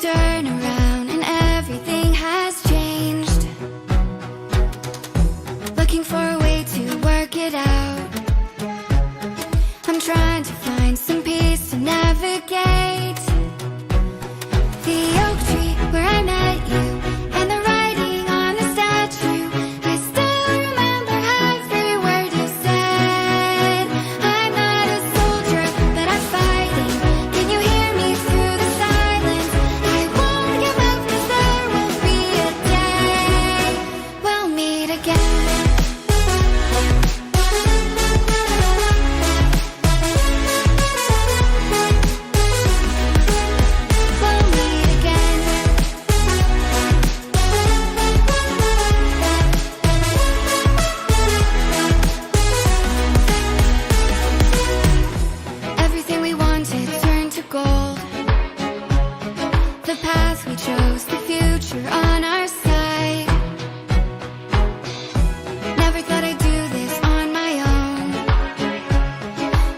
turn around and everything has changed. Looking for a way to work it out. I'm trying to find some peace to navigate. The oak tree where I met you, and the writing on the statue. I still remember every word you said. I'm not a soldier, but I'm fighting. Can you hear me through the silence? I won't give up, 'cause there will be a day we'll meet again. Everything we wanted turned to gold. The path we chose, the future on our side. Never thought I'd do this on my own,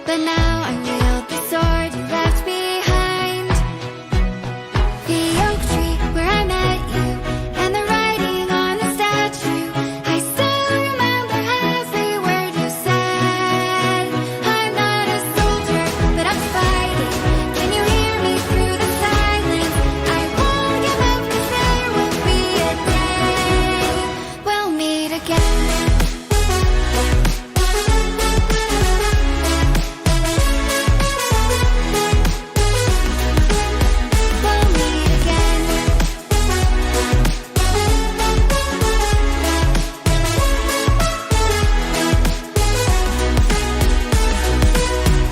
but now I wield the sword you left behind. The oak tree where I met you, and the writing on the statue. I still remember every word you said. I'm not a soldier, but I'm fighting. Can you hear me through the silence? I won't give up, 'cause there will be a day we'll meet again. We'll meet again.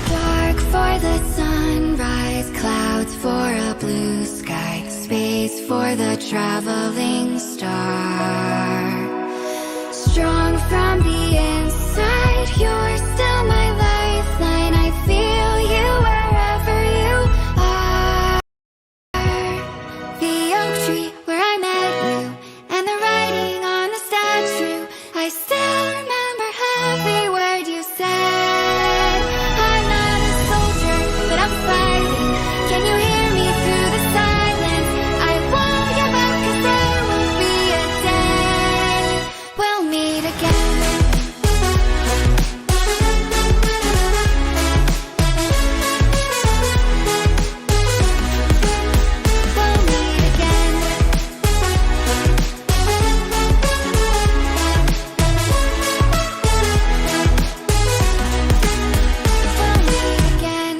Dark for the sunrise, clouds for a blue sky, space for the traveling star. Strong from the inside, you're still my lifeline. I feel you wherever you are. The oak tree where I met you, and the writing on the statue. I still remember every word you said. I'm not a soldier, but I'm fighting. Can you hear me through the silence? I won't give up, 'cause there will be a day we'll meet again. We'll meet again. We'll meet again.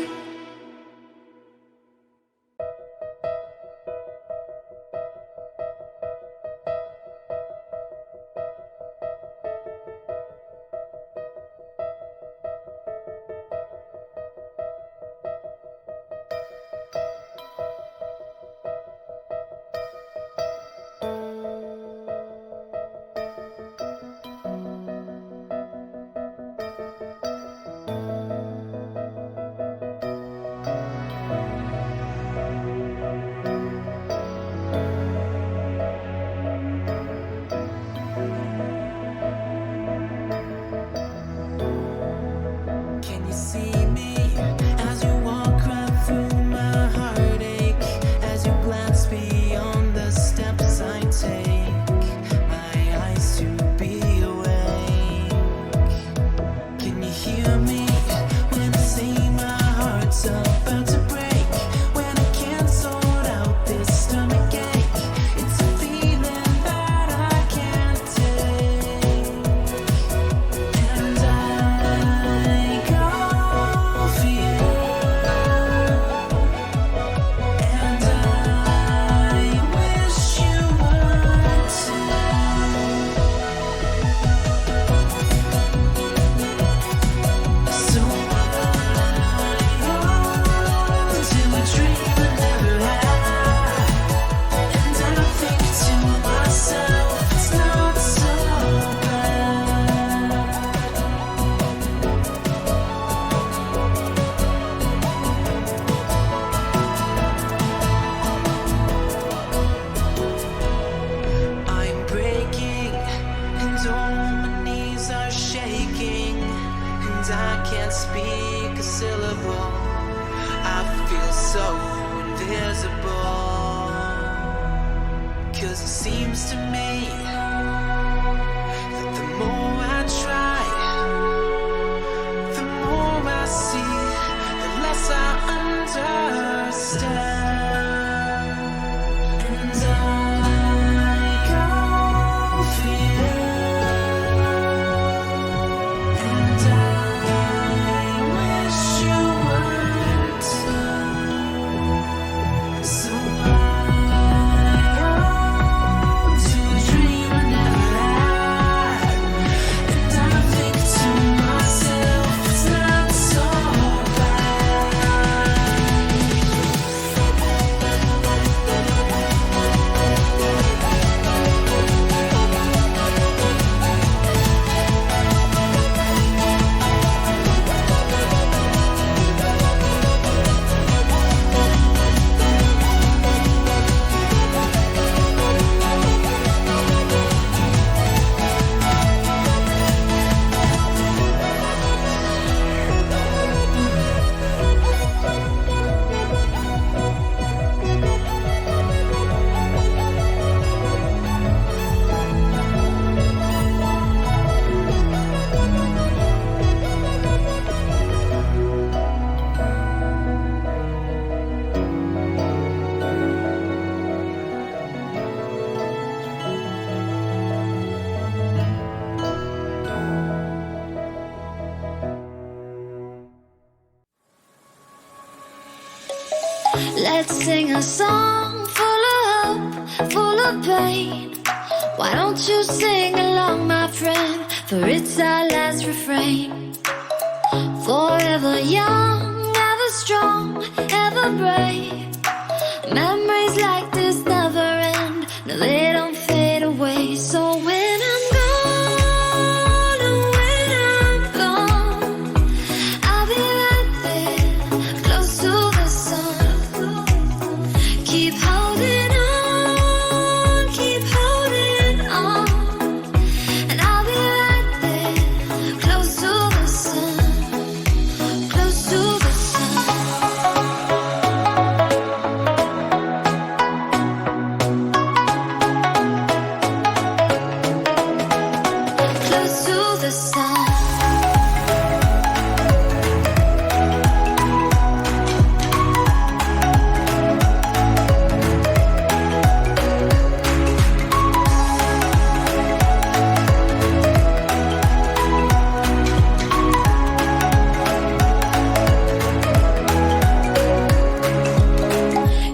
Can you see me as you walk right through my heartache? As you glance beyond the steps I take, my eyes to be awake. Can you hear me when I say my heart's about to break? When I can't sort out this stomach ache, it's a feeling that I can't take. And I go for you, and I wish you would too. So till a dream I never had, and I think to myself it's not so bad. I'm breaking, and all my knees are shaking, and I can't speak a syllable. I feel so invisible. 'cause it seems to me that the more I try, the more I see, the less I understand. And I go for you, and I wish you weren't. So I hope to dream I never had, and I think to myself it's not so bad. Let's sing a song full of hope, full of pain. Why don't you sing along, my friend? For it's our last refrain. Forever young, ever strong, ever brave. Memories like this never end. No, they don't fade away. So when I'm gone, oh, when I'm gone, I'll be right there, close to the sun. Keep holding on, keep holding on, and I'll be right there, close to the sun, close to the sun. Close to the sun.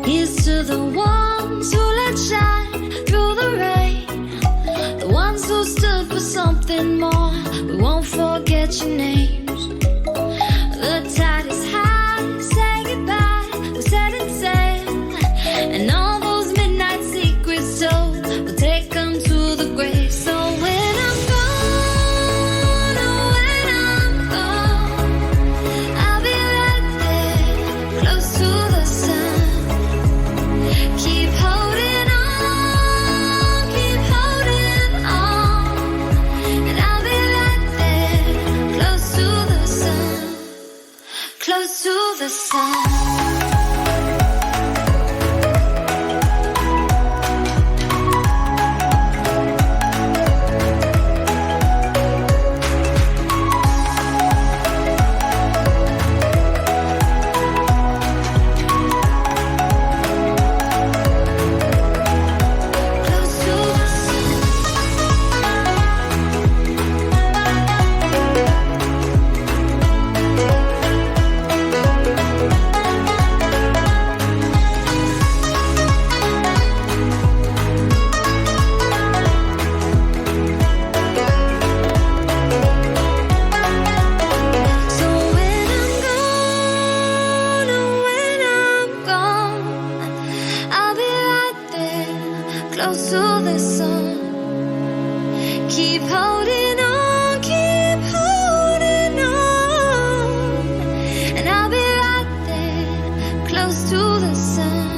Here's to the ones who let shine through the rain, the ones who stood for something more. We won't forget your names. The tide is high, say goodbye, we're setting sail, and all those midnight secrets told, we'll take them to the grave. So when I'm gone, oh, when I'm gone, I'll be right there, close to the sun. Keep holding on, keep holding on, and I'll be right there, close to the sun, close to the sun. Close to the sun. So when I'm gone, oh, when I'm gone, I'll be right there, close to the sun. Keep holding on, keep holding on, and I'll be right there, close to the sun,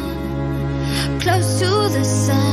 close to the sun.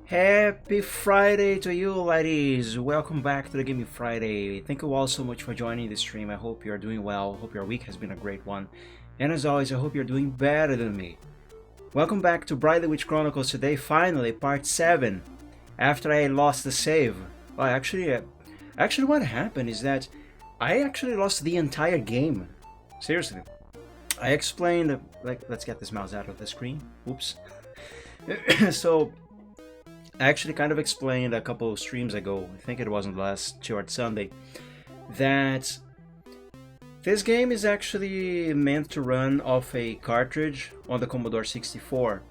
Happy Friday to you, ladies! Welcome back to the Gaming Friday. Thank you all so much for joining the stream. I hope you're doing well. Hope your week has been a great one. And as always, I hope you're doing better than me. Welcome back to Briley Chronicles today, finally, part 7. After I lost the save. Well, actually what happened is that I actually lost the entire game. Seriously. I explained, let's get this mouse out of the screen. Oops. So, I actually kind of explained a couple of streams ago, I think it was on the last Short Sunday, that this game is actually meant to run off a cartridge on the Commodore 64.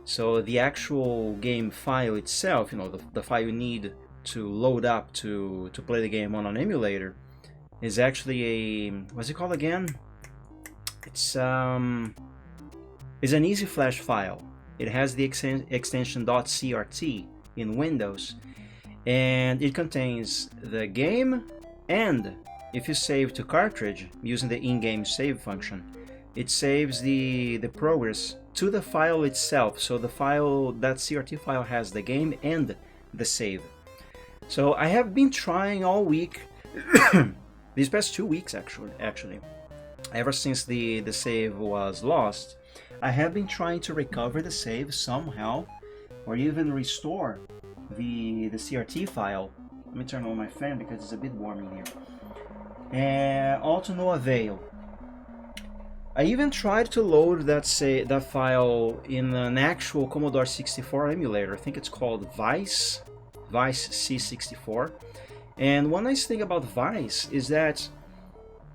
So the actual game file itself, you know, the file you need to load up to play the game on an emulator, is actually a, what's it called again? It's an easy flash file. It has the extension .crt in Windows, and it contains the game, and if you save to cartridge using the in-game save function, it saves the progress to the file itself. So the file, that CRT file, has the game and the save. So I have been trying all week, these past 2 weeks actually, ever since the save was lost, I have been trying to recover the save somehow, or even restore the CRT file. Let me turn on my fan because it's a bit warm in here. And all to no avail. I even tried to load that file in an actual Commodore 64 emulator. I think it's called Vice C64. And one nice thing about Vice is that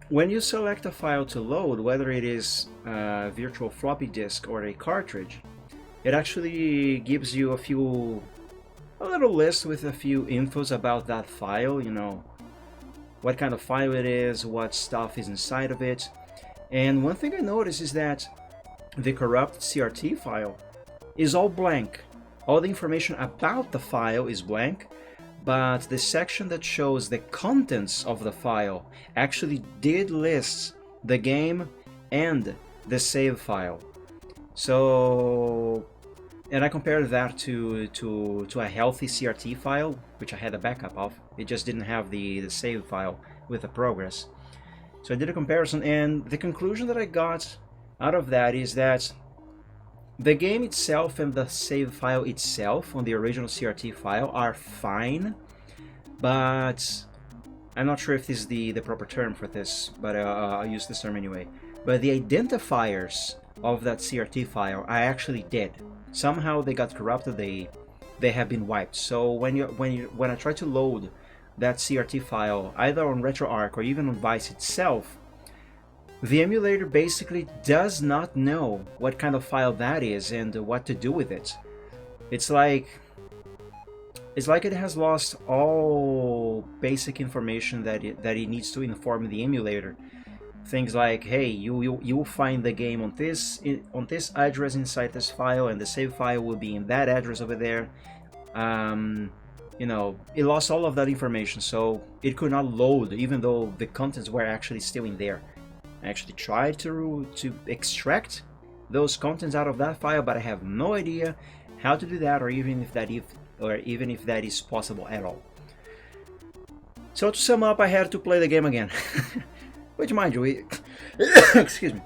when you select a file to load, whether it is a virtual floppy disk or a cartridge, it actually gives you a little list with a few infos about that file, you know, what kind of file it is, what stuff is inside of it. And one thing I noticed is that the corrupt CRT file is all blank. All the information about the file is blank, but the section that shows the contents of the file actually did list the game and the save file. So, and I compared that to a healthy CRT file, which I had a backup of. It just didn't have the save file with the progress. So I did a comparison, and the conclusion that I got out of that is that the game itself and the save file itself on the original CRT file are fine, but I'm not sure if this is the proper term for this, but I'll use this term anyway. But the identifiers of that CRT file are actually dead. Somehow they got corrupted, they have been wiped. So when I try to load that CRT file either on RetroArch or even on Vice itself, the emulator basically does not know what kind of file that is and what to do with it. It's like it has lost all basic information that it needs to inform the emulator. Things like, hey, you will find the game on this address inside this file, and the save file will be in that address over there. You know, it lost all of that information, so it could not load, even though the contents were actually still in there. I actually tried to extract those contents out of that file, but I have no idea how to do that, or even if that is possible at all. So to sum up, I had to play the game again, which, mind you, excuse me.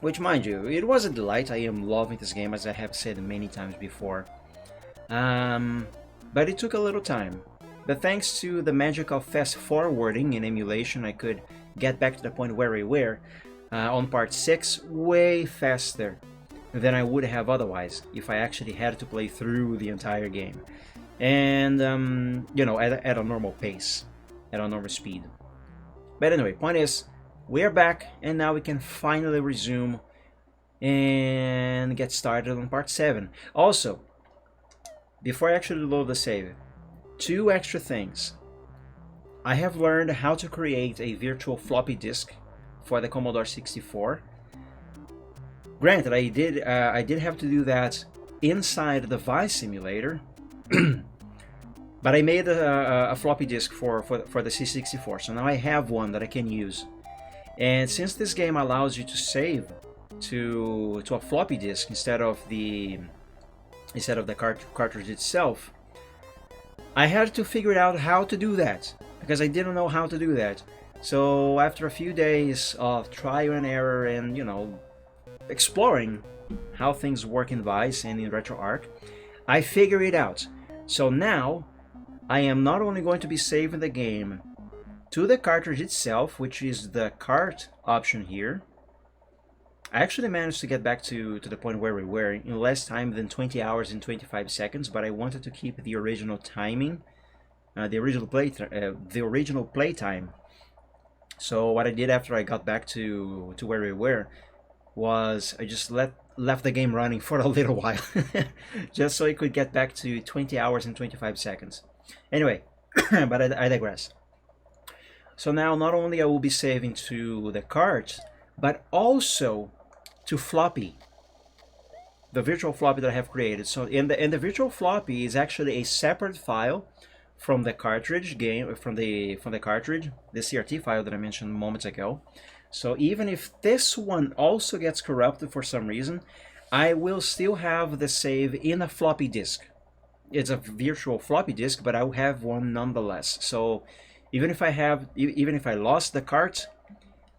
Which, mind you, it was a delight. I am loving this game, as I have said many times before. But it took a little time. But thanks to the magic of fast forwarding in emulation, I could get back to the point where we were on part 6 way faster than I would have otherwise if I actually had to play through the entire game. And, you know, at a normal pace, at a normal speed. But anyway, point is, we're back, and now we can finally resume and get started on part 7. Also, before I actually load the save, 2 extra things. I have learned how to create a virtual floppy disk for the Commodore 64. Granted, I did have to do that inside the Vice simulator, but I made a floppy disk for the C64, so now I have one that I can use. And since this game allows you to save to a floppy disk instead of the cartridge itself, I had to figure out how to do that because I didn't know how to do that. So after a few days of trial and error and, you know, exploring how things work in Vice and in RetroArch, I figured it out. So now I am not only going to be saving the game to the cartridge itself, which is the cart option here. I actually managed to get back to the point where we were in less time than 20 hours and 25 seconds, but I wanted to keep the original timing, the original play time. So what I did after I got back to where we were was I just left the game running for a little while, just so I could get back to 20 hours and 25 seconds. Anyway, but I digress. So now not only I will be saving to the cart, but also to floppy, the virtual floppy that I have created. So the virtual floppy is actually a separate file from the cartridge from the cartridge, the CRT file that I mentioned moments ago. So even if this one also gets corrupted for some reason, I will still have the save in a floppy disk. It's a virtual floppy disk, but I'll have one nonetheless. So even if I lost the cart,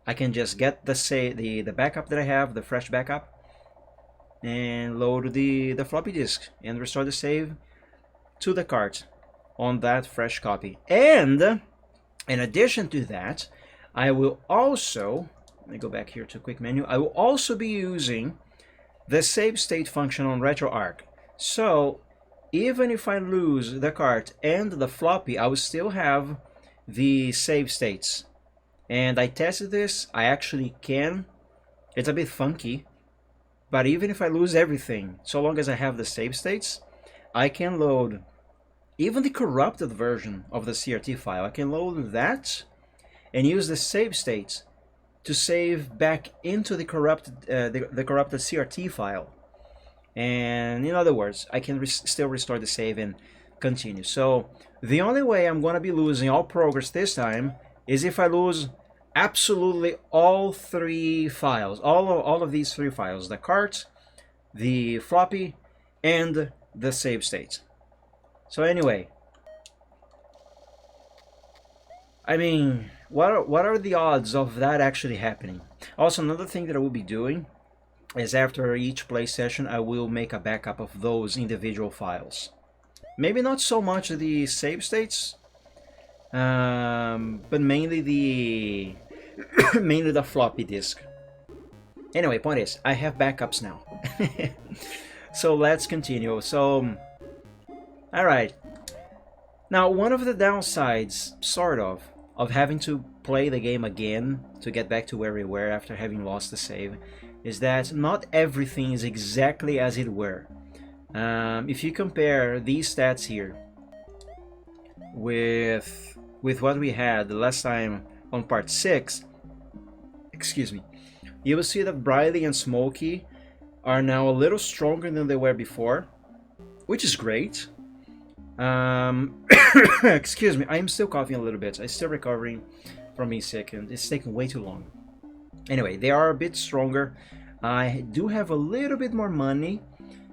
I can just get the backup that I have, the fresh backup, and load the floppy disk and restore the save to the cart on that fresh copy. And in addition to that, I will also, let me go back here to quick menu, I will also be using the save state function on RetroArch. So even if I lose the cart and the floppy, I will still have the save states. And I tested this, I actually can. It's a bit funky, but even if I lose everything, so long as I have the save states, I can load even the corrupted version of the CRT file. I can load that and use the save states to save back into the corrupted CRT file. And in other words, I can still restore the save and continue. So the only way I'm going to be losing all progress this time is if I lose absolutely all three files, all of these three files, the cart, the floppy, and the save state. So anyway, I mean, what are the odds of that actually happening? Also, another thing that I will be doing is after each play session, I will make a backup of those individual files. Maybe not so much the save states, but mainly the mainly the floppy disk. Anyway, point is, I have backups now. So let's continue. So, all right. Now, one of the downsides, sort of having to play the game again to get back to where we were after having lost the save, is that not everything is exactly as it were. If you compare these stats here with what we had the last time on part 6, excuse me, you will see that Briley and Smokey are now a little stronger than they were before, which is great. Excuse me, I'm still coughing a little bit. I'm still recovering from being sick and it's taking way too long. Anyway, they are a bit stronger. I do have a little bit more money,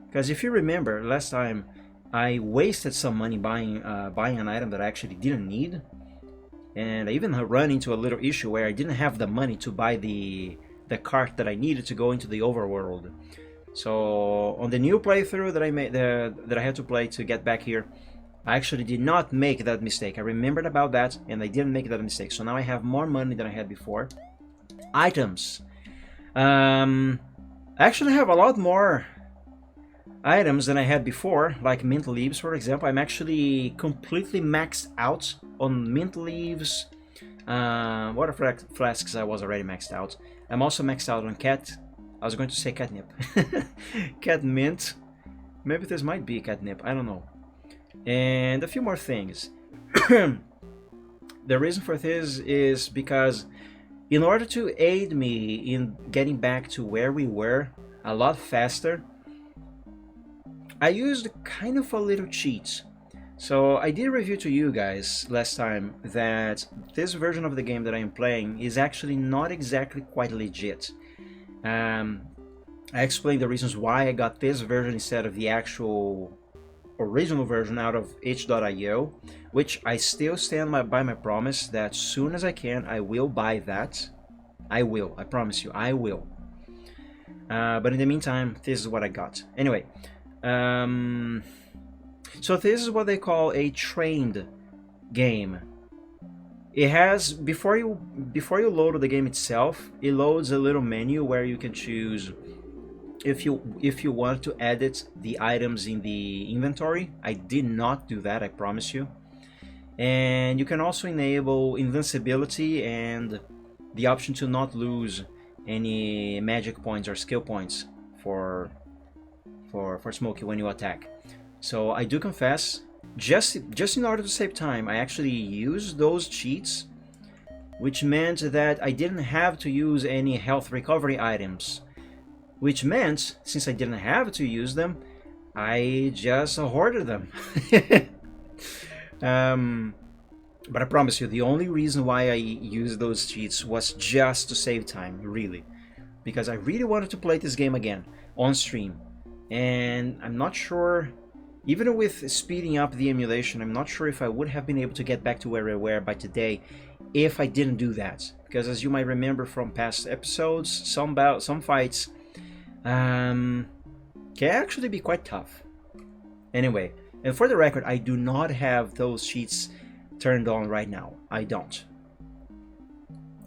because if you remember last time I wasted some money buying an item that I actually didn't need, and I even run into a little issue where I didn't have the money to buy the cart that I needed to go into the overworld. So on the new playthrough that I made, that I had to play to get back here, I actually did not make that mistake. I remembered about that and I didn't make that mistake. So now I have more money than I had before. Items. I actually have a lot more items than I had before, like mint leaves, for example. I'm actually completely maxed out on mint leaves. Water flasks I was already maxed out. I'm also maxed out on I was going to say catnip. Cat mint. Maybe this might be catnip, I don't know. And a few more things. The reason for this is because in order to aid me in getting back to where we were a lot faster, I used kind of a little cheat. So I did review to you guys last time that this version of the game that I am playing is actually not exactly quite legit. I explained the reasons why I got this version instead of the actual original version out of itch.io, which I still stand by my promise that as soon as I can, I will buy that. I will. I promise you, I will. But in the meantime, this is what I got. Anyway, so this is what they call a trained game. It has, before you load the game itself, it loads a little menu where you can choose if you want to edit the items in the inventory. I did not do that, I promise you. And you can also enable invincibility and the option to not lose any magic points or skill points for Smokey when you attack. So I do confess, just in order to save time, I actually used those cheats, which meant that I didn't have to use any health recovery items, which meant, since I didn't have to use them, I just hoarded them. But I promise you, the only reason why I used those cheats was just to save time, really. Because I really wanted to play this game again, on stream. And I'm not sure, even with speeding up the emulation, I'm not sure if I would have been able to get back to where I were by today if I didn't do that. Because as you might remember from past episodes, some fights can actually be quite tough. Anyway, and for the record, I do not have those cheats turned on right now. I don't.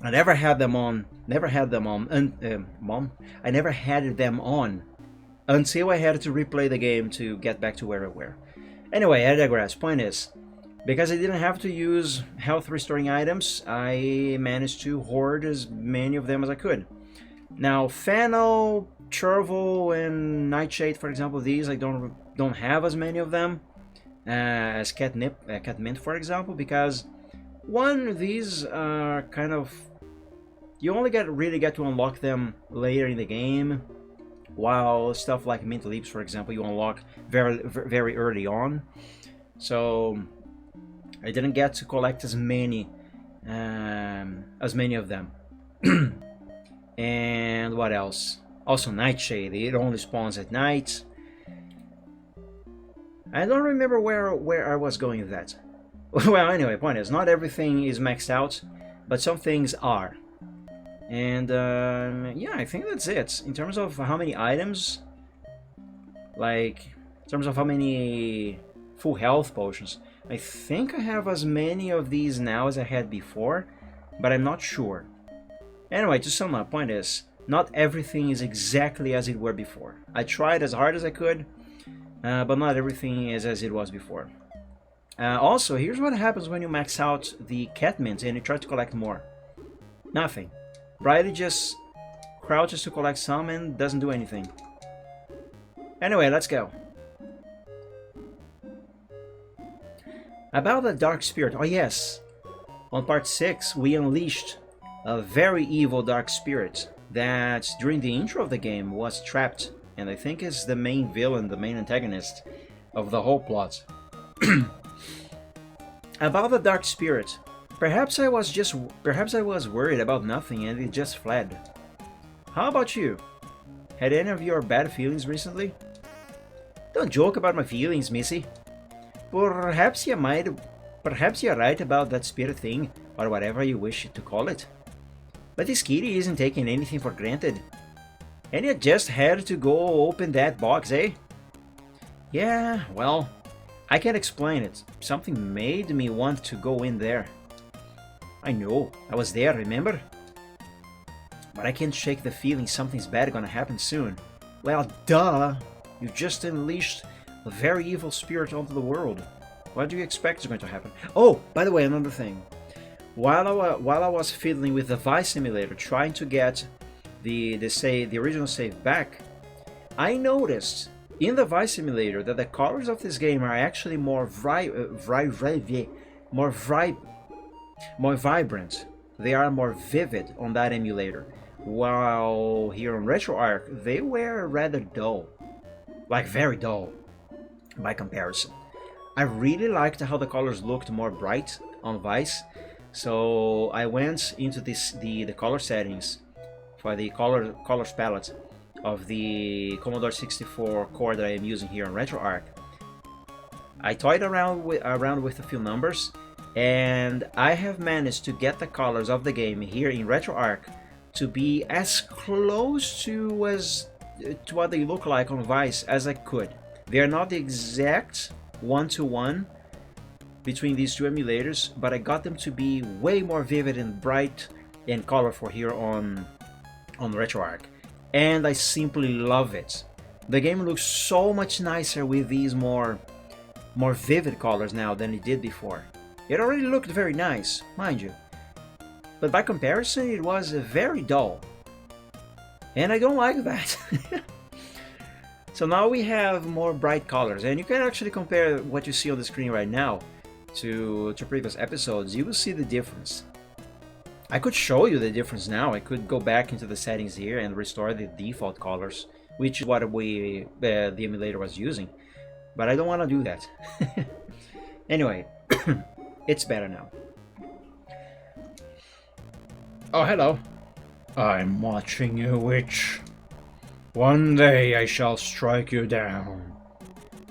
I never had them on. I never had them on until I had to replay the game to get back to where I were. Anyway, I digress. Point is, because I didn't have to use health restoring items, I managed to hoard as many of them as I could. Now, Fennel, Chervil, and Nightshade, for example, these I don't have as many of them as Catmint, for example, because one, these are kind of, you only really get to unlock them later in the game, while stuff like Mint Leaps, for example, you unlock very early on. So I didn't get to collect as many of them. And what else? Also Nightshade, it only spawns at night. I don't remember where I was going with that. Well, anyway, point is, not everything is maxed out, but some things are. And yeah, I think that's it. In terms of how many items, like, in terms of how many full health potions, I think I have as many of these now as I had before, but I'm not sure. Anyway, to sum up, point is, not everything is exactly as it were before. I tried as hard as I could, but not everything is as it was before. Also, here's what happens when you max out the Catmint and you try to collect more. Nothing. Briley just crouches to collect some and doesn't do anything. Anyway, let's go. About the Dark Spirit. Oh yes, on part 6 we unleashed a very evil Dark Spirit that during the intro of the game was trapped, and I think is the main villain, the main antagonist of the whole plot. About the Dark Spirit. Perhaps I was worried about nothing and it just fled. How about you? Had any of your bad feelings recently? Don't joke about my feelings, Missy. Perhaps you're right about that spirit thing, or whatever you wish to call it. But this kitty isn't taking anything for granted. And you just had to go open that box, eh? Yeah, well, I can't explain it. Something made me want to go in there. I know, I was there, remember? But I can't shake the feeling something's bad gonna happen soon. Well, duh! You just unleashed a very evil spirit onto the world. What do you expect is going to happen? Oh, by the way, another thing. While I was fiddling with the Vice Simulator, trying to get the original save back, I noticed in the Vice Simulator that the colors of this game are actually more vibrant. They are more vivid on that emulator, while here on RetroArch they were rather dull, like very dull by comparison. I really liked how the colors looked more bright on Vice, so I went into the color settings for the colors palette of the Commodore 64 core that I am using here on RetroArch, I toyed around with a few numbers, and I have managed to get the colors of the game here in RetroArch to be as close to what they look like on Vice as I could. They are not the exact one-to-one between these two emulators, but I got them to be way more vivid and bright and colorful here on RetroArch, and I simply love it. The game looks so much nicer with these more vivid colors now than it did before. It already looked very nice, mind you, but by comparison it was very dull, and I don't like that. So now we have more bright colors, and you can actually compare what you see on the screen right now to previous episodes. You will see the difference. I could show you the difference now. I could go back into the settings here and restore the default colors, which is what the emulator was using, but I don't want to do that. Anyway, it's better now. Oh, hello. I'm watching you, witch. One day I shall strike you down.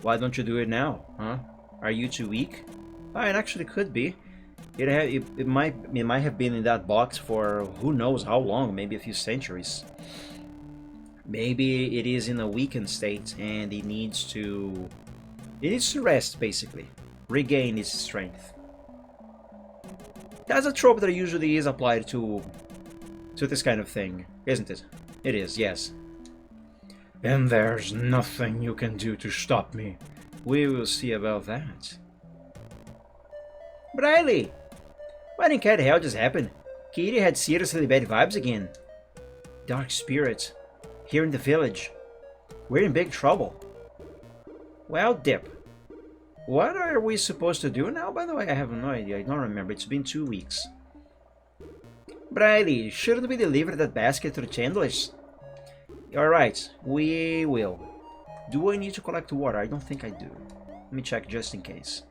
Why don't you do it now, huh? Are you too weak? Oh, it actually could be. It might have been in that box for who knows how long, maybe a few centuries. Maybe it is in a weakened state and it needs to rest, basically, regain its strength. That's a trope that usually is applied to this kind of thing, isn't it? It is, yes. And there's nothing you can do to stop me. We will see about that. Briley! What in cat hell just happened? Kitty had seriously bad vibes again. Dark spirits. Here in the village. We're in big trouble. Well, Dip. What are we supposed to do now, by the way? I have no idea. I don't remember. It's been 2 weeks. Briley, shouldn't we deliver that basket to the Chandlers? Alright, we will. Do I need to collect water? I don't think I do. Let me check just in case.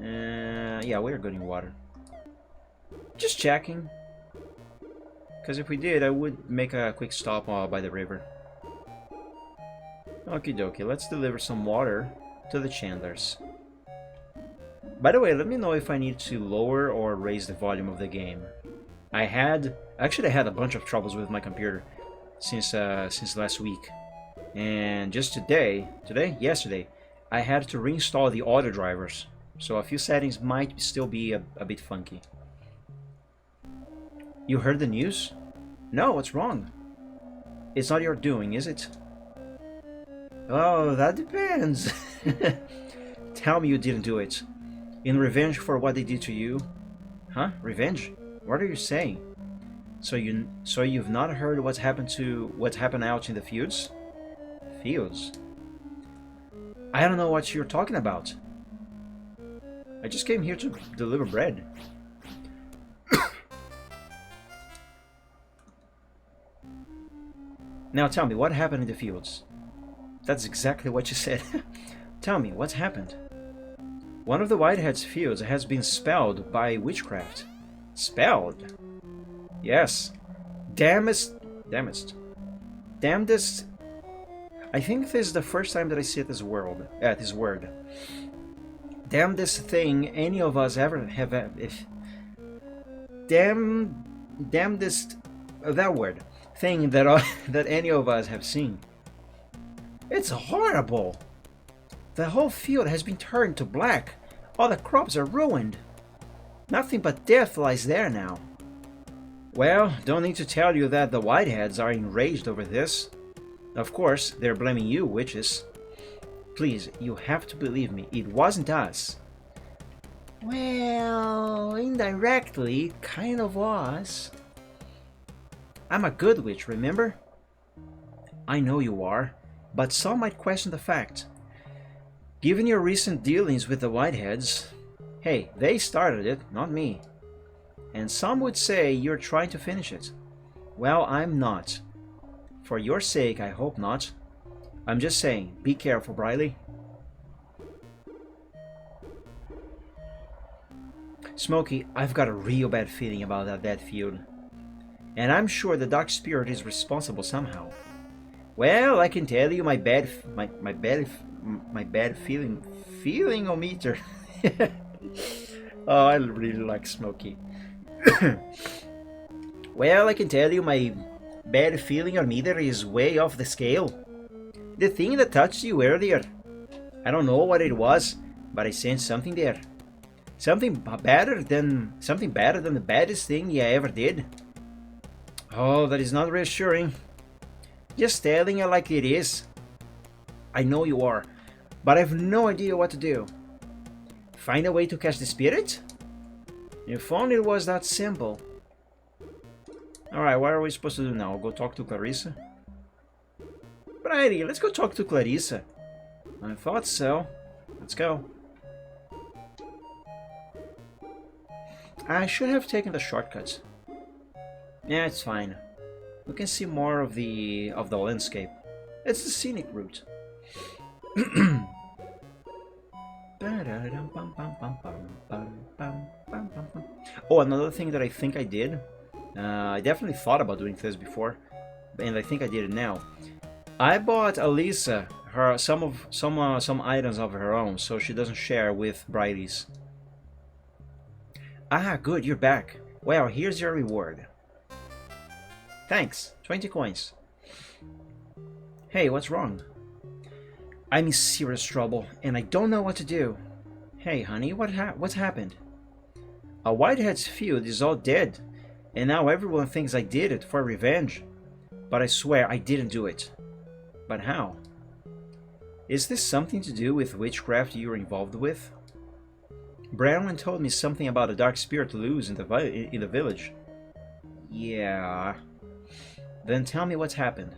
Yeah, we're good in water. Just checking. Because if we did, I would make a quick stop by the river. Okie dokie, let's deliver some water to the Chandlers. By the way, let me know if I need to lower or raise the volume of the game. I actually had a bunch of troubles with my computer since last week, and just yesterday, I had to reinstall the audio drivers, so a few settings might still be a bit funky. You heard the news? No, what's wrong? It's not your doing, is it? Oh, that depends. Tell me you didn't do it. In revenge for what they did to you? Huh? Revenge? What are you saying? So you've not heard what's happened out in the fields? Fields? I don't know what you're talking about. I just came here to deliver bread. Now tell me, what happened in the fields? That's exactly what you said. Tell me, what's happened? One of the Whitehead's fields has been spelled by witchcraft. Spelled? Yes. Damnedest. I think this is the first time that I see this word. Damnedest thing any of us ever have. Damnedest. That word. Thing that any of us have seen. It's horrible. The whole field has been turned to black. All the crops are ruined. Nothing but death lies there now. Well, don't need to tell you that the Whiteheads are enraged over this. Of course, they're blaming you, witches. Please, you have to believe me, it wasn't us. Well, indirectly, kind of was. I'm a good witch, remember? I know you are, but some might question the fact. Given your recent dealings with the Whiteheads, hey, they started it, not me. And some would say you're trying to finish it. Well, I'm not. For your sake, I hope not. I'm just saying, be careful, Briley. Smokey, I've got a real bad feeling about that field. And I'm sure the Dark Spirit is responsible somehow. Well, I can tell you my bad feeling-o-meter. Oh, I really like Smokey. Well, I can tell you my bad feeling-o-meter is way off the scale. The thing that touched you earlier. I don't know what it was, but I sensed something there. Something better than the baddest thing you ever did. Oh, that is not reassuring. Just telling you like it is. I know you are, but I have no idea what to do. Find a way to catch the spirit? If only it was that simple. Alright, what are we supposed to do now? Go talk to Clarissa? Briley, let's go talk to Clarissa. I thought so. Let's go. I should have taken the shortcuts. Yeah, it's fine. We can see more of the landscape. It's the scenic route. Oh, another thing that I think I did. I definitely thought about doing this before, and I think I did it now. I bought Alisa some items of her own, so she doesn't share with Briley's. Ah, good, you're back. Well, here's your reward. Thanks, 20 coins. Hey, what's wrong? I'm in serious trouble, and I don't know what to do. Hey, honey, what's happened? A Whitehead's field is all dead, and now everyone thinks I did it for revenge. But I swear I didn't do it. But how? Is this something to do with witchcraft you're involved with? Brown told me something about a dark spirit loose in the village. Yeah. Then tell me what's happened.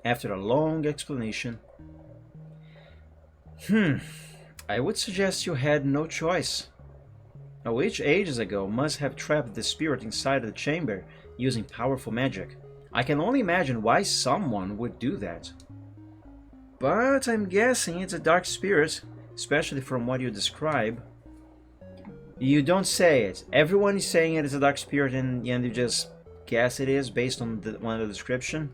After a long explanation. I would suggest you had no choice. A witch ages ago must have trapped the spirit inside the chamber using powerful magic. I can only imagine why someone would do that. But I'm guessing it's a dark spirit, especially from what you describe. You don't say it. Everyone is saying it is a dark spirit and you just guess it is based on the description.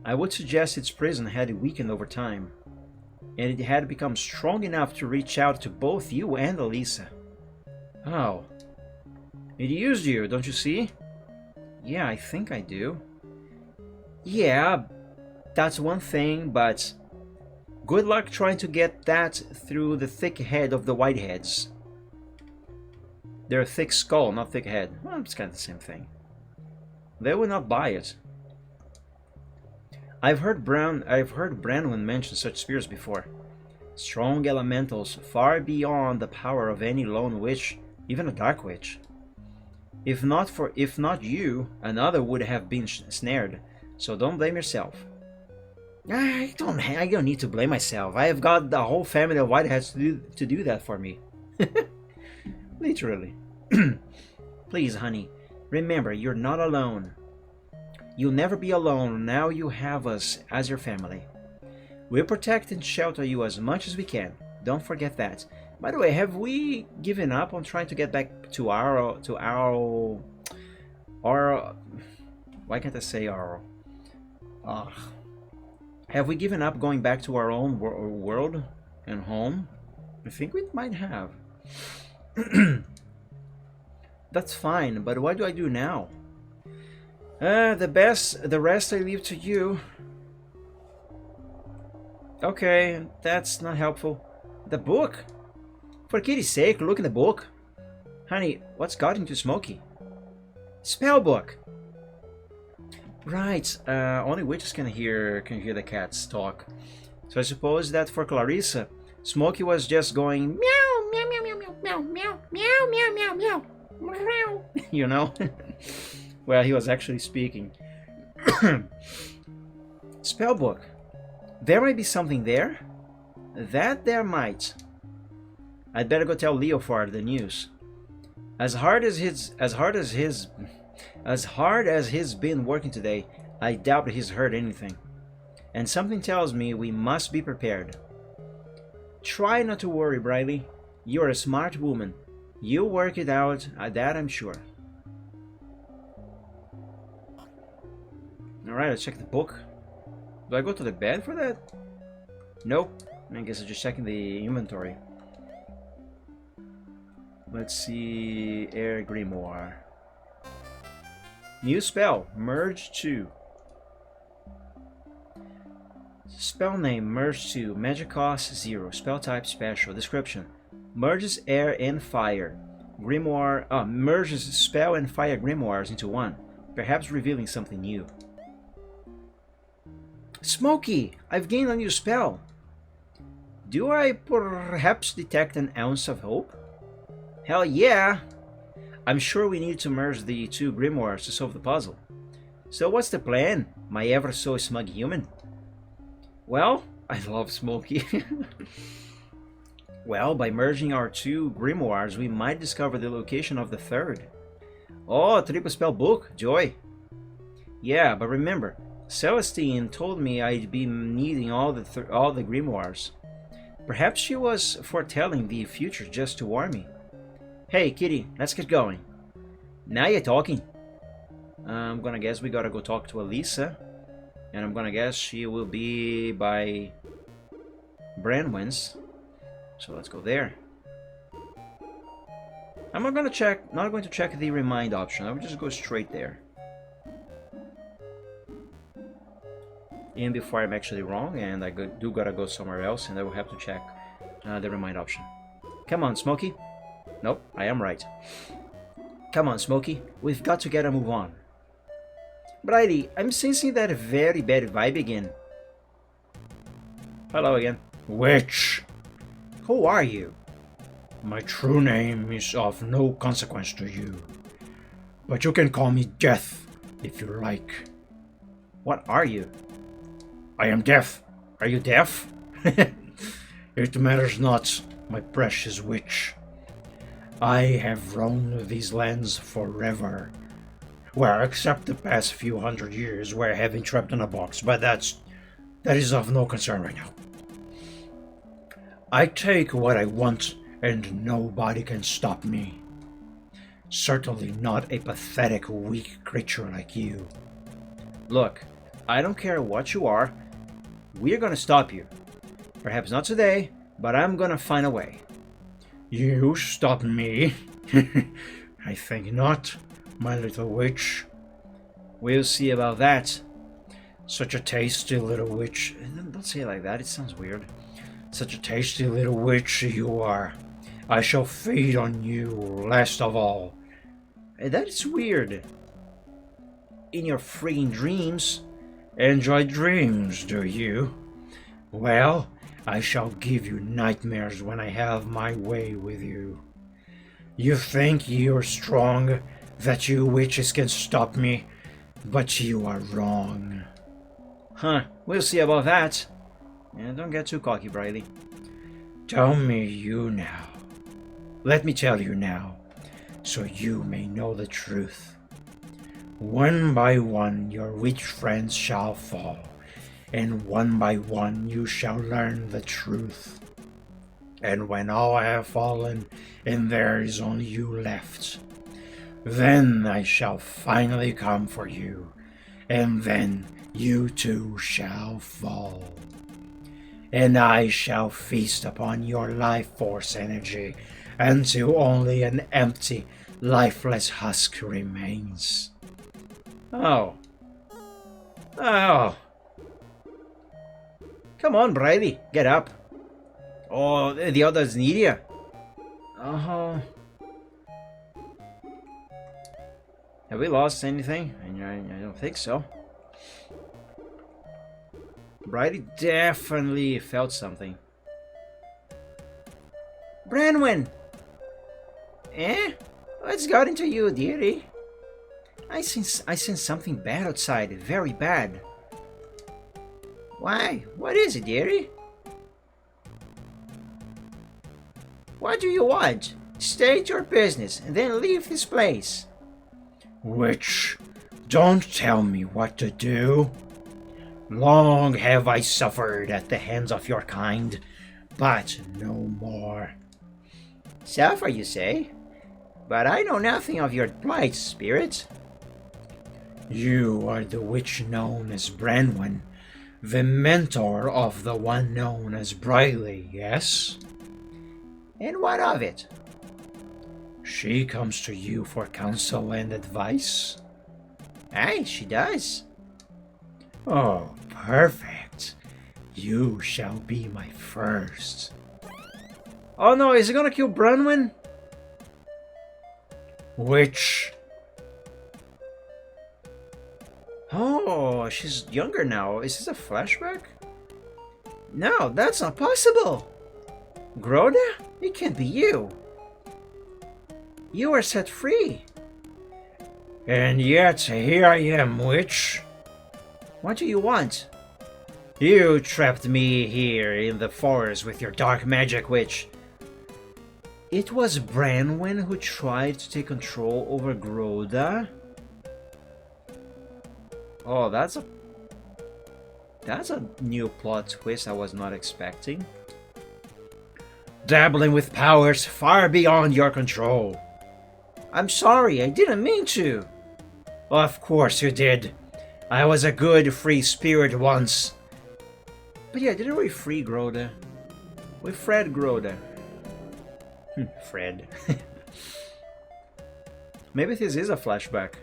I would suggest its prison had weakened over time, and it had become strong enough to reach out to both you and Alisa. Oh. It used you, don't you see? Yeah, I think I do. Yeah, that's one thing, but good luck trying to get that through the thick head of the Whiteheads. They're a thick skull, not thick head. Well, it's kind of the same thing. They would not buy it. I've heard Branwen mention such spirits before. Strong elementals far beyond the power of any lone witch, even a dark witch. If not you, another would have been snared. So don't blame yourself. I don't need to blame myself. I have got the whole family of Whiteheads to do that for me. Literally. Please, honey, remember you're not alone. You'll never be alone now you have us as your family. We'll protect and shelter you as much as we can. Don't forget that. By the way, have we given up on trying to get back to our why can't I say our? Have we given up going back to our own world and home? I think we might have. That's fine, but what do I do now? The rest I leave to you. Okay, that's not helpful. The book? For kitty's sake, look in the book. Honey, what's got into Smokey? Spell book! Right, only witches can hear the cats talk. So I suppose that for Clarissa, Smokey was just going meow meow meow meow meow meow meow meow meow meow meow. You know? Well, he was actually speaking. Spellbook. There might be something there. That there might. I'd better go tell Leofard the news. As hard as he's been working today, I doubt he's heard anything. And something tells me we must be prepared. Try not to worry, Briley. You're a smart woman. You'll work it out, that I'm sure. Alright, let's check the book. Do I go to the bed for that? Nope. I guess I'm just checking the inventory. Let's see. Air Grimoire. New spell. Merge 2. Spell name. Merge 2. Magic cost 0. Spell type special. Description. Merges air and fire. Grimoire. Merges spell and fire grimoires into one. Perhaps revealing something new. Smokey! I've gained a new spell. Do I perhaps detect an ounce of hope? Hell yeah! I'm sure we need to merge the two grimoires to solve the puzzle. So what's the plan, my ever so smug human? Well, I love Smokey. Well, by merging our two grimoires, we might discover the location of the third. Oh, triple spell book, joy! Yeah, but remember, Celestine told me I'd be needing all the grimoires. Perhaps she was foretelling the future just to warn me. Hey, kitty, let's get going. Now you're talking. I'm gonna guess we gotta go talk to Elisa. And I'm gonna guess she will be by Branwen's. So let's go there. I'm not going to check the remind option. I will just go straight there. And before I'm actually wrong, and I do gotta go somewhere else, and I will have to check the remind option. Come on, Smokey. Nope, I am right. Come on, Smokey. We've got to get a move on. Briley, I'm sensing that very bad vibe again. Hello again. Witch! Who are you? My true name is of no consequence to you. But you can call me Death, if you like. What are you? I am deaf. Are you deaf? It matters not, my precious witch. I have roamed these lands forever. Well, except the past few hundred years where I have been trapped in a box, but that is of no concern right now. I take what I want, and nobody can stop me. Certainly not a pathetic, weak creature like you. Look, I don't care what you are. We're gonna stop you. Perhaps not today, but I'm gonna find a way. You stop me? I think not, my little witch. We'll see about that. Such a tasty little witch. Don't say it like that, it sounds weird. Such a tasty little witch you are. I shall feed on you last of all. That's weird. In your frigging dreams. Enjoy dreams, do you? Well, I shall give you nightmares when I have my way with you. You think you're strong, that you witches can stop me, but you are wrong. Huh, we'll see about that. And don't get too cocky, Briley. Tell me you now. Let me tell you now, so you may know the truth. One by one your witch friends shall fall, and one by one you shall learn the truth. And when all have fallen, and there is only you left, then I shall finally come for you, and then you too shall fall. And I shall feast upon your life force energy until only an empty, lifeless husk remains. Oh. Oh. Come on, Briley, get up. Oh, the others need you. Uh-huh. Have we lost anything? I don't think so. Briley definitely felt something. Branwen! Eh? What's got into you, dearie? I sense something bad outside, very bad. Why? What is it, dearie? What do you want? State your business and then leave this place. Witch, don't tell me what to do. Long have I suffered at the hands of your kind, but no more. Suffer, you say? But I know nothing of your plight, spirit. You are the witch known as Branwen, the mentor of the one known as Briley, yes? And what of it? She comes to you for counsel and advice? Aye, she does. Oh, perfect. You shall be my first. Oh no, is he gonna kill Bronwyn? Witch. Oh, she's younger now. Is this a flashback? No, that's not possible. Groda? It can't be you. You were set free. And yet here I am, witch. What do you want? You trapped me here in the forest with your dark magic, witch. It was Branwen who tried to take control over Groda? Oh, that's a new plot twist I was not expecting. Dabbling with powers far beyond your control. I'm sorry, I didn't mean to. Of course you did. I was a good free spirit once. But yeah, didn't we free Groda? We Fred Groda. Fred. Maybe this is a flashback.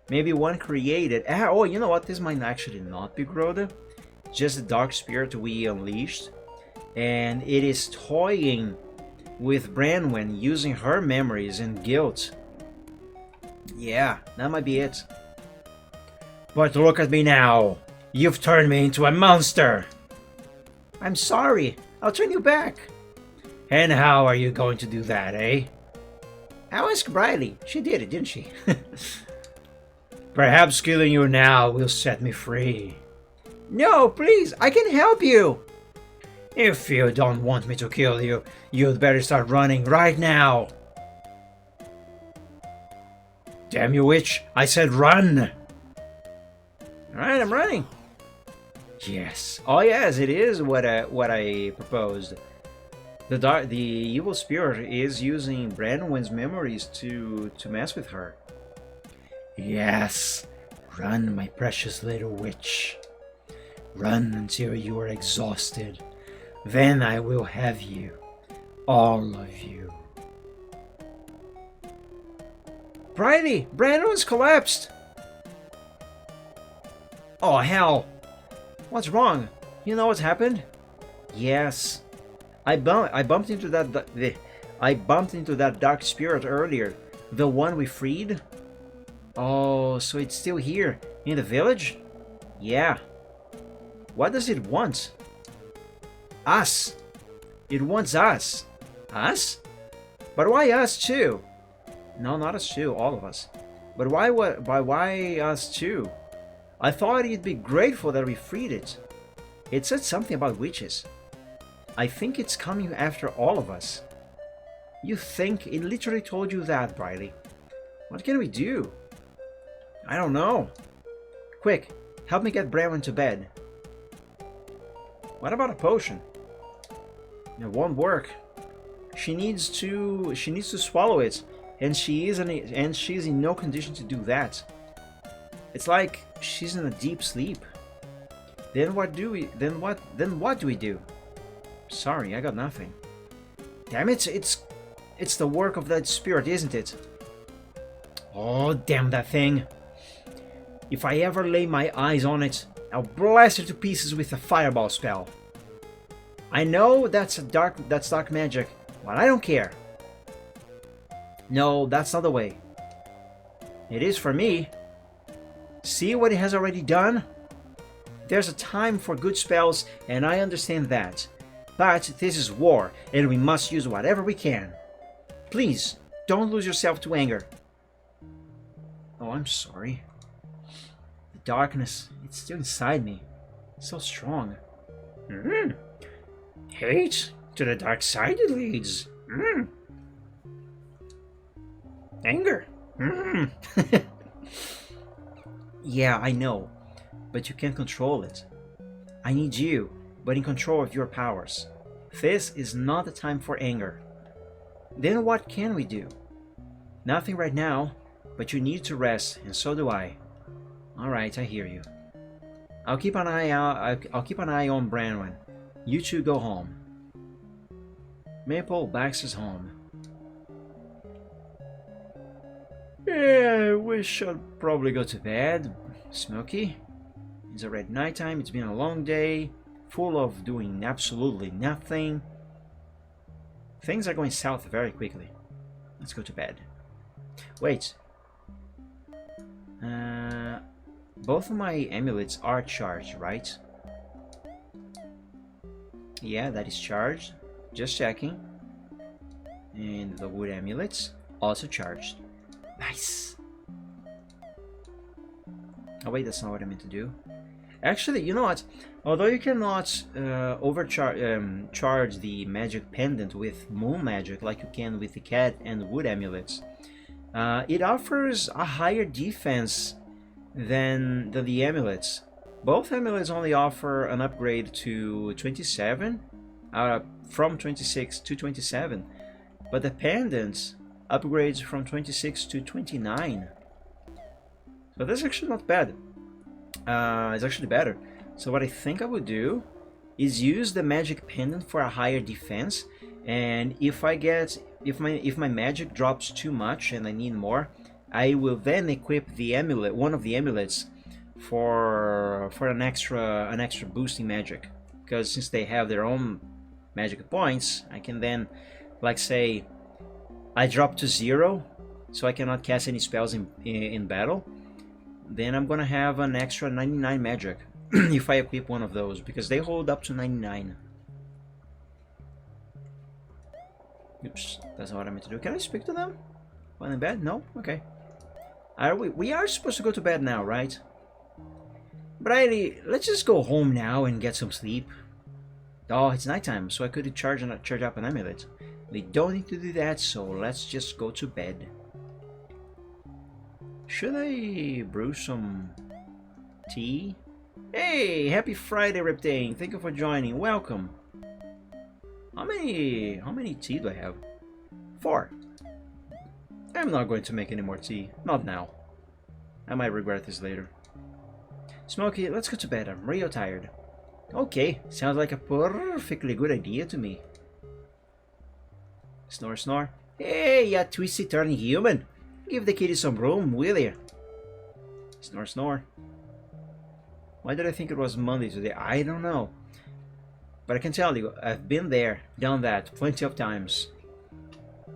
Maybe one created... oh, you know what? This might actually not be Groda. Just the dark spirit we unleashed. And it is toying with Branwen, using her memories and guilt. Yeah, that might be it. But look at me now. You've turned me into a monster. I'm sorry. I'll turn you back. And how are you going to do that, eh? I'll ask Briley. She did it, didn't she? Perhaps killing you now will set me free. No, please. I can help you. If you don't want me to kill you, you'd better start running right now. Damn you, witch. I said run. Alright, I'm running. Yes. Oh yes, it is what I proposed. The evil spirit is using Branwen's memories to mess with her. Yes. Run, my precious little witch. Run until you are exhausted. Then I will have you. All of you. Briley! Branwen's collapsed! Oh hell! What's wrong? You know what's happened? Yes. I bumped into that dark spirit earlier. The one we freed? Oh, so it's still here in the village? Yeah. What does it want? Us. It wants us. Us? But why us too? No, not us too, all of us. But why us too? I thought he'd be grateful that we freed it. It said something about witches. I think it's coming after all of us. You think? It literally told you that, Briley. What can we do? I don't know. Quick, help me get Branwen to bed. What about a potion? It won't work. She needs to swallow it, and she's in no condition to do that. It's like she's in a deep sleep. Then what do we do? Sorry, I got nothing. Damn it, it's the work of that spirit, isn't it? Oh, damn that thing. If I ever lay my eyes on it, I'll blast it to pieces with a fireball spell. I know that's dark magic, but I don't care. No, that's not the way. It is for me. See what it has already done? There's a time for good spells, and I understand that. But this is war, and we must use whatever we can. Please, don't lose yourself to anger. Oh, I'm sorry. The darkness, it's still inside me. It's so strong. Hate to the dark side it leads. Anger. Yeah, I know. But you can't control it. I need you, but in control of your powers. This is not the time for anger. Then what can we do? Nothing right now. but you need to rest, and so do I. Alright, I hear you. I'll keep an eye out. I'll keep an eye on Branwen. You two go home. Maple Baxter's home. Yeah, I wish I'd probably go to bed. Smokey. It's already nighttime. It's been a long day, full of doing absolutely nothing. Things are going south very quickly. Let's go to bed. Wait. Both of my amulets are charged, right? Yeah, that is charged. Just checking. And the wood amulets also charged. Nice. Oh wait, that's not what I meant to do. Actually, you know what? Although you cannot charge the magic pendant with moon magic like you can with the cat and wood amulets, it offers a higher defense than the amulets. Both amulets only offer an upgrade to 27, from 26 to 27, but the pendant upgrades from 26 to 29. So that's actually not bad. It's actually better. So what I think I would do is use the magic pendant for a higher defense, and if my magic drops too much and I need more, I will then equip the amulet, one of the amulets, for an extra boosting magic. Because since they have their own magic points, I can then, like, say I drop to 0, so I cannot cast any spells in battle. Then I'm gonna have an extra 99 magic if I equip one of those, because they hold up to 99. Oops, that's not what I meant to do. Can I speak to them while in bed? No? Okay. We are supposed to go to bed now, right? Briley, let's just go home now and get some sleep. Oh, it's nighttime, so I could charge up an amulet. We don't need to do that, so let's just go to bed. Should I brew some tea? Hey, happy Friday, Reptane. Thank you for joining. Welcome. How many tea do I have? 4. I'm not going to make any more tea. Not now. I might regret this later. Smokey, let's go to bed. I'm real tired. Okay, sounds like a perfectly good idea to me. Snore, snore. Hey, ya twisty turning human. Give the kitty some room, will you? Snore, snore. Why did I think it was Monday today? I don't know. But I can tell you, I've been there, done that, plenty of times.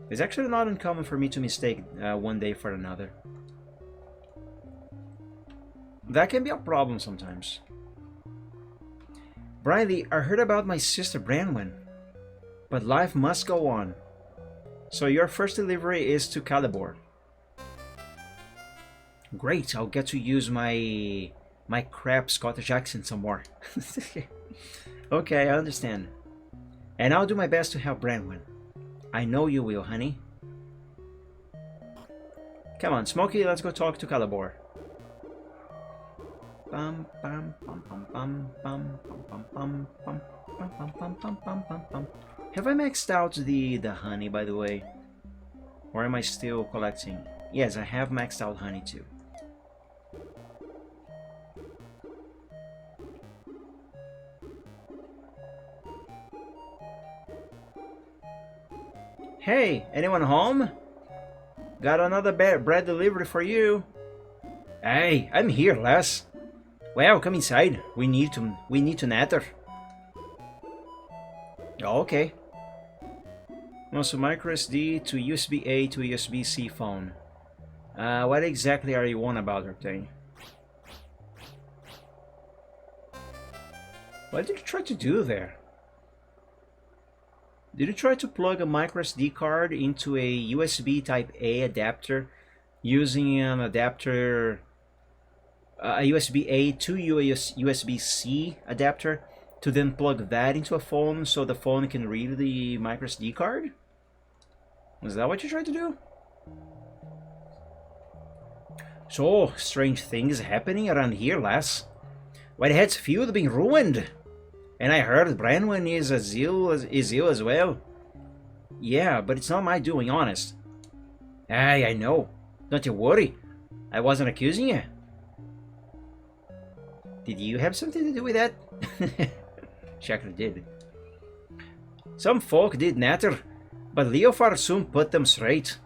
It's actually not uncommon for me to mistake one day for another. That can be a problem sometimes. Briley, I heard about my sister Branwen, but life must go on. So your first delivery is to Calibor. Great, I'll get to use my crap Scottish accent some more. Okay, I understand. And I'll do my best to help Branwen. I know you will, honey. Come on, Smokey, let's go talk to Calibor. Bum bum bum bum bum bum bum bum bum bum bum bum bum bum bum bum. Have I maxed out the honey, by the way? Or am I still collecting? Yes, I have maxed out honey too. Hey, anyone home? Got another bread delivery for you. Hey, I'm here, Les. Well, come inside. We need to natter. Oh, okay. Also, micro SD to USB A to USB C phone. What exactly are you on about, Reptane? What did you try to do there? Did you try to plug a micro SD card into a USB Type A adapter using an adapter, a USB A to USB C adapter, to then plug that into a phone so the phone can read the micro SD card? Was that what you tried to do? So, strange things happening around here, lass. Whitehead's field being ruined. And I heard Branwen is ill as well. Yeah, but it's not my doing, honest. Aye, I know. Don't you worry. I wasn't accusing you. Did you have something to do with that? Shakra did. Some folk did natter, but Leofar soon put them straight.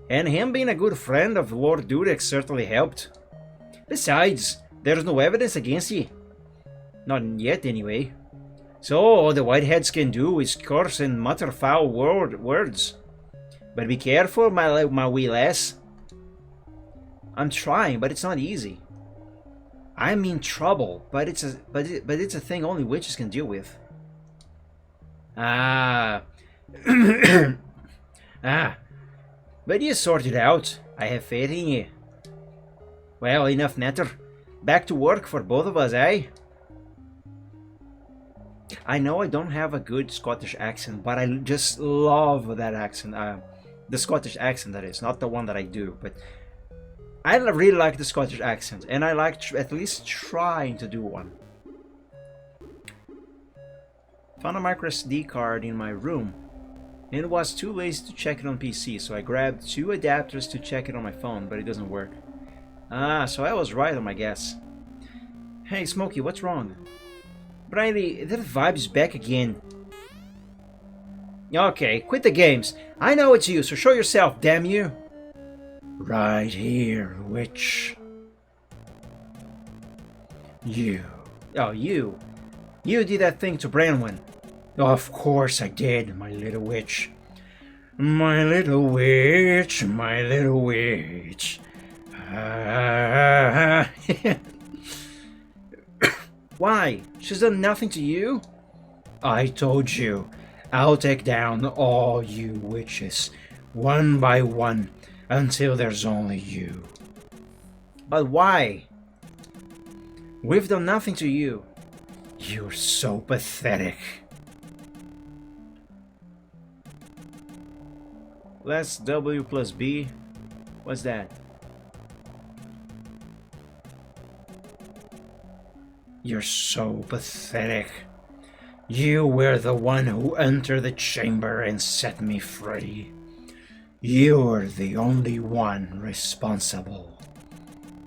And him being a good friend of Lord Durek certainly helped. Besides, there's no evidence against ye. Not yet, anyway. So all the Whiteheads can do is curse and mutter foul words. But be careful, my wee lass. I'm trying, but it's not easy. I'm in trouble, but it's a thing only witches can deal with. Ah. Ah. But you sort it out. I have faith in you. Well, enough natter. Back to work for both of us, eh? I know I don't have a good Scottish accent, but I just love that accent. The Scottish accent, that is. Not the one that I do, but I really like the Scottish accent, and I like at least trying to do one. Found a micro SD card in my room, and was too lazy to check it on PC, so I grabbed 2 adapters to check it on my phone, but it doesn't work. Ah, so I was right on my guess. Hey, Smokey, what's wrong? Briley, that vibe's back again. Okay, quit the games. I know it's you, so show yourself, damn you. Right here, witch. You. Oh, you. You did that thing to Branwen. Of course I did, my little witch. My little witch, my little witch. Why? She's done nothing to you? I told you, I'll take down all you witches, one by one, until there's only you. But why? We've done nothing to you. You're so pathetic. Let's W plus B. What's that? You're so pathetic. You were the one who entered the chamber and set me free. You're the only one responsible.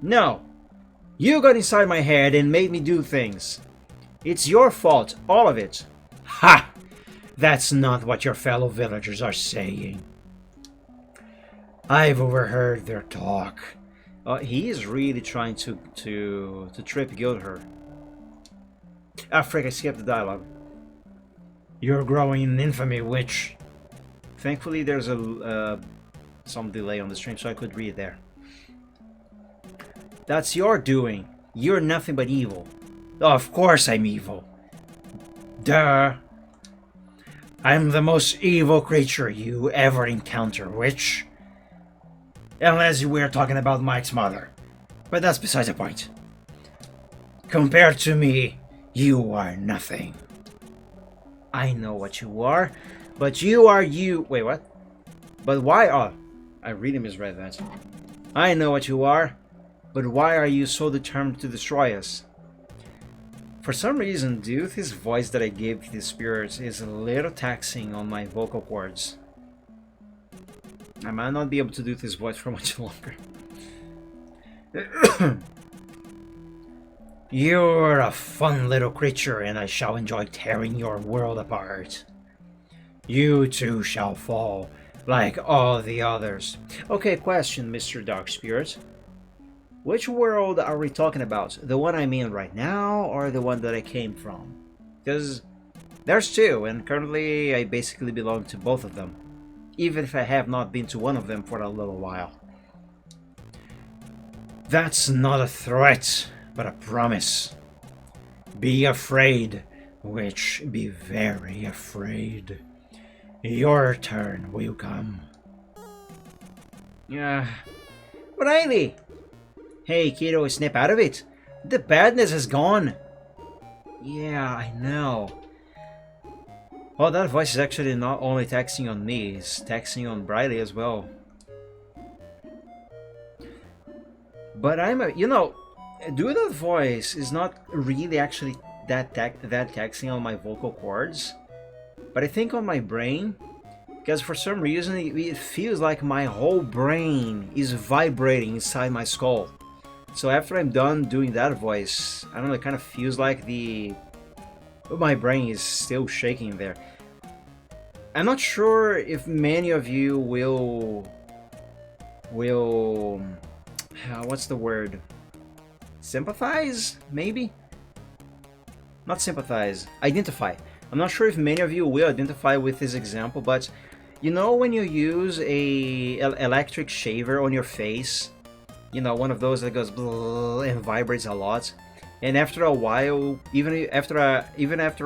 No! You got inside my head and made me do things. It's your fault, all of it. Ha! That's not what your fellow villagers are saying. I've overheard their talk. He is really trying to trip guilt her. Ah, frick, I skipped the dialogue. You're growing in infamy, witch. Thankfully, there's a some delay on the stream, so I could read there. That's your doing. You're nothing but evil. Of course I'm evil. Duh. I'm the most evil creature you ever encounter, witch. Unless we're talking about Mike's mother. But that's besides the point. Compared to me, you are nothing. I know what you are, but you are you. Wait, what? But why are... I really misread that. I know what you are, but why are you so determined to destroy us? For some reason, due to this voice that I gave to the spirits is a little taxing on my vocal cords. I might not be able to do this voice for much longer. You're a fun little creature, and I shall enjoy tearing your world apart. You too shall fall, like all the others. Okay, question, Mr. Dark Spirit. Which world are we talking about? The one I'm in right now, or the one that I came from? Because there's 2, and currently I basically belong to both of them. Even if I have not been to one of them for a little while. That's not a threat, but a promise. Be afraid, witch, be very afraid. Your turn will come. Yeah. Briley! Hey kiddo, snap out of it. The badness is gone. Yeah, I know. Well, that voice is actually not only taxing on me, it's taxing on Briley as well. But you know, doing that voice is not really actually that taxing on my vocal cords. But I think on my brain, Because for some reason it feels like my whole brain is vibrating inside my skull. So after I'm done doing that voice, I don't know, it kind of feels like my brain is still shaking there. I'm not sure if many of you will what's the word? Sympathize, maybe? Not sympathize, identify. I'm not sure if many of you will identify with this example, but you know when you use a electric shaver on your face, you know, one of those that goes and vibrates a lot, and after a while, even after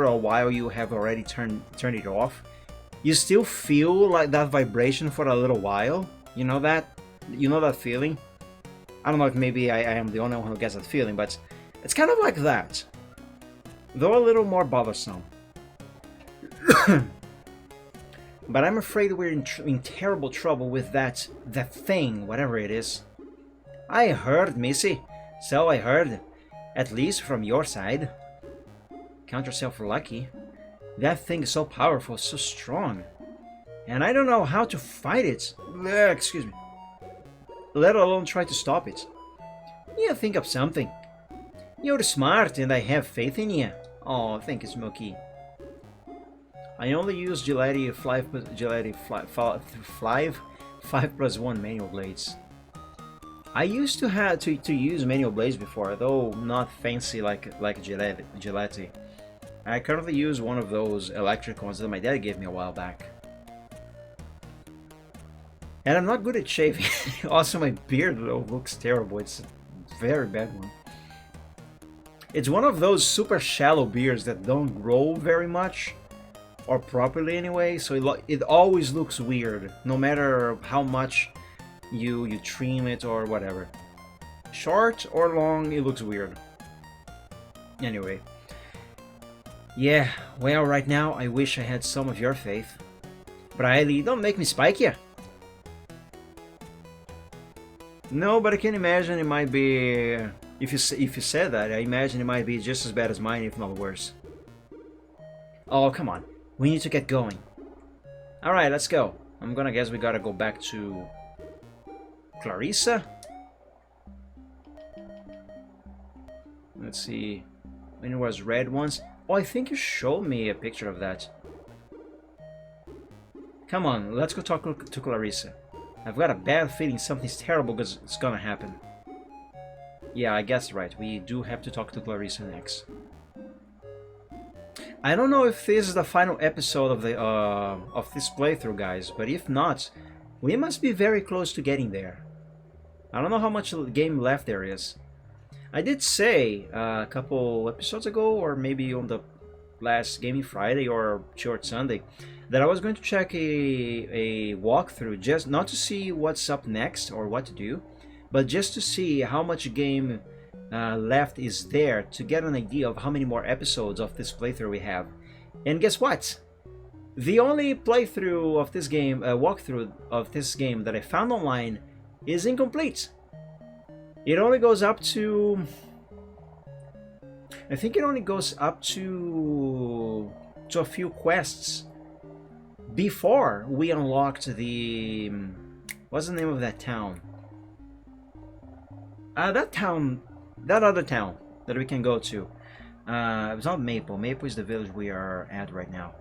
a while you have already turned it off, you still feel like that vibration for a little while. You know that feeling? I don't know if maybe I am the only one who gets that feeling, but it's kind of like that, though a little more bothersome. But I'm afraid we're in terrible trouble with that thing, whatever it is. I heard, Missy. So I heard. At least from your side. Count yourself lucky. That thing is so powerful, so strong. And I don't know how to fight it. Excuse me. Let alone try to stop it. You think of something. You're smart and I have faith in you. Oh, thank you, Smokey. I only use Gillette 5+1 manual blades. I used to have to use manual blades before, though not fancy like Gillette. I currently use one of those electric ones that my dad gave me a while back. And I'm not good at shaving. Also, my beard though looks terrible. It's a very bad one. It's one of those super shallow beards that don't grow very much, or properly anyway, so it always looks weird, no matter how much you trim it or whatever. Short or long, it looks weird. Anyway. Yeah, well, right now, I wish I had some of your faith. Briley, don't make me spike ya! No, but I can imagine it might be... If you said that, I imagine it might be just as bad as mine, if not worse. Oh, come on. We need to get going. Alright, let's go. I'm gonna guess we gotta go back to... Clarissa? Let's see... When it was red once... Oh, I think you showed me a picture of that. Come on, let's go talk to Clarissa. I've got a bad feeling something's terrible is gonna happen. Yeah, I guess right. We do have to talk to Clarissa next. I don't know if this is the final episode of this playthrough, guys, but if not, we must be very close to getting there. I don't know how much game left there is. I did say a couple episodes ago, or maybe on the last Gaming Friday or Short Sunday, that I was going to check a walkthrough, just not to see what's up next or what to do, but just to see how much game left is there, to get an idea of how many more episodes of this playthrough we have. And guess what? The only playthrough of this game, walkthrough of this game that I found online is incomplete. It only goes up to... I think it only goes up to a few quests before we unlocked the... What's the name of that town? That other town that we can go to. It's not Maple. Maple is the village we are at right now.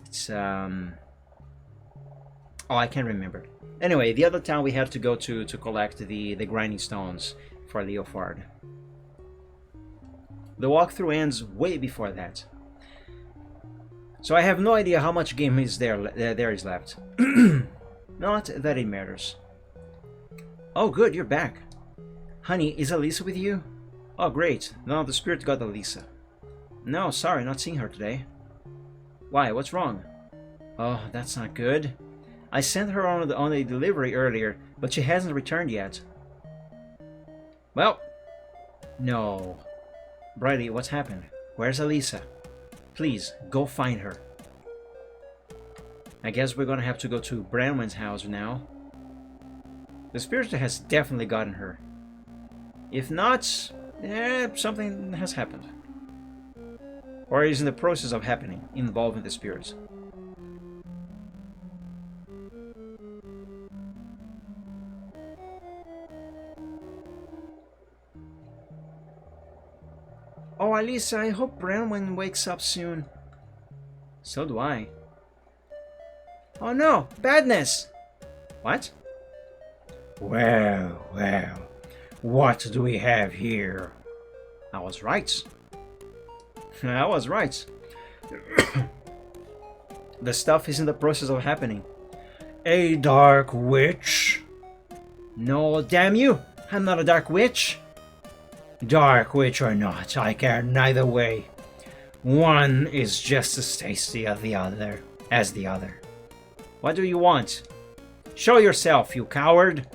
It's oh, I can't remember. Anyway, the other town we had to go to collect the grinding stones for Leofard. The walkthrough ends way before that. So I have no idea how much game is there is left. Not that it matters. Oh good, you're back. Honey, is Elisa with you? Oh great, no, the spirit got Elisa. No, sorry, not seeing her today. Why, what's wrong? Oh, that's not good. I sent her on a delivery earlier, but she hasn't returned yet. Well, no. Briley, what's happened? Where's Elisa? Please, go find her. I guess we're gonna have to go to Branwen's house now. The spirit has definitely gotten her. If not, something has happened. Or is in the process of happening, involving the spirits. Alisa, I hope Brenwyn wakes up soon. So do I. Oh no, badness! What? Well, well, what do we have here? I was right. I was right. The stuff is in the process of happening. A dark witch? No, damn you! I'm not a dark witch! Dark witch or not, I care neither way. One is just as tasty as the other. What do you want? Show yourself, you coward!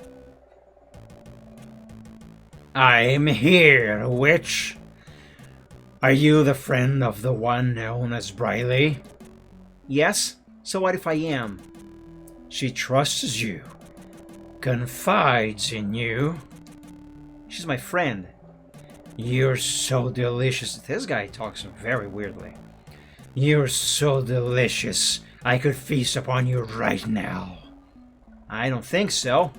I'm here, witch. Are you the friend of the one known as Briley? Yes? So what if I am? She trusts you, confides in you. She's my friend. You're so delicious. This guy talks very weirdly. You're so delicious. I could feast upon you right now. I don't think so.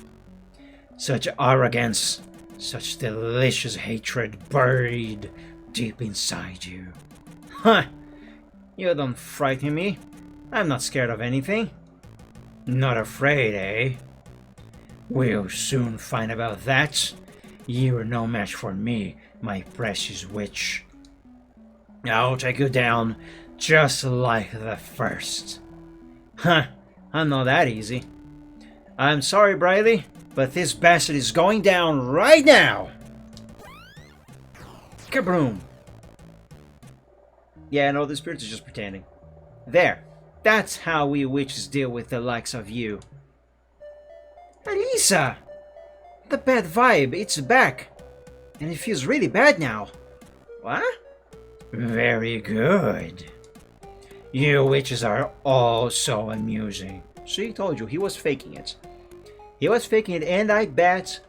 Such arrogance, such delicious hatred buried deep inside you. Huh! You don't frighten me. I'm not scared of anything. Not afraid, eh? We'll soon find about that. You're no match for me, my precious witch. I'll take you down just like the first. Huh, I'm not that easy. I'm sorry, Briley, but this bastard is going down right now! Kabroom! Yeah, no, the spirit is just pretending. There. That's how we witches deal with the likes of you. Alisa! The bad vibe, it's back. And it feels really bad now. What? Very good. You witches are all so amusing. See, told you, he was faking it. He was faking it, and I bet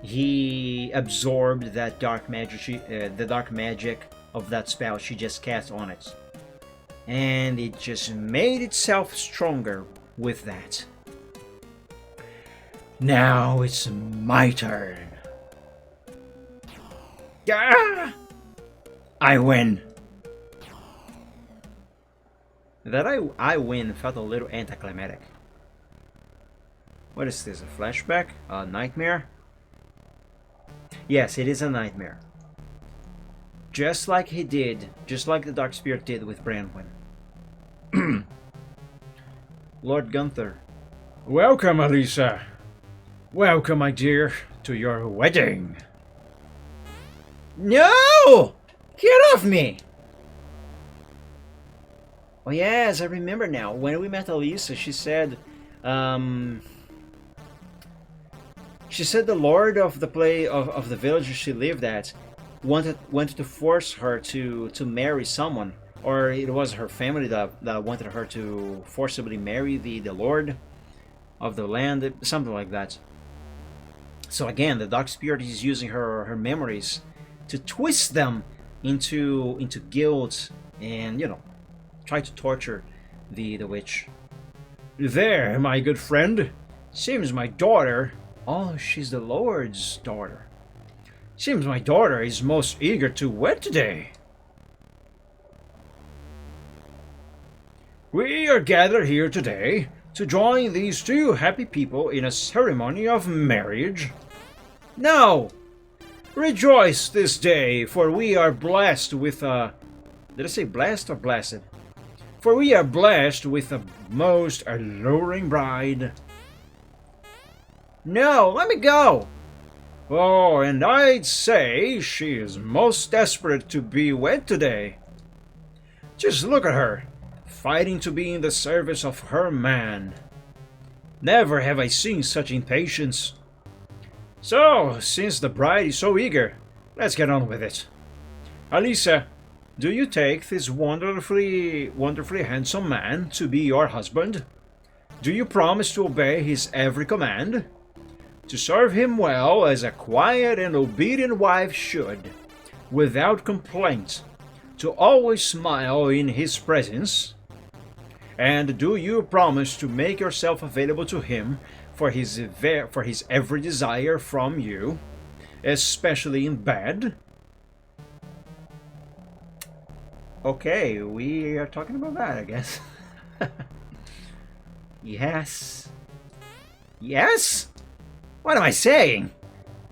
he absorbed that dark magic, the dark magic of that spell she just cast on it. And it just made itself stronger with that. Now it's my turn. Ah! I win. That I win felt a little anticlimactic. What is this, a flashback? A nightmare? Yes, it is a nightmare. Just like he did, just like the Dark Spirit did with Branwyn. Lord Gunther. Welcome, Alisa. Welcome, my dear, to your wedding. No! Get off me! Oh yes, I remember now. When we met Alisa, she said the lord of the of the village she lived at wanted to force her to marry someone, or it was her family that wanted her to forcibly marry the lord of the land, something like that. So again, the Dark Spirit is using her memories to twist them into guilt and, you know, try to torture the witch. There, my good friend. Seems my daughter... Oh, she's the Lord's daughter. Seems my daughter is most eager to wed today. We are gathered here today to join these two happy people in a ceremony of marriage. No! Rejoice this day, for we are blessed with a... Did I say blessed or blasted? For we are blessed with a most alluring bride. No, let me go! Oh, and I'd say she is most desperate to be wed today. Just look at her, fighting to be in the service of her man. Never have I seen such impatience. So, since the bride is so eager, let's get on with it. Alisa, do you take this wonderfully handsome man to be your husband? Do you promise to obey his every command? To serve him well as a quiet and obedient wife should, without complaint, to always smile in his presence? And do you promise to make yourself available to him for his every desire from you, especially in bed? Okay, we are talking about that, I guess. Yes. Yes? What am I saying?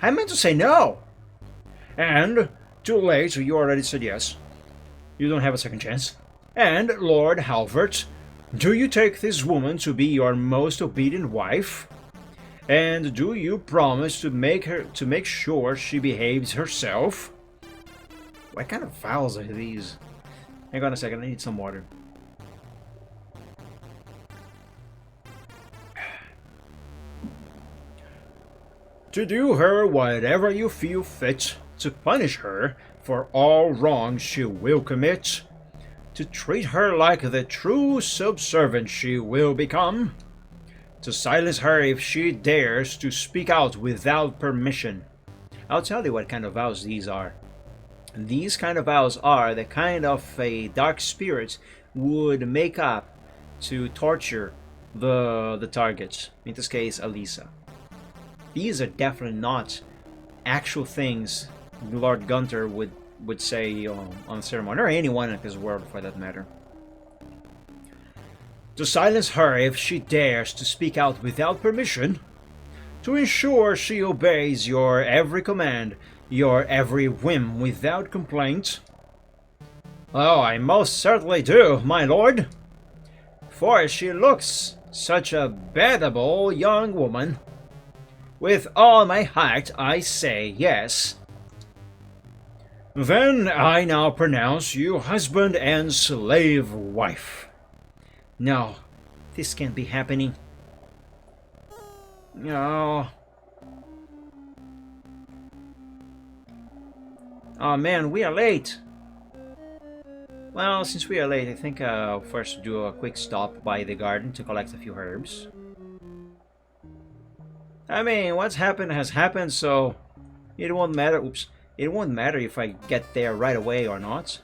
I meant to say no. And too late, you already said yes. You don't have a second chance. And, Lord Halvert, do you take this woman to be your most obedient wife? And do you promise to make sure she behaves herself? What kind of vows are these? Hang on a second, I need some water. To do her whatever you feel fit, to punish her for all wrongs she will commit, to treat her like the true subservient she will become, to silence her if she dares to speak out without permission. I'll tell you what kind of vows these are. These kind of vows are the kind of a dark spirit would make up to torture the target, in this case Alisa. These are definitely not actual things Lord Gunther would say on the ceremony, or anyone in his world for that matter. To silence her if she dares to speak out without permission, to ensure she obeys your every command, your every whim without complaint. Oh, I most certainly do, my lord, for she looks such a bettable young woman. With all my heart I say yes. Then I now pronounce you husband and slave wife. No, this can't be happening. No. Oh man, we are late. Well, since we are late, I think I'll first do a quick stop by the garden to collect a few herbs. I mean, what's happened has happened, so it won't matter. Oops. It won't matter if I get there right away or not.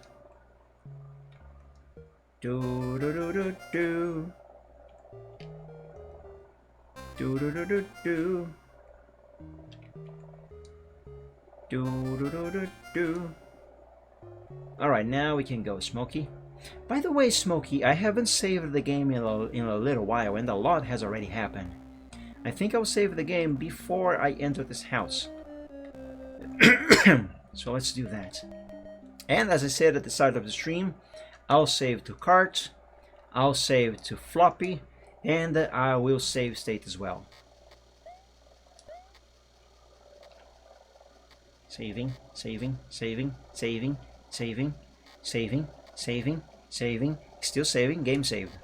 Do do do do do. Do do do do do. Do do do do do. Alright, now we can go, Smokey. By the way, Smokey, I haven't saved the game in a little while, and a lot has already happened. I think I'll save the game before I enter this house. So let's do that. And as I said at the start of the stream, I'll save to cart, I'll save to floppy, and I will save state as well. Saving, saving, saving, saving, saving, saving, saving, saving, still saving, game saved.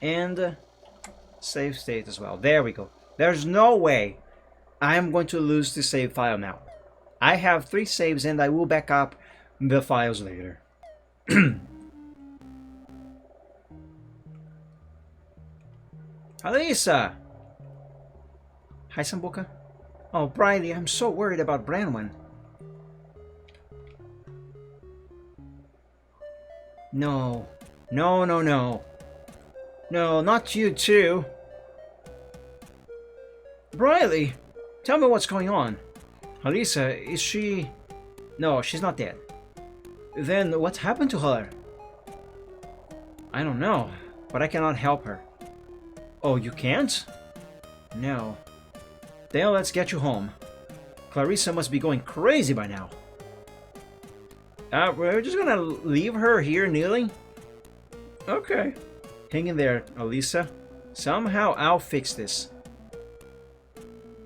And save state as well. There we go. There's no way I'm going to lose the save file now. I have 3 saves and I will back up the files later. Alisa! Hi, Sambuca. Oh, Briley, I'm so worried about Branwen. No. No, no, no. No, not you too. Briley, tell me what's going on. Alisa, is she... No, she's not dead. Then what's happened to her? I don't know, but I cannot help her. Oh, you can't? No. Then let's get you home. Clarissa must be going crazy by now. We're just gonna leave her here kneeling? Okay. Hang in there, Alisa. Somehow I'll fix this.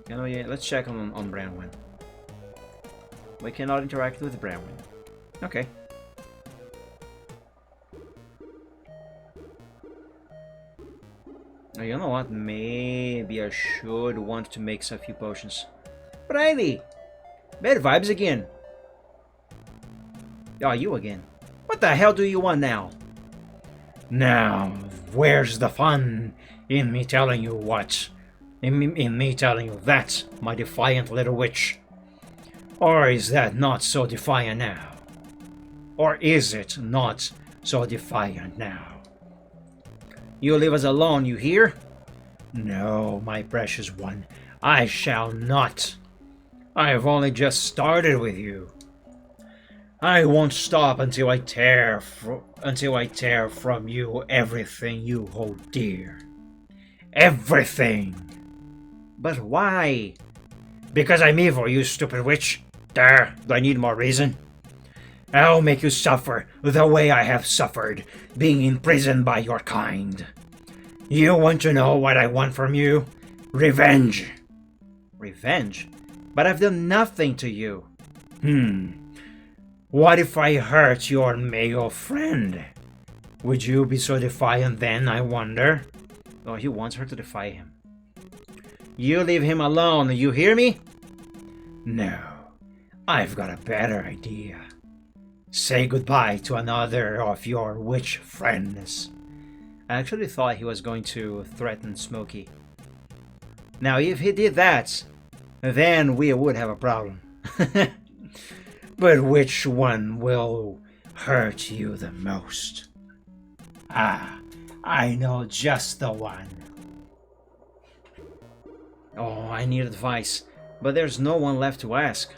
You know, yeah, let's check on Branwen. We cannot interact with Branwen. Okay. Oh, you know what? Maybe I should want to make a few potions. Briley! Bad vibes again. Oh, you again. What the hell do you want now? Now, where's the fun in me telling you what? In me telling you that, my defiant little witch? Or is that not so defiant now? Or is it not so defiant now? You leave us alone, you hear? No, my precious one, I shall not. I have only just started with you. I won't stop until I tear from you everything you hold dear. Everything. But why? Because I'm evil, you stupid witch. There, do I need more reason? I'll make you suffer the way I have suffered, being imprisoned by your kind. You want to know what I want from you? Revenge. Revenge? But I've done nothing to you. What if I hurt your male friend? Would you be so defiant then, I wonder? Oh, he wants her to defy him. You leave him alone, you hear me? No, I've got a better idea. Say goodbye to another of your witch friends. I actually thought he was going to threaten Smokey. Now, if he did that, then we would have a problem. But which one will hurt you the most? Ah, I know just the one. Oh, I need advice, but there's no one left to ask.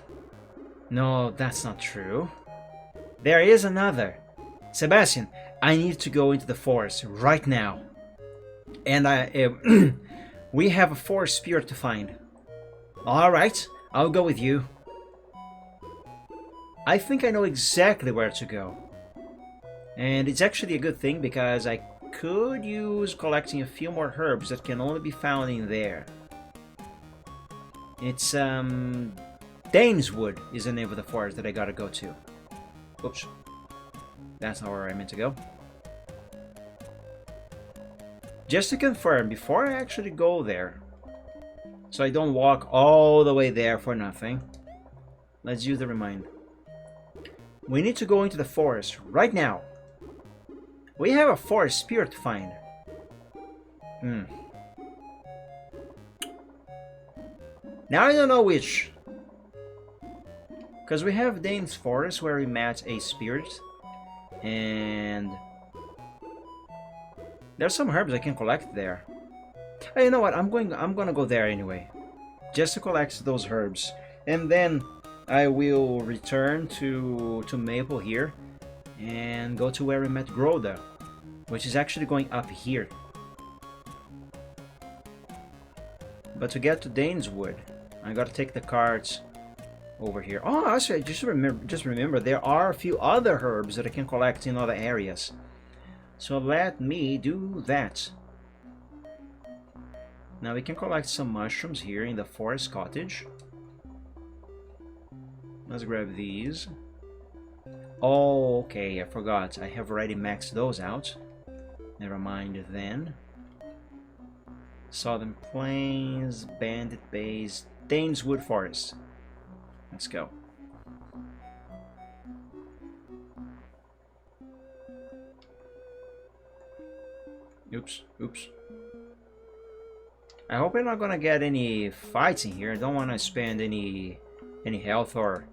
No, that's not true. There is another. Sebastian, I need to go into the forest right now. And we have a forest spirit to find. Alright, I'll go with you. I think I know exactly where to go. And it's actually a good thing because I could use collecting a few more herbs that can only be found in there. It's, Dane's Wood is the name of the forest that I gotta go to. Oops. That's not where I meant to go. Just to confirm, before I actually go there, so I don't walk all the way there for nothing, let's use the remind. We need to go into the forest right now. We have a forest spirit to find. Now I don't know which. Because we have Dane's Forest where we met a spirit. And there's some herbs I can collect there. Hey, you know what? I'm gonna go there anyway. Just to collect those herbs. And then I will return to Maple here and go to where we met Groda, which is actually going up here. But to get to Dane's Wood, I gotta take the carts over here. Oh, actually, just remember, there are a few other herbs that I can collect in other areas. So let me do that. Now we can collect some mushrooms here in the forest cottage. Let's grab these. Oh, okay, I forgot. I have already maxed those out. Never mind then. Southern Plains, Bandit Base, Dane's Wood Forest. Let's go. Oops. I hope we're not gonna get any fights in here. I don't want to spend any health or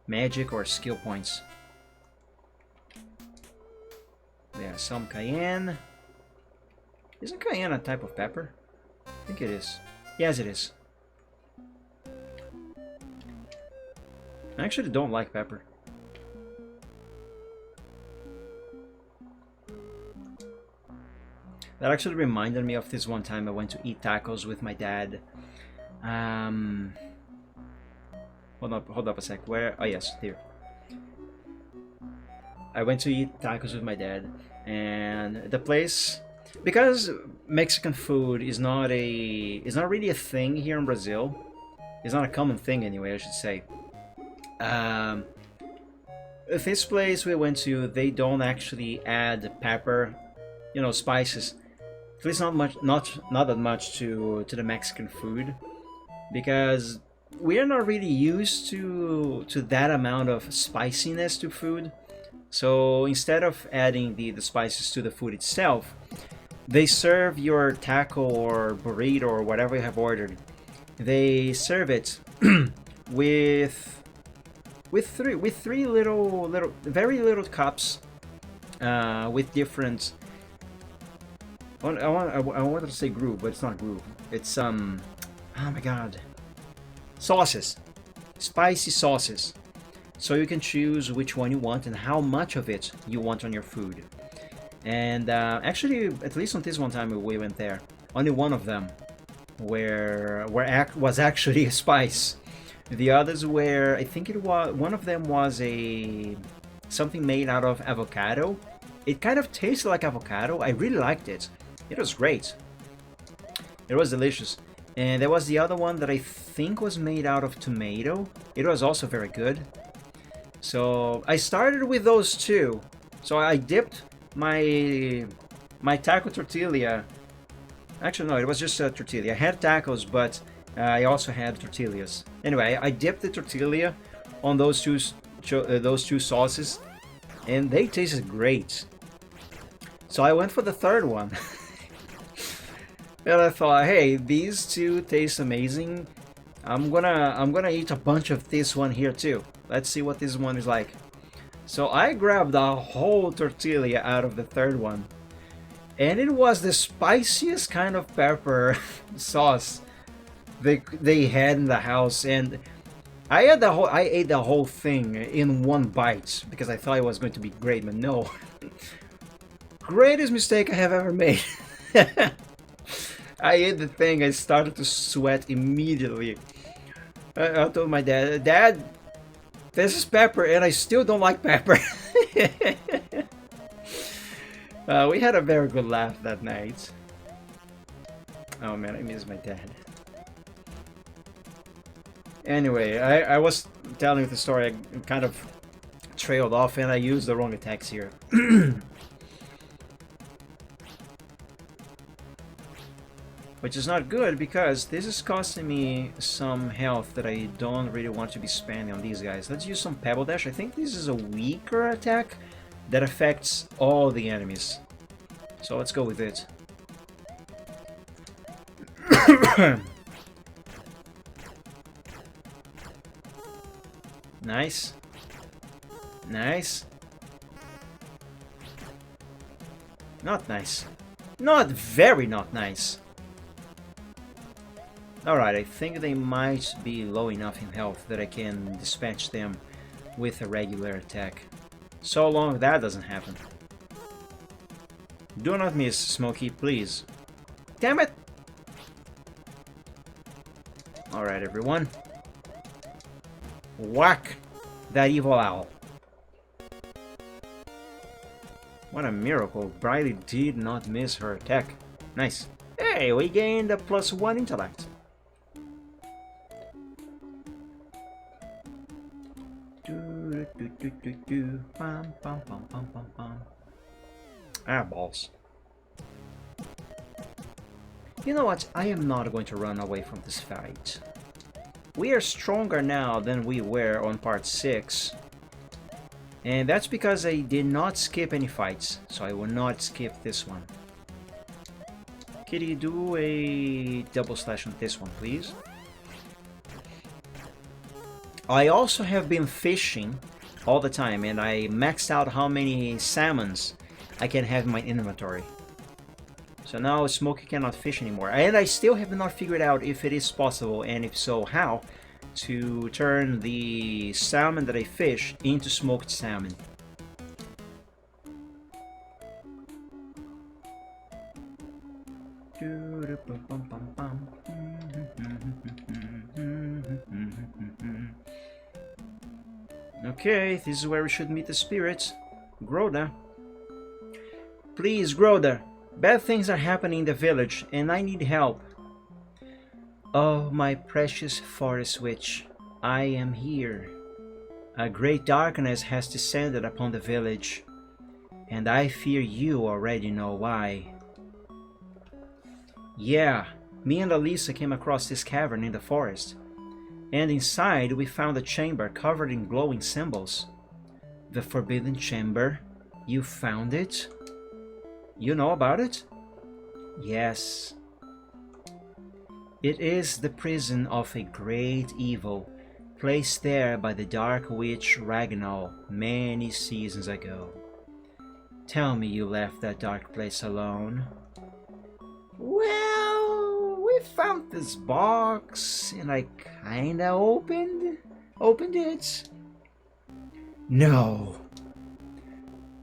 magic or skill points. There's some cayenne. Isn't cayenne a type of pepper? I think it is. Yes, it is. I actually don't like pepper. That actually reminded me of this one time I went to eat tacos with my dad. Hold up a sec. Where? Oh yes, here. I went to eat tacos with my dad, and the place, because Mexican food is not really a thing here in Brazil. It's not a common thing anyway, I should say. This place we went to, they don't actually add pepper, you know, spices. At least not that much to the Mexican food, because we are not really used to that amount of spiciness to food. So instead of adding the spices to the food itself, they serve your taco or burrito or whatever you have ordered. They serve it with three little very little cups with different. I wanted to say groove, but it's not groove. It's oh my god, sauces, spicy sauces. So you can choose which one you want and how much of it you want on your food. And actually, at least on this one time we went there, only one of them was actually a spice. The others were, I think it was, one of them was a something made out of avocado. It kind of tasted like avocado. I really liked it. It was great. It was delicious. And there was the other one that I think was made out of tomato. It was also very good. So I started with those two. So I dipped my taco tortilla. Actually, no, it was just a tortilla. I had tacos, but I also had tortillas. Anyway, I dipped the tortilla on those two sauces, and they tasted great. So I went for the third one. And I thought, hey, these two taste amazing. I'm gonna eat a bunch of this one here too. Let's see what this one is like. So I grabbed a whole tortilla out of the third one, and it was the spiciest kind of pepper sauce they had in the house. And I ate the whole thing in one bite because I thought it was going to be great, but no. Greatest mistake I have ever made. I ate the thing, I started to sweat immediately. I told my dad, Dad, this is pepper and I still don't like pepper. We had a very good laugh that night. Oh man, I miss my dad. Anyway, I was telling the story, I kind of trailed off and I used the wrong attacks here. Which is not good because this is costing me some health that I don't really want to be spending on these guys. Let's use some Pebble Dash. I think this is a weaker attack that affects all the enemies. So let's go with it. Nice. Nice. Not nice. Not very not nice. Alright, I think they might be low enough in health that I can dispatch them with a regular attack. So long that doesn't happen. Do not miss, Smokey, please. Damn it! Alright, everyone. Whack that evil owl. What a miracle. Briley did not miss her attack. Nice. Hey, we gained a +1 intellect. Ah, balls. You know what? I am not going to run away from this fight. We are stronger now than we were on part 6. And that's because I did not skip any fights, so I will not skip this one. Kitty, do a double slash on this one, please. I also have been fishing all the time, and I maxed out how many salmons I can have in my inventory. So now Smokey cannot fish anymore. And I still have not figured out if it is possible, and if so, how, to turn the salmon that I fish into smoked salmon. Okay, this is where we should meet the spirits. Groda. Please, Groda. Bad things are happening in the village, and I need help. Oh, my precious forest witch, I am here. A great darkness has descended upon the village, and I fear you already know why. Yeah, me and Alisa came across this cavern in the forest, and inside we found a chamber covered in glowing symbols. The Forbidden Chamber? You found it? You know about it? Yes. It is the prison of a great evil, placed there by the Dark Witch Ragnall many seasons ago. Tell me you left that dark place alone. Well, we found this box, and I kinda opened it. No.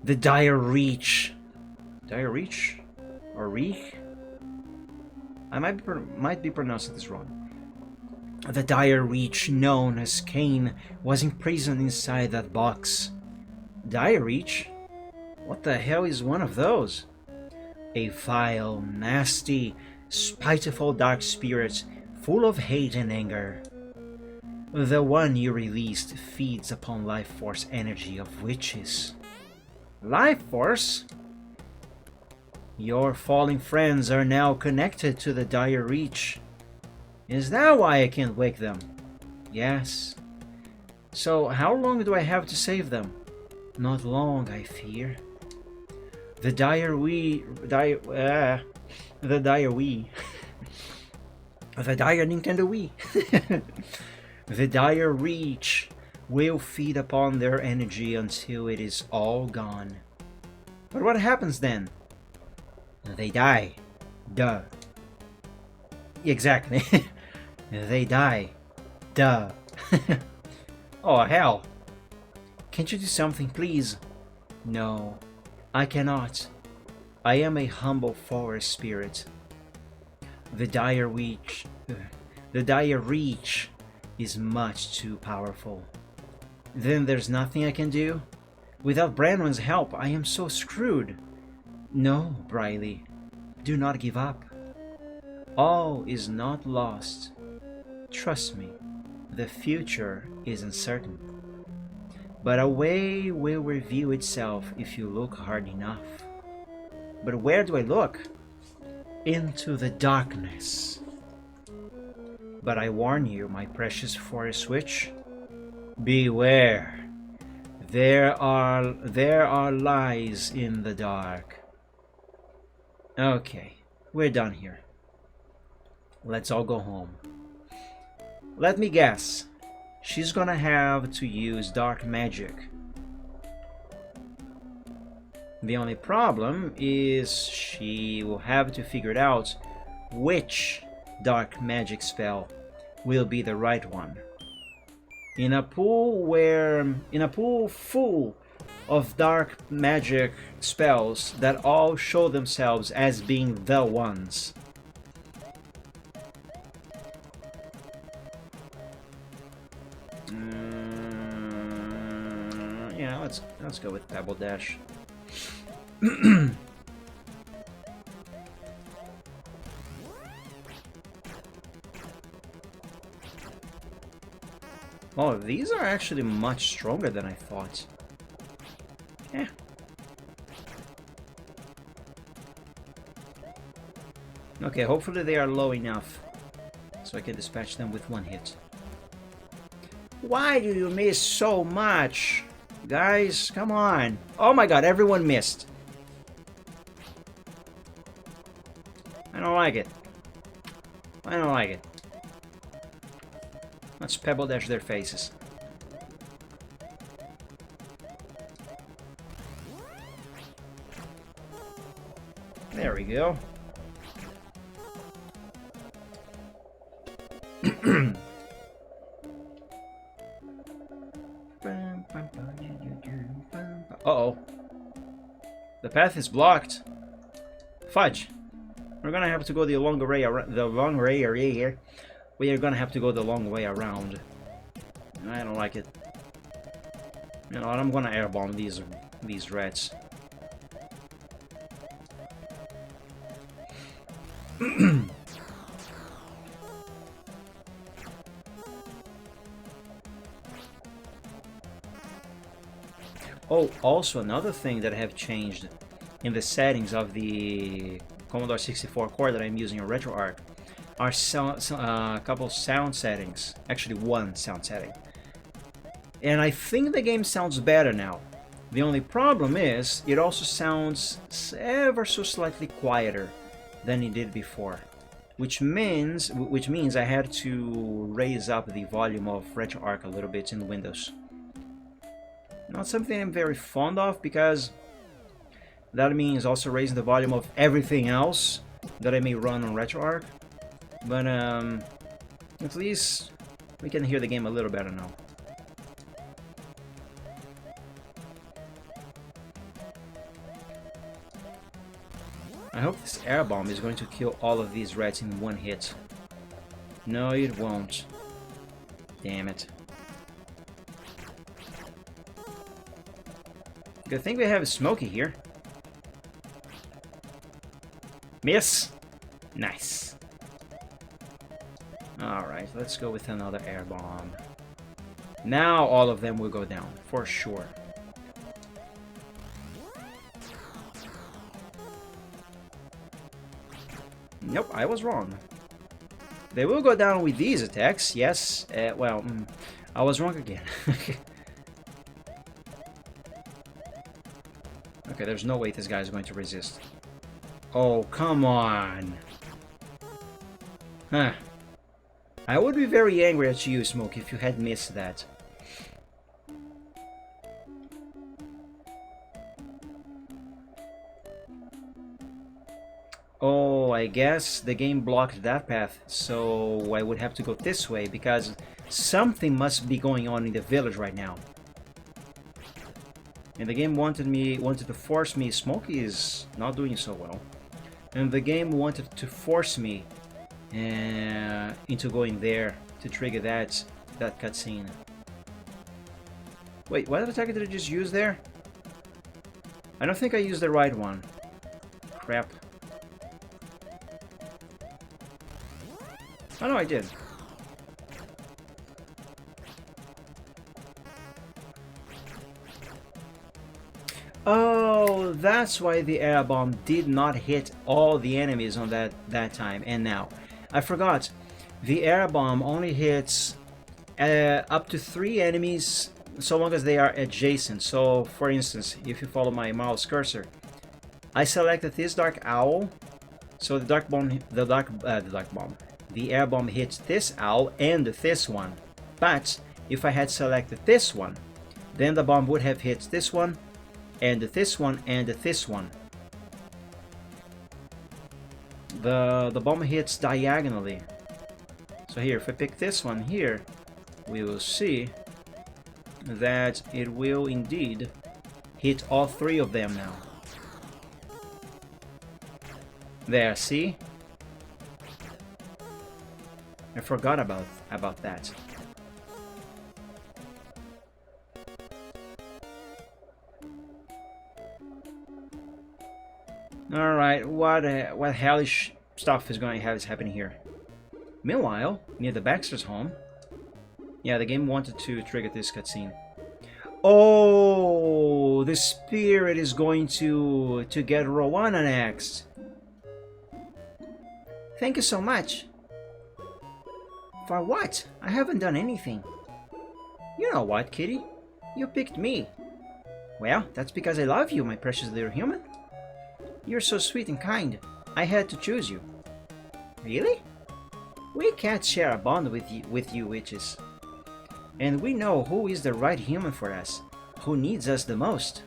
The dire reach. Dire Reach? Or Reach? I might be pronouncing this wrong. The dire reach known as Cain was imprisoned inside that box. Dire Reach? What the hell is one of those? A vile, nasty, spiteful dark spirit full of hate and anger. The one you released feeds upon life force energy of witches. Life Force? Your fallen friends are now connected to the dire reach. Is that why I can't wake them? Yes, So how long do I have to save them? not long, I fear. The dire The Dire Wii. The dire Nintendo Wii. The dire reach will feed upon their energy until it is all gone. But what happens then? They die. Duh. Exactly. They die. Duh. Oh hell. Can't you do something, please? No, I cannot. I am a humble forest spirit. The dire reach is much too powerful. Then there's nothing I can do? Without Brandon's help, I am so screwed. No, Briley, do not give up. All is not lost. Trust me, the future is uncertain. But a way will reveal itself if you look hard enough. But where do I look? Into the darkness. But I warn you, my precious forest witch, beware. There are lies in the dark. Okay, we're done here. Let's all go home. Let me guess. She's gonna have to use dark magic. The only problem is she will have to figure it out which dark magic spell will be the right one. In a pool full of dark magic spells that all show themselves as being the ones. Yeah, let's go with Pebble Dash. Oh, these are actually much stronger than I thought. Yeah. Okay, hopefully they are low enough so I can dispatch them with one hit. Why do you miss so much? Guys, come on. Oh my god, everyone missed. I don't like it. I don't like it. Let's Pebble Dash their faces. There we go. Uh-oh. The path is blocked. Fudge. We're gonna have to go the long way around. We are gonna have to go the long way around. I don't like it. You know what? I'm gonna airbomb these rats. Oh, also another thing that I have changed in the settings of the Commodore 64 core that I'm using on RetroArch are a couple sound settings. Actually, one sound setting. And I think the game sounds better now. The only problem is, it also sounds ever so slightly quieter than it did before. Which means I had to raise up the volume of RetroArch a little bit in Windows. Not something I'm very fond of, because that means also raising the volume of everything else that I may run on RetroArch. But at least we can hear the game a little better now. I hope this air bomb is going to kill all of these rats in one hit. No, it won't. Damn it. Good thing we have Smokey here. Miss! Nice. Alright, let's go with another air bomb. Now all of them will go down, for sure. Nope, I was wrong. They will go down with these attacks, yes. Well, I was wrong again. Okay, there's no way this guy is going to resist. Oh, come on. Huh. I would be very angry at you, Smoke, if you had missed that. Oh, I guess the game blocked that path, so I would have to go this way because something must be going on in the village right now. And the game wanted to force me. Smokey is not doing so well, and the game wanted to force me into going there to trigger that cutscene. Wait, what attack did I just use there? I don't think I used the right one. Crap. Oh no, I did. Oh, that's why the air bomb did not hit all the enemies on that time. And now, I forgot. The air bomb only hits up to 3 enemies so long as they are adjacent. So, for instance, if you follow my mouse cursor, I selected this dark owl. So the air bomb hits this owl and this one. But if I had selected this one, then the bomb would have hit this one, and this one, and this one. The bomb hits diagonally. So here, if I pick this one here, we will see that it will indeed hit all 3 of them now. There, see? I forgot about that. Alright, what hellish stuff is happening here? Meanwhile, near the Baxter's home, yeah, the game wanted to trigger this cutscene. Oh, the spirit is going to get Rowana next. Thank you so much. For what? I haven't done anything. You know what, kitty? You picked me. Well, that's because I love you, my precious little human. You're so sweet and kind. I had to choose you. Really? We can't share a bond with you witches. And we know who is the right human for us, who needs us the most.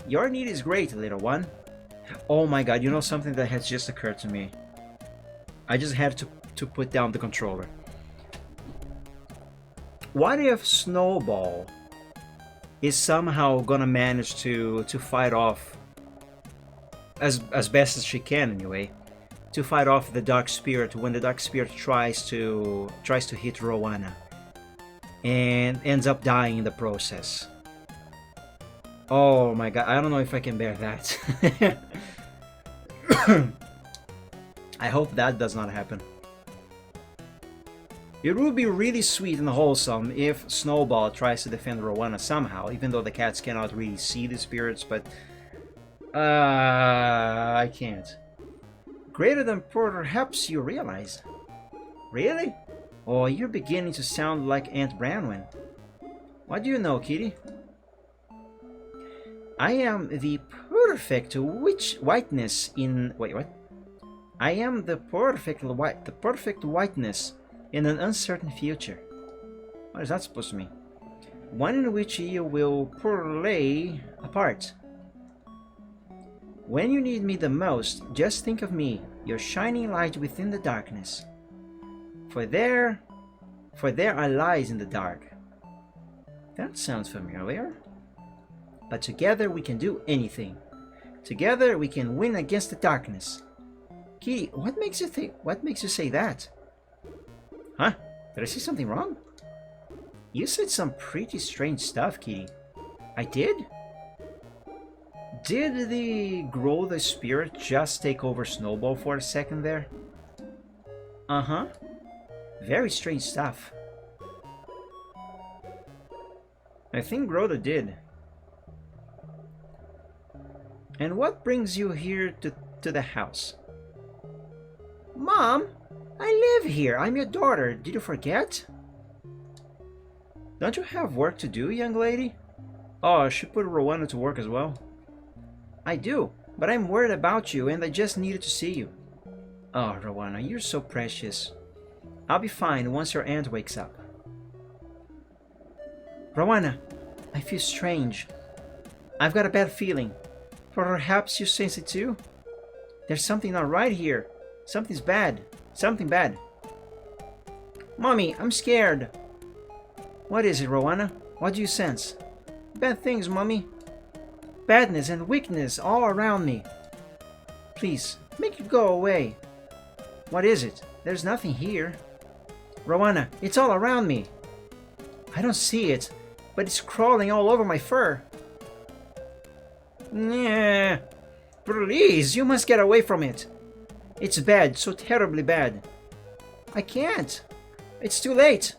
Your need is great, little one. Oh my god, you know something that has just occurred to me. I just had to put down the controller. What if Snowball is somehow gonna manage to fight off, as best as she can anyway, to fight off the Dark Spirit when the Dark Spirit tries to hit Rowana and ends up dying in the process? Oh my god, I don't know if I can bear that. I hope that does not happen. It would be really sweet and wholesome if Snowball tries to defend Rowana somehow, even though the cats cannot really see the spirits, but I can't. Greater than perhaps you realize. Really? Oh, you're beginning to sound like Aunt Branwen. What do you know, kitty? I am the perfect whiteness in... Wait, what? I am the perfect whiteness in an uncertain future. What is that supposed to mean? One in which you will play a part. When you need me the most, just think of me, your shining light within the darkness. For there I lies in the dark. That sounds familiar. But together we can do anything. Together we can win against the darkness. Kitty, what makes you say that? Huh? Did I say something wrong? You said some pretty strange stuff, Kitty. I did? Did the grow the spirit just take over Snowball for a second there? Uh-huh. Very strange stuff. I think Groda did. And what brings you here to the house? Mom, I live here. I'm your daughter. Did you forget? Don't you have work to do, young lady? Oh, I should put Rowana to work as well. I do, but I'm worried about you and I just needed to see you. Oh, Rowana, you're so precious. I'll be fine once your aunt wakes up. Rowana, I feel strange. I've got a bad feeling. Perhaps you sense it too? There's something not right here. Something's bad. Something bad. Mommy, I'm scared. What is it, Rowana? What do you sense? Bad things, Mommy. Badness and weakness all around me. Please, make it go away. What is it? There's nothing here. Rowana, it's all around me. I don't see it, but it's crawling all over my fur. Nah. Please, you must get away from it. It's bad, so terribly bad. I can't. It's too late.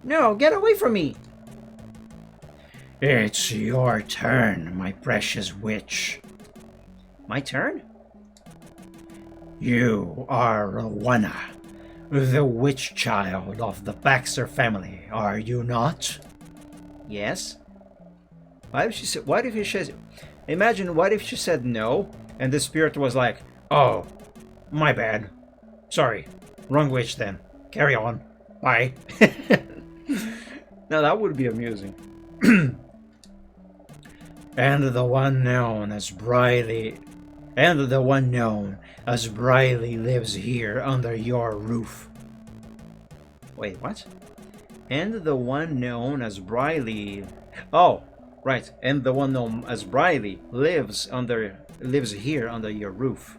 No, get away from me. It's your turn, my precious witch. My turn? You are Rowana, the witch child of the Baxter family, are you not? Yes. What if she says imagine what if she said no and the spirit was like, Oh, my bad. Sorry, wrong witch then. Carry on. Bye. now that would be amusing. And the one known as Briley lives here under your roof. Wait, what? And the one known as Briley. Oh, right. And the one known as Briley lives here under your roof.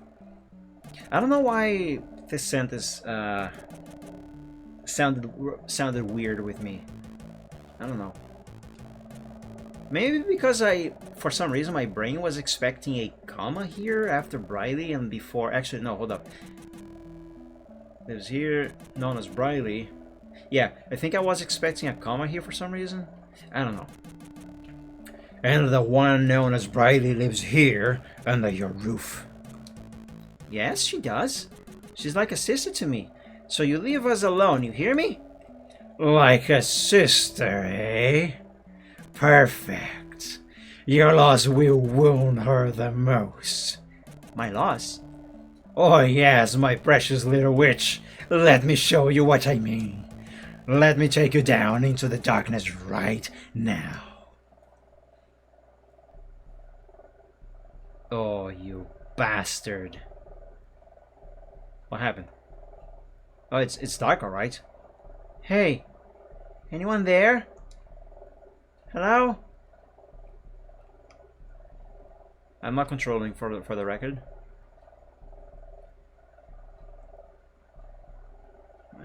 I don't know why this sentence sounded weird with me. I don't know. Maybe because for some reason my brain was expecting a comma here after Briley and before. Actually, no, hold up. Lives here, known as Briley. Yeah, I think I was expecting a comma here for some reason. I don't know. And the one known as Briley lives here under your roof. Yes, she does. She's like a sister to me. So you leave us alone, you hear me? Like a sister, eh? Perfect. Your loss will wound her the most. My loss? Oh yes, my precious little witch. Let me show you what I mean. Let me take you down into the darkness right now. Oh, you bastard. What happened? Oh, it's dark, alright. Hey, anyone there? Hello? I'm not controlling for the record.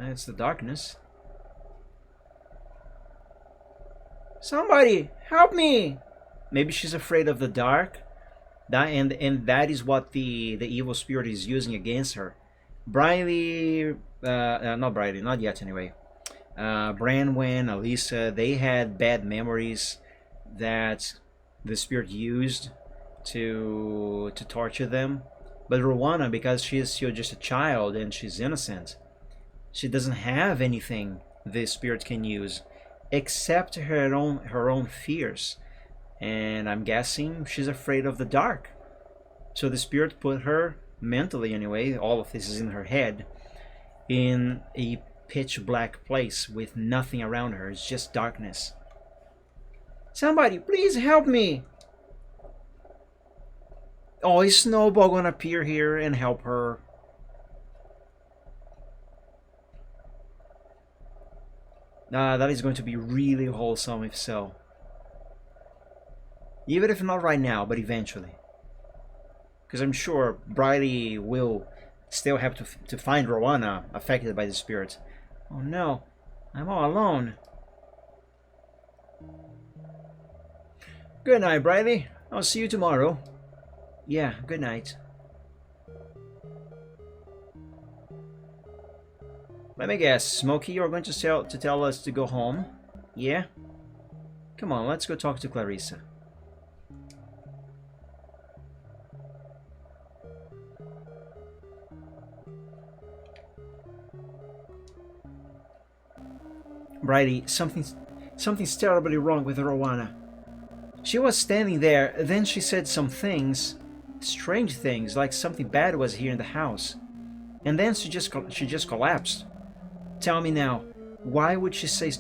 It's the darkness. Somebody, help me! Maybe she's afraid of the dark. And that is what the evil spirit is using against her. Briley, not Briley, not yet anyway. Branwen, Alisa, they had bad memories that the spirit used to torture them. But Rowana, because she is still just a child and she's innocent, she doesn't have anything the spirit can use except her own fears. And I'm guessing she's afraid of the dark. So the spirit put her, mentally anyway, all of this is in her head, in a pitch black place with nothing around her. It's just darkness. Somebody, please help me! Oh, is Snowball gonna appear here and help her? That is going to be really wholesome if so. Even if not right now, but eventually. Because I'm sure Briley will still have to find Rowana affected by the spirit. Oh no, I'm all alone. Good night, Briley. I'll see you tomorrow. Yeah, good night. Let me guess, Smokey, you're going to tell us to go home? Yeah? Come on, let's go talk to Clarissa. Briley, something's terribly wrong with Rowana. She was standing there, then she said some things, strange things, like something bad was here in the house. And then she just collapsed. Tell me now, why would she say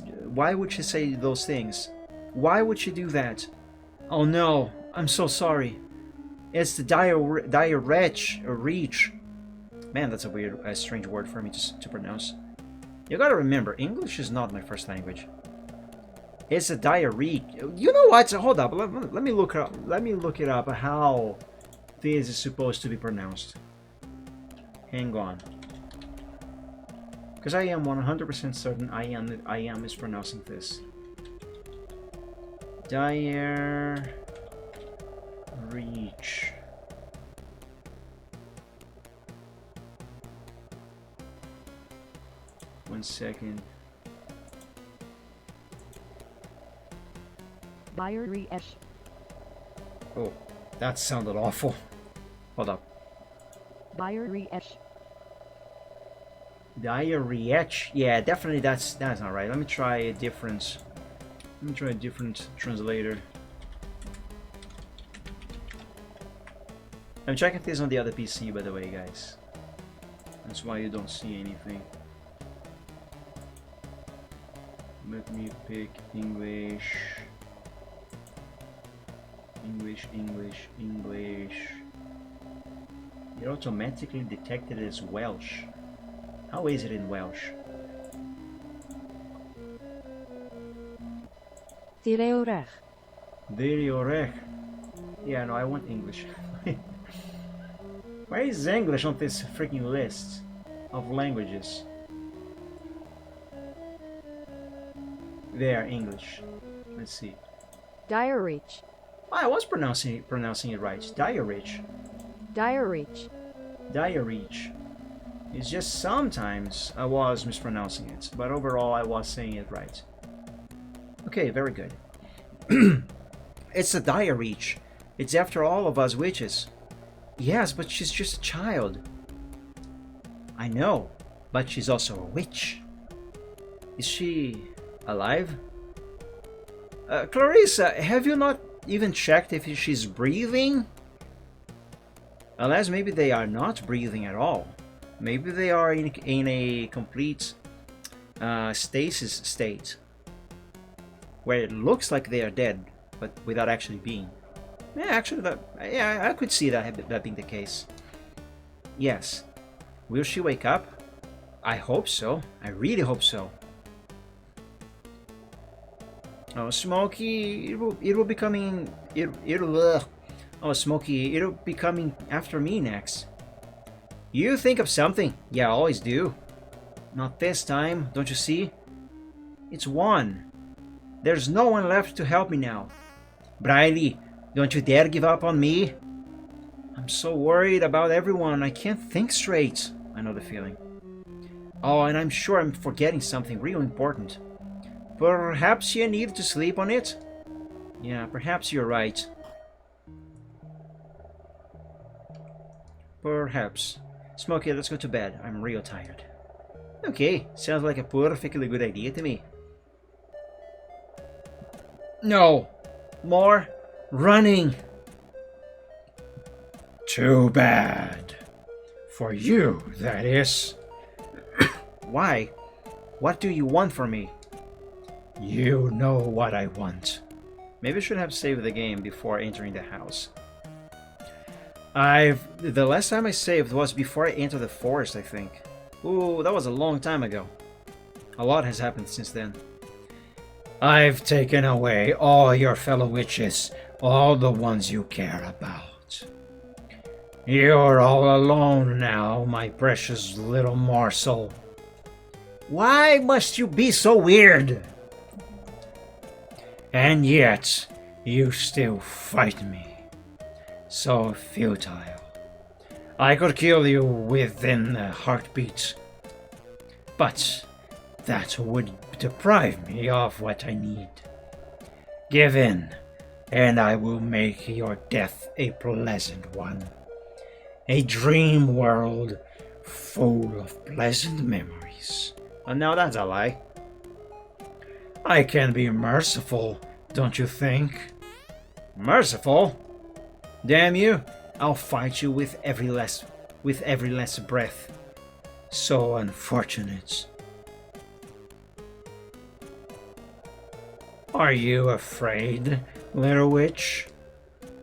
those things? Why would she do that? Oh no, I'm so sorry. It's the dire wretch, or reach. Man, that's a strange word for me to pronounce. You gotta remember, English is not my first language. It's a diarrhea. You know what? Hold up. Let me look up. Let me look it up. How this is supposed to be pronounced. Hang on. Because I am 100% certain I am mispronouncing this. Dire reach. One second. Diarrhea-ish. Oh, that sounded awful. Hold up. Diarrhea-ish. Diarrhea. Yeah, definitely that's not right. Let me try a different. Let me try a different translator. I'm checking this on the other PC, by the way, guys. That's why you don't see anything. Let me pick English. English. It automatically detected it as Welsh. How is it in Welsh? Direorech. Direorech. Yeah, no, I want English. Why is English on this freaking list of languages? There, English. Let's see. Diarrhea. I was pronouncing it right. Diarrhea. Diarrhea. It's just sometimes I was mispronouncing it, but overall I was saying it right. Okay, very good. It's a diarrhea. It's after all of us witches. Yes, but she's just a child. I know, but she's also a witch. Is she alive? Clarissa, have you not even checked if she's breathing? Unless maybe they are not breathing at all. Maybe they are in a complete stasis state, where it looks like they are dead, but without actually being. Yeah, actually, I could see that being the case. Yes. Will she wake up? I hope so. I really hope so. Oh, Smokey, it will be coming. Oh, Smokey, it'll be coming after me next. You think of something. Yeah, I always do. Not this time, don't you see? It's one. There's no one left to help me now. Briley, don't you dare give up on me. I'm so worried about everyone, I can't think straight. I know the feeling. Oh, and I'm sure I'm forgetting something real important. Perhaps you need to sleep on it? Yeah, perhaps you're right. Perhaps. Smokey, let's go to bed. I'm real tired. Okay, sounds like a perfectly good idea to me. No! More running! Too bad. For you, that is. Why? What do you want from me? You know what I want. Maybe I should have saved the game before entering the house. The last time I saved was before I entered the forest, I think. Ooh, that was a long time ago. A lot has happened since then. I've taken away all your fellow witches, all the ones you care about. You're all alone now, my precious little morsel. Why must you be so weird? And yet, you still fight me. So futile. I could kill you within a heartbeat. But that would deprive me of what I need. Give in, and I will make your death a pleasant one. A dream world full of pleasant memories. And now that's a lie. I can be merciful, don't you think? Merciful? Damn you! I'll fight you with every last breath. So unfortunate. Are you afraid, little witch?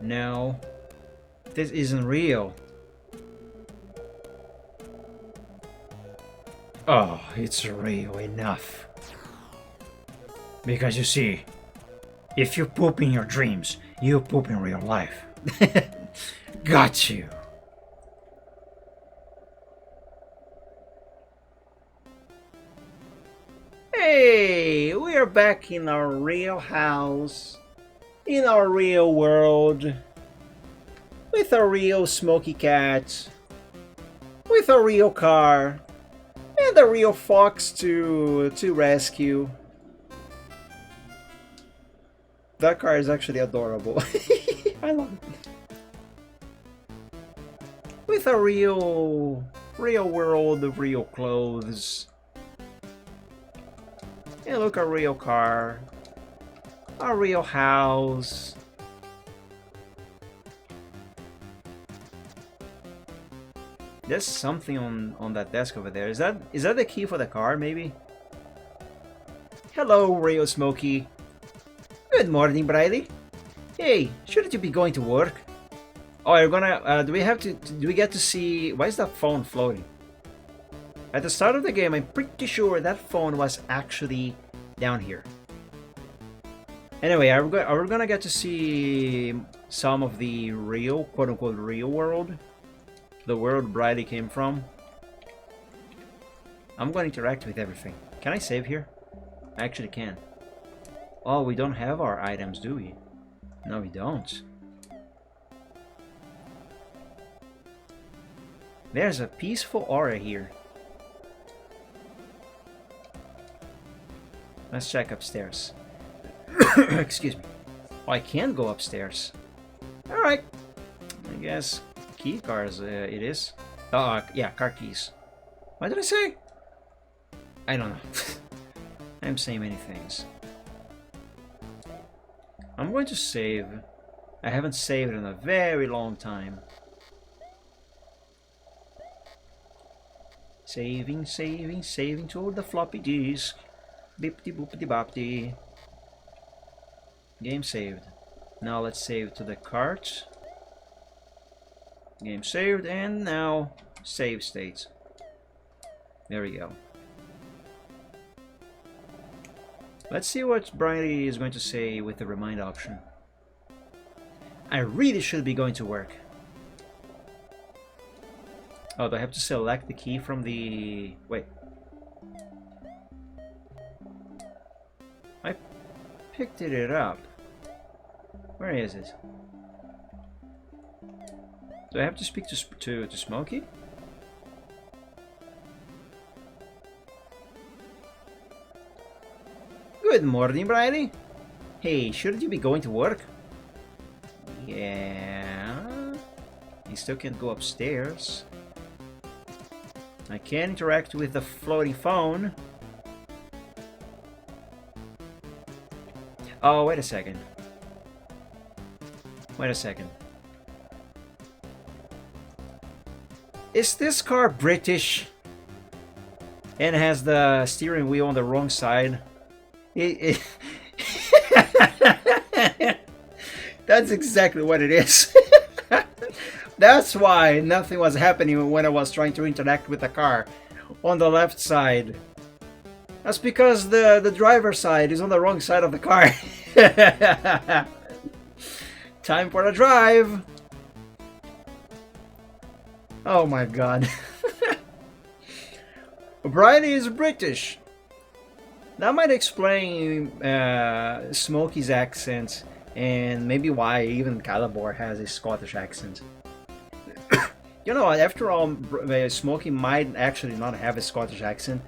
No, this isn't real. Oh, it's real enough. Because you see, if you poop in your dreams, you poop in real life. Got you. Hey, we are back in our real house, in our real world, with a real smoky cat, with a real car, and a real fox to rescue. That car is actually adorable. I love it. With a real world of real clothes. And look, a real car, a real house. There's something on that desk over there. Is that the key for the car, maybe? Hello, real Smokey. Good morning, Briley. Hey, shouldn't you be going to work? Oh, you're gonna. Do we get to see? Why is that phone floating? At the start of the game, I'm pretty sure that phone was actually down here. Anyway, are we gonna get to see some of the real, quote-unquote, real world? The world Briley came from? I'm going to interact with everything. Can I save here? I actually can. Oh, we don't have our items, do we? No, we don't. There's a peaceful aura here. Let's check upstairs. Excuse me. Oh, I can go upstairs. Alright. I guess key cars it is. Yeah, car keys. What did I say? I don't know. I'm saying many things. I'm going to save. I haven't saved in a very long time. Saving to the floppy disk. Bippity boopity boppity. Game saved. Now let's save to the cart. Game saved, and now save state. There we go. Let's see what Briley is going to say with the remind option. I really should be going to work. Oh, do I have to select the key from the... Wait. I picked it up. Where is it? Do I have to speak to Smokey? Good morning, Briley. Hey, shouldn't you be going to work? Yeah. You still can't go upstairs. I can interact with the floating phone. Oh, wait a second. Wait a second. Is this car British? And has the steering wheel on the wrong side? That's exactly what it is. That's why nothing was happening when I was trying to interact with the car on the left side. That's because the driver's side is on the wrong side of the car. Time for a drive! Oh my god. Briley is British. That might explain Smokey's accent and maybe why even Calibor has a Scottish accent. You know, after all, Smokey might actually not have a Scottish accent.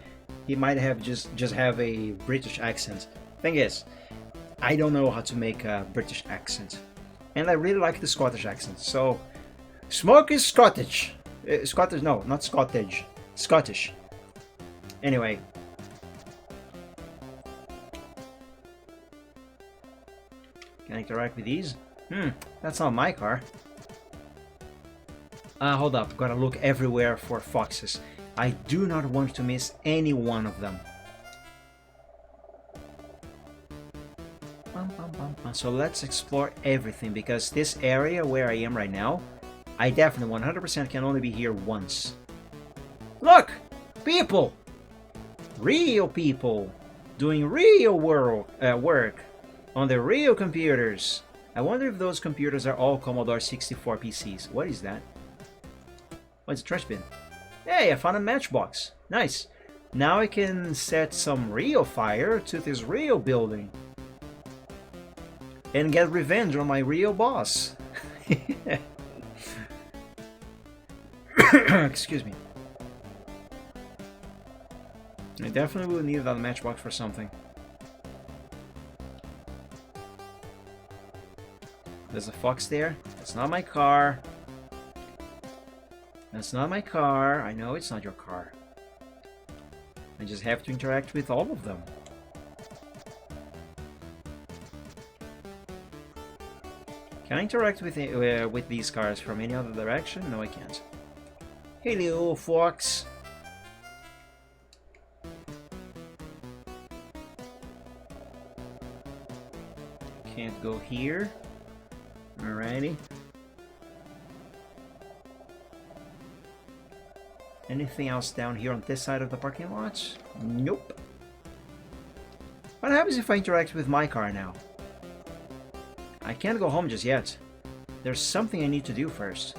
He might have just have a British accent. Thing is, I don't know how to make a British accent, and I really like the Scottish accent. So, Smokey's Scottish. Scottish? No, not Scottish. Scottish. Anyway. Can I interact with these? That's not my car. Hold up. Gotta look everywhere for foxes. I do not want to miss any one of them. So let's explore everything, because this area where I am right now, I definitely 100% can only be here once. Look! People! Real people! Doing real work on the real computers. I wonder if those computers are all Commodore 64 PCs. What is that? What's a trash bin? Hey, I found a matchbox. Nice. Now I can set some real fire to this real building. And get revenge on my real boss. Excuse me. I definitely will need another matchbox for something. There's a fox there. That's not my car. That's not my car. I know it's not your car. I just have to interact with all of them. Can I interact with these cars from any other direction? No, I can't. Hello, fox. Can't go here. Alrighty. Anything else down here on this side of the parking lot? Nope. What happens if I interact with my car now? I can't go home just yet. There's something I need to do first.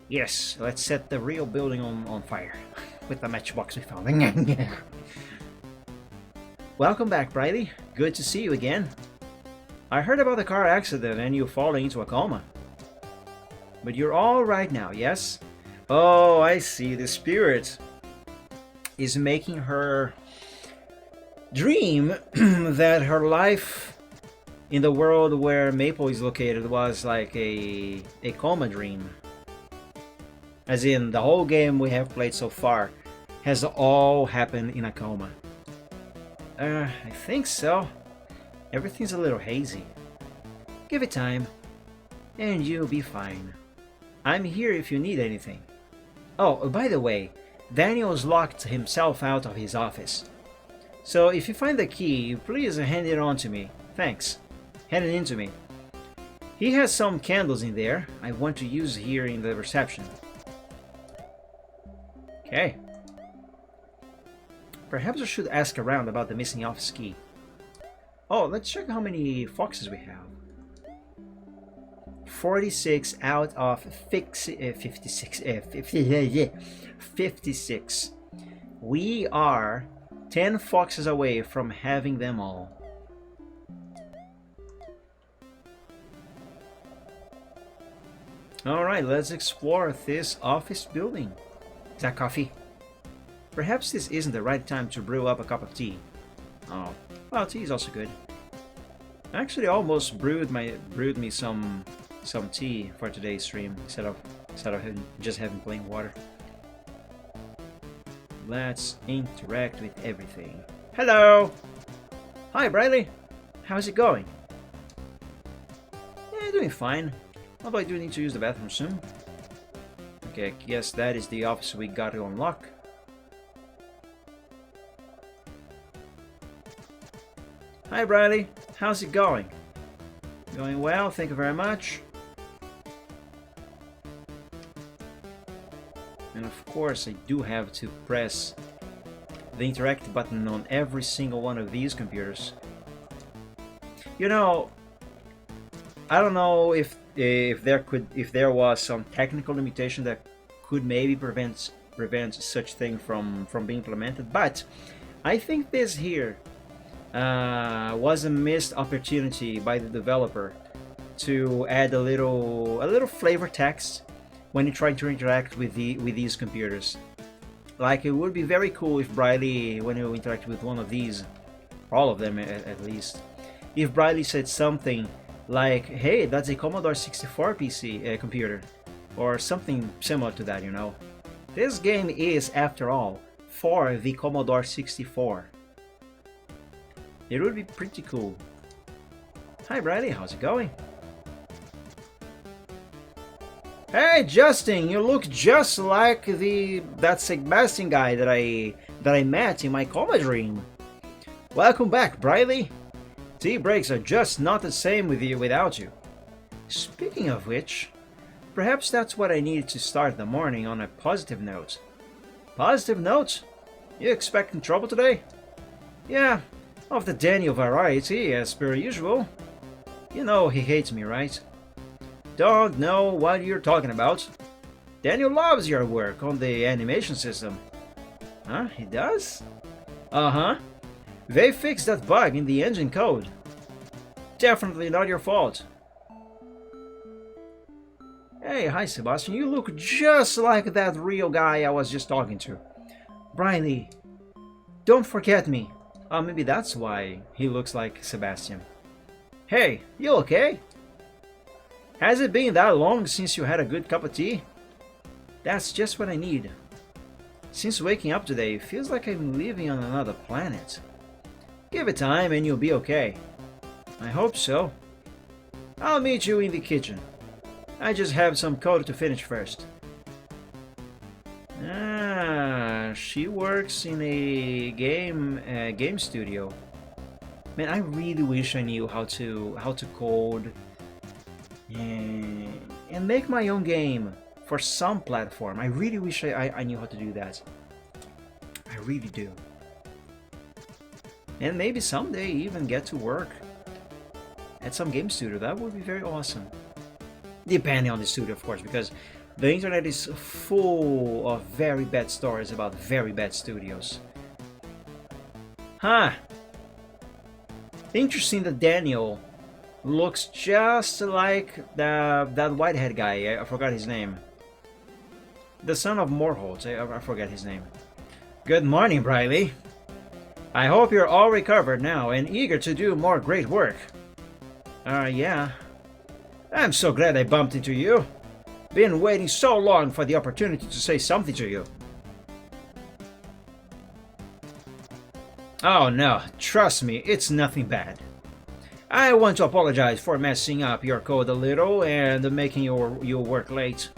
Yes, let's set the real building on fire with the matchbox we found. Welcome back, Briley. Good to see you again. I heard about the car accident and you falling into a coma. But you're all right now, yes? Oh, I see. The spirit is making her dream that her life in the world where Maple is located was like a coma dream. As in, the whole game we have played so far has all happened in a coma. I think so. Everything's a little hazy. Give it time, and you'll be fine. I'm here if you need anything. Oh, by the way, Daniel's locked himself out of his office. So if you find the key, please hand it on to me. Thanks. Hand it in to me. He has some candles in there I want to use here in the reception. Okay. Perhaps I should ask around about the missing office key. Oh, let's check how many foxes we have. 46 out of 56. 56. We are 10 foxes away from having them all. Alright, let's explore this office building. Is that coffee? Perhaps this isn't the right time to brew up a cup of tea. Oh, well, tea is also good. I actually almost brewed me some tea for today's stream instead of just having plain water. Let's interact with everything. Hello! Hi, Briley! How's it going? Yeah, doing fine. Although I do need to use the bathroom soon. Okay, I guess that is the office we got to unlock. Hi, Briley. How's it going? Going well, thank you very much. And of course, I do have to press the interact button on every single one of these computers. You know, I don't know if there was some technical limitation that could maybe prevent such thing from being implemented, but I think this here was a missed opportunity by the developer to add a little flavor text when you try to interact with these computers. Like, it would be very cool if Briley, when you interact with one of these, all of them at least, if Briley said something like, "Hey, that's a Commodore 64 PC computer," or something similar to that, you know. This game is, after all, for the Commodore 64. It would be pretty cool. Hi Briley, how's it going? Hey Justin, you look just like that Sebastian guy that I met in my coma dream. Welcome back, Briley. Tea breaks are just not the same with you without you. Speaking of which, perhaps that's what I need to start the morning on a positive note. Positive note? You expecting trouble today? Yeah, of the Daniel variety, as per usual. You know he hates me, right? Don't know what you're talking about. Daniel loves your work on the animation system. Huh? He does? Uh-huh. They fixed that bug in the engine code. Definitely not your fault. Hey, hi Sebastian, you look just like that real guy I was just talking to. Briley, don't forget me. Maybe that's why he looks like Sebastian. Hey, you okay? Has it been that long since you had a good cup of tea? That's just what I need. Since waking up today, it feels like I'm living on another planet. Give it time and you'll be okay. I hope so. I'll meet you in the kitchen. I just have some code to finish first. Ah, she works in a game studio. Man, I really wish I knew how to code and make my own game for some platform. I really wish I knew how to do that. I really do. And maybe someday even get to work at some game studio. That would be very awesome. Depending on the studio, of course, because the internet is full of very bad stories about very bad studios. Huh. Interesting that Daniel looks just like that whitehead guy. I forgot his name. The son of Morholt. I forget his name. Good morning, Briley. I hope you're all recovered now and eager to do more great work. Yeah. I'm so glad I bumped into you. Been waiting so long for the opportunity to say something to you. Oh no, trust me, it's nothing bad. I want to apologize for messing up your code a little and making your work late.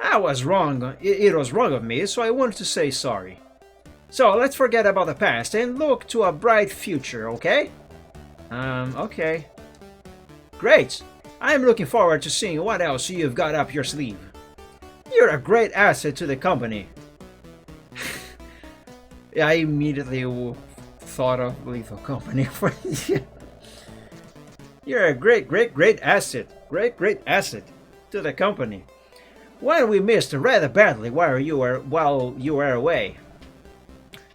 I was wrong, it was wrong of me, so I wanted to say sorry. So let's forget about the past and look to a bright future, okay? Okay. Great! I'm looking forward to seeing what else you've got up your sleeve. You're a great asset to the company. I immediately thought of Lethal Company for you. You're a great asset. Great asset to the company. One we missed rather badly while you were away.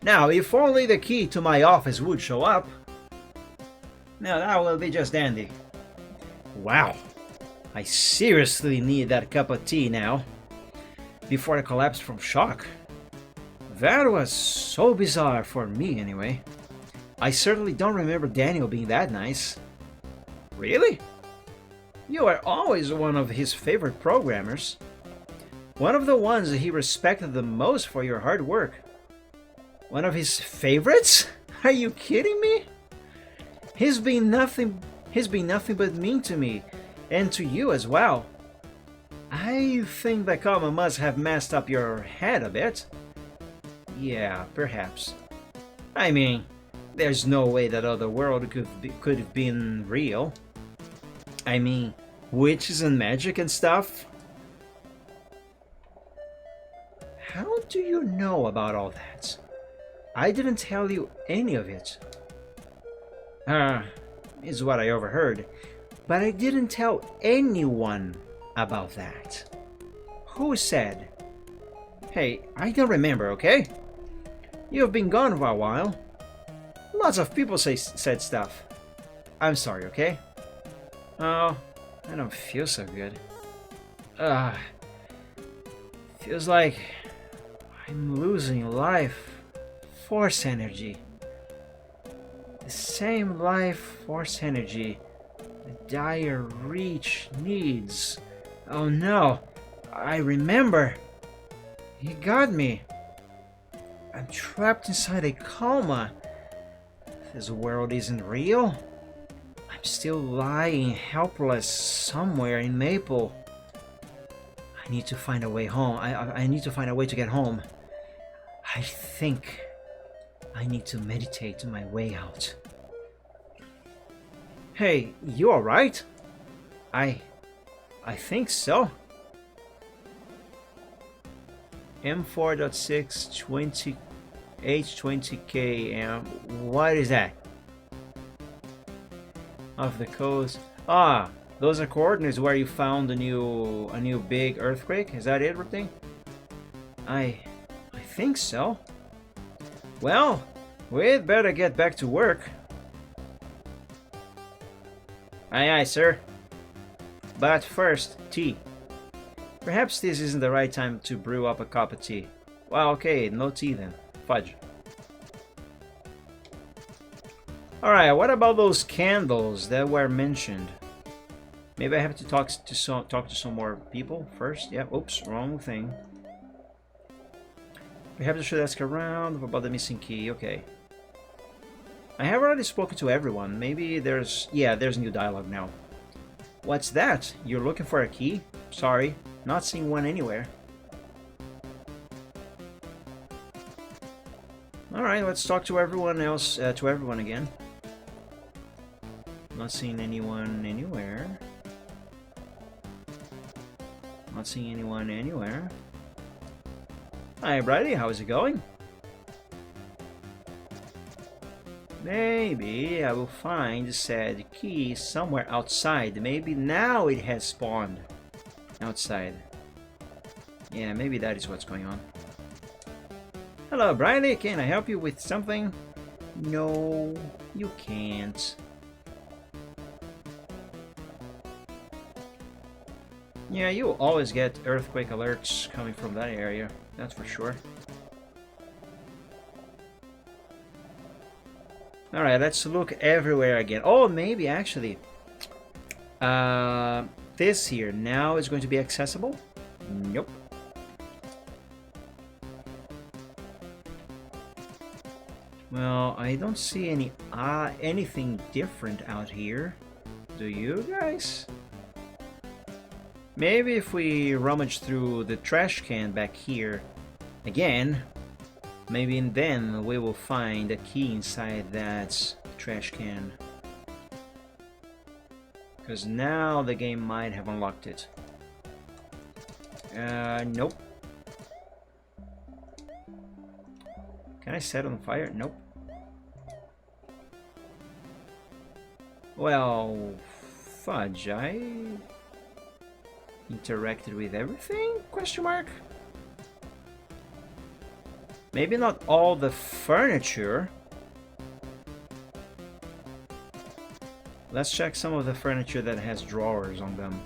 Now, if only the key to my office would show up. Now that will be just dandy. Wow, I seriously need that cup of tea now, before I collapse from shock. That was so bizarre for me anyway. I certainly don't remember Daniel being that nice. Really? You are always one of his favorite programmers. One of the ones he respected the most for your hard work. One of his favorites? Are you kidding me? He's been nothing but mean to me, and to you as well. I think the comma must have messed up your head a bit. Yeah, perhaps. I mean, there's no way that other world could have been real. I mean, witches and magic and stuff. How do you know about all that? I didn't tell you any of it. Is what I overheard. But I didn't tell anyone about that. Who said? Hey, I don't remember, okay? You've been gone for a while. Lots of people said stuff. I'm sorry, okay? Oh, I don't feel so good. Feels like I'm losing life force energy. The same life force energy the Dire Reach needs. Oh no, I remember. He got me. I'm trapped inside a coma. This world isn't real. I'm still lying helpless somewhere in Maple. I need to find a way home. I need to find a way to get home. I think I need to meditate my way out. Hey, you alright? I think so. M4.6 20 H20K. What is that? Off the coast. Ah, those are coordinates where you found a new big earthquake. Is that it, Ripting? I think so. Well, we'd better get back to work. Aye, aye, sir. But first, tea. Perhaps this isn't the right time to brew up a cup of tea. Well, okay, no tea then. Fudge. Alright, what about those candles that were mentioned? Maybe I have to talk to some more people first. Yeah, oops, wrong thing. We have to ask around about the missing key. Okay. I have already spoken to everyone. Maybe there's new dialogue now. What's that? You're looking for a key? Sorry, not seeing one anywhere. Alright, let's talk to everyone else, to everyone again. Not seeing anyone anywhere. Not seeing anyone anywhere. Hi, Briley, how's it going? Maybe I will find said key somewhere outside. Maybe now it has spawned outside. Yeah, maybe that is what's going on. Hello, Briley. Can I help you with something? No, you can't. Yeah, you always get earthquake alerts coming from that area. That's for sure. Alright, let's look everywhere again. Oh, maybe actually. This here now is going to be accessible? Nope. Well, I don't see anything different out here. Do you guys? Maybe if we rummage through the trash can back here again, maybe then we will find a key inside that trash can. Because now the game might have unlocked it. Nope. Can I set it on fire? Nope. Well, fudge, I interacted with everything? Question mark? Maybe not all the furniture. Let's check some of the furniture that has drawers on them.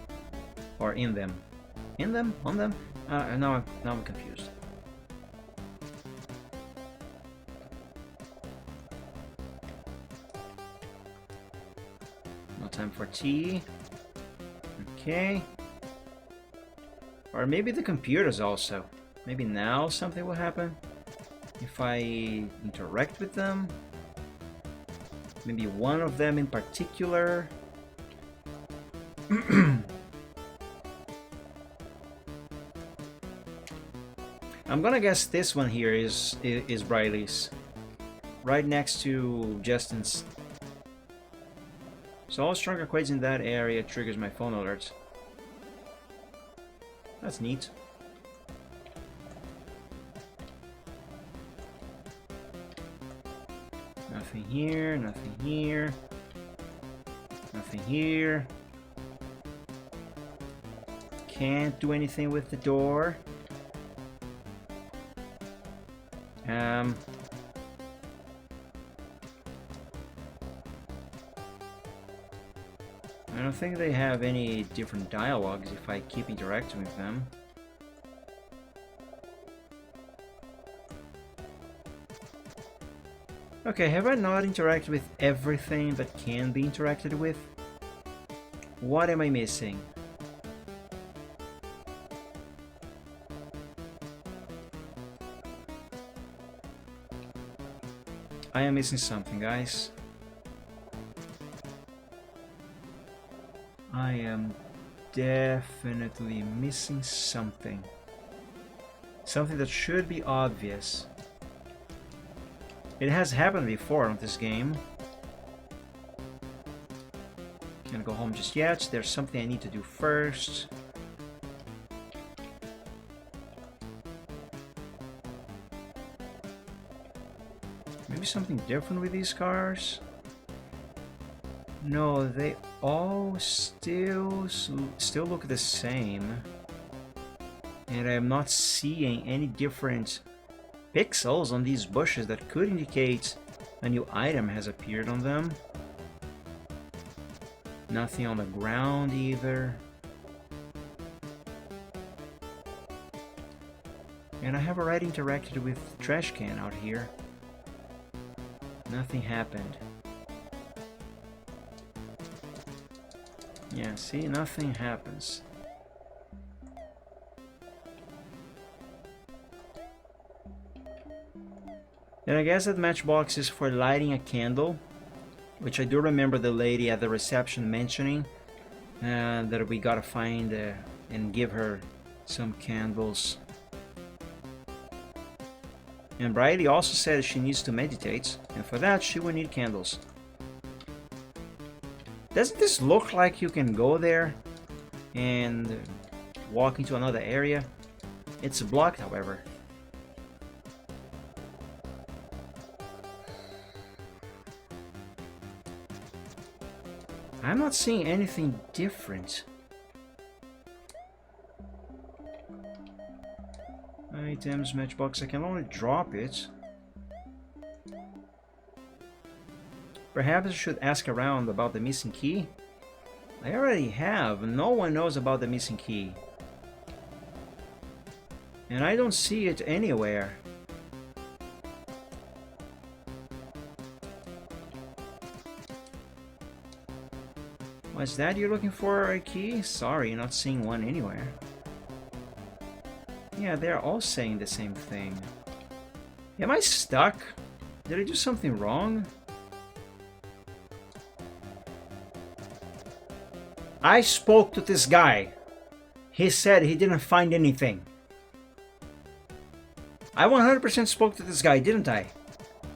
Or in them. In them? On them? Now I'm confused. No time for tea. Okay. Or maybe the computers also. Maybe now something will happen. If I interact with them. Maybe one of them in particular. I'm gonna guess this one here is Briley's. Right next to Justin's. So all stronger quakes in that area triggers my phone alerts. That's neat. Nothing here, nothing here. Nothing here. can't do anything with the door. I don't think they have any different dialogues if I keep interacting with them. Okay, have I not interacted with everything that can be interacted with? What am I missing? I am missing something, guys. I am definitely missing something. Something that should be obvious. It has happened before on this game. Can't go home just yet. There's something I need to do first. Maybe something different with these cars? No, they all still look the same. And I'm not seeing any different pixels on these bushes that could indicate a new item has appeared on them. Nothing on the ground either. And I have already interacted with the trash can out here. Nothing happened. Yeah, see, nothing happens. And I guess that matchbox is for lighting a candle, which I do remember the lady at the reception mentioning, that we gotta find and give her some candles. And Briley also said she needs to meditate, and for that she will need candles. Doesn't this look like you can go there and walk into another area? It's blocked, however. I'm not seeing anything different. Items, matchbox, I can only drop it. Perhaps I should ask around about the missing key? I already have. No one knows about the missing key. And I don't see it anywhere. What's that you're looking for, a key? Sorry, not seeing one anywhere. Yeah, they're all saying the same thing. Am I stuck? Did I do something wrong? I spoke to this guy. He said he didn't find anything. I 100% spoke to this guy, didn't I?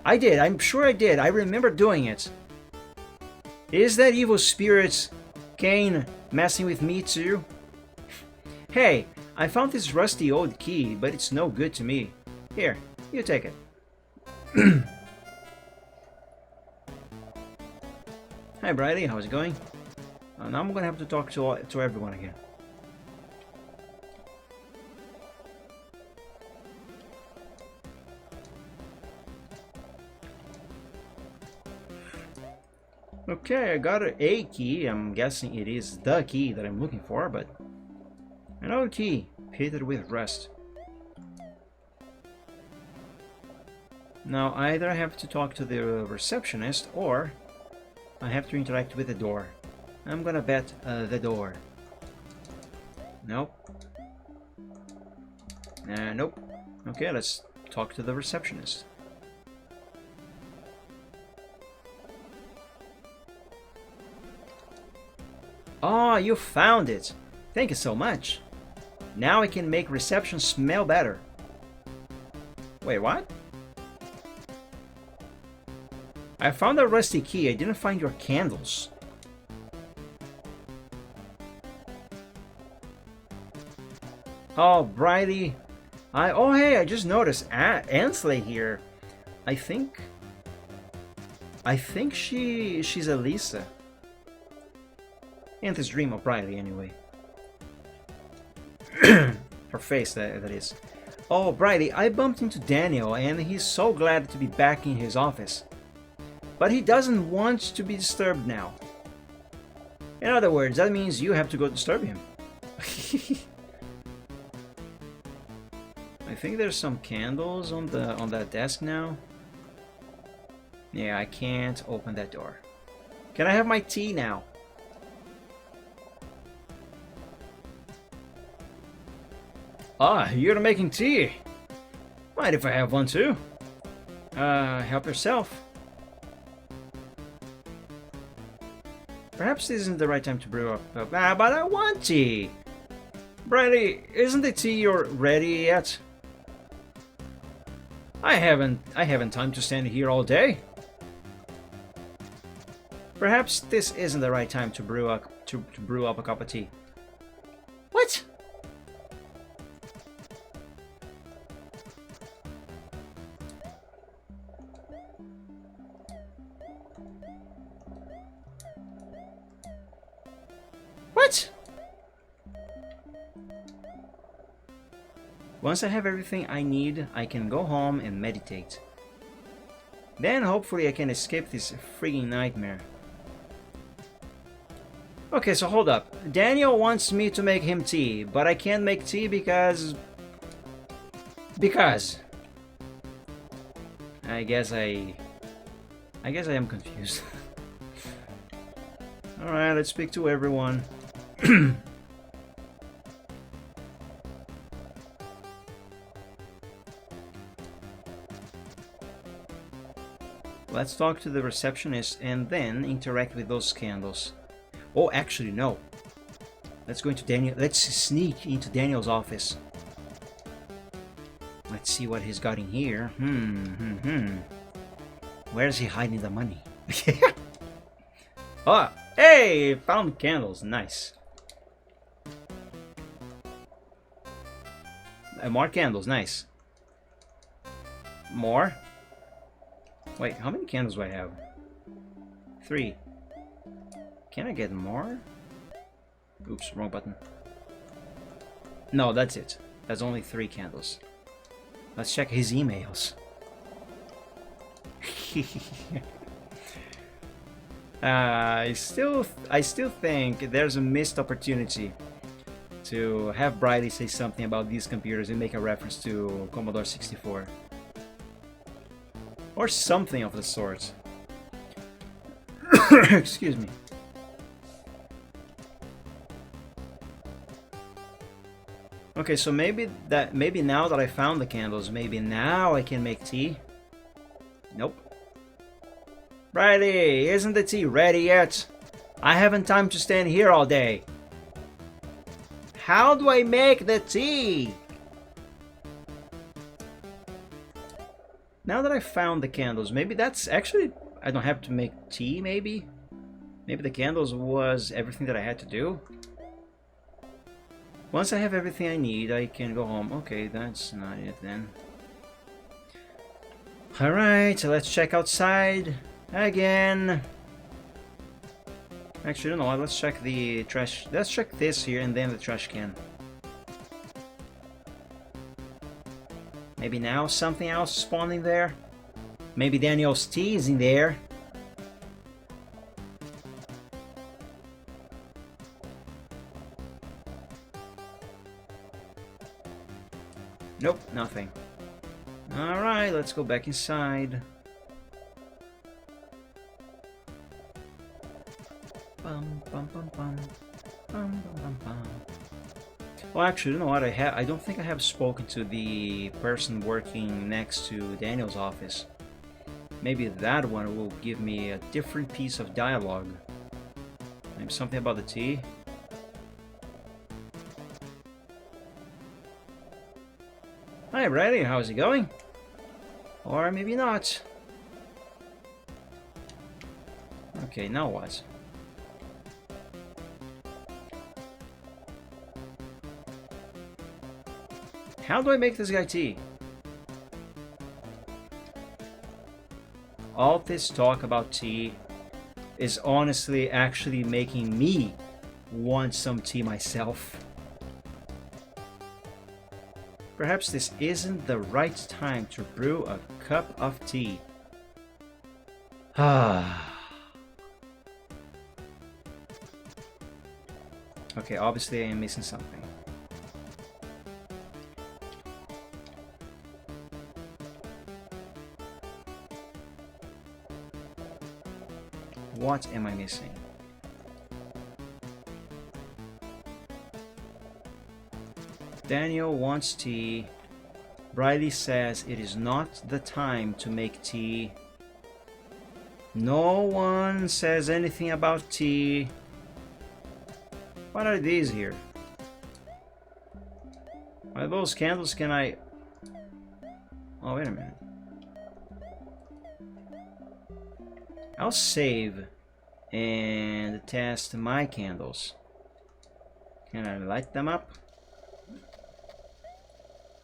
I did. I'm sure I did. I remember doing it. Is that evil spirit Kane messing with me too? Hey, I found this rusty old key, but it's no good to me. Here, you take it. Hi Briley, how's it going? Now I'm gonna have to talk to everyone again. Okay, I got a key. I'm guessing it is the key that I'm looking for, but another key pitted with rust. Now either I have to talk to the receptionist or I have to interact with the door. I'm gonna bet the door. Nope. Nope. Okay, let's talk to the receptionist. Oh, you found it! Thank you so much. Now I can make reception smell better. Wait, what? I found a rusty key. I didn't find your candles. Oh, Briley. Oh, hey, I just noticed Ansley here. I think she's Elisa. And this dream of Briley, anyway. Her face, that is. Oh, Briley, I bumped into Daniel and he's so glad to be back in his office. But he doesn't want to be disturbed now. In other words, that means you have to go disturb him. I think there's some candles on that desk now. Yeah, I can't open that door. Can I have my tea now? Ah, you're making tea. Mind if I have one too? Help yourself. Perhaps this isn't the right time to brew up. But I want tea. Briley, isn't the tea ready yet? I haven't time to stand here all day. Perhaps this isn't the right time to brew up a cup of tea. What? What? Once I have everything I need, I can go home and meditate. Then hopefully I can escape this frigging nightmare. Okay, so hold up. Daniel wants me to make him tea, but I can't make tea because... I guess I am confused. Alright, let's speak to everyone. Let's talk to the receptionist and then interact with those candles. Oh, actually, no. Let's go into Daniel. Let's sneak into Daniel's office. Let's see what he's got in here. Where is he hiding the money? Oh, hey! Found candles. Nice. More candles. Nice. More? Wait, how many candles do I have? 3. Can I get more? Oops, wrong button. No, that's it. That's only 3 candles. Let's check his emails. I still think there's a missed opportunity to have Briley say something about these computers and make a reference to Commodore 64. Or something of the sort. Excuse me. Okay, so maybe now that I found the candles, maybe now I can make tea. Nope. Briley, isn't the tea ready yet? I haven't time to stand here all day. How do I make the tea? Now that I found the candles, maybe that's actually... I don't have to make tea, maybe? Maybe the candles was everything that I had to do? Once I have everything I need, I can go home. Okay, that's not it then. Alright, so let's check outside again. Actually, you know what? Let's check the trash. Let's check this here and then the trash can. Maybe now something else spawning there. Maybe Daniel's tea is in there. Nope, nothing. Alright, let's go back inside. Bum, bum, bum, bum. Bum, bum, bum, bum. Well, actually, you know what? I don't think I have spoken to the person working next to Daniel's office. Maybe that one will give me a different piece of dialogue. Maybe something about the tea. Hi, Briley. How's it going? Or maybe not. Okay, now what? How do I make this guy tea? All this talk about tea is honestly actually making me want some tea myself. Perhaps this isn't the right time to brew a cup of tea. Ah. Okay, obviously I am missing something. What am I missing? Daniel wants tea. Briley says it is not the time to make tea. No one says anything about tea. What are these here? Are those candles? Can I... Oh, wait a minute. I'll save and test my candles. Can I light them up?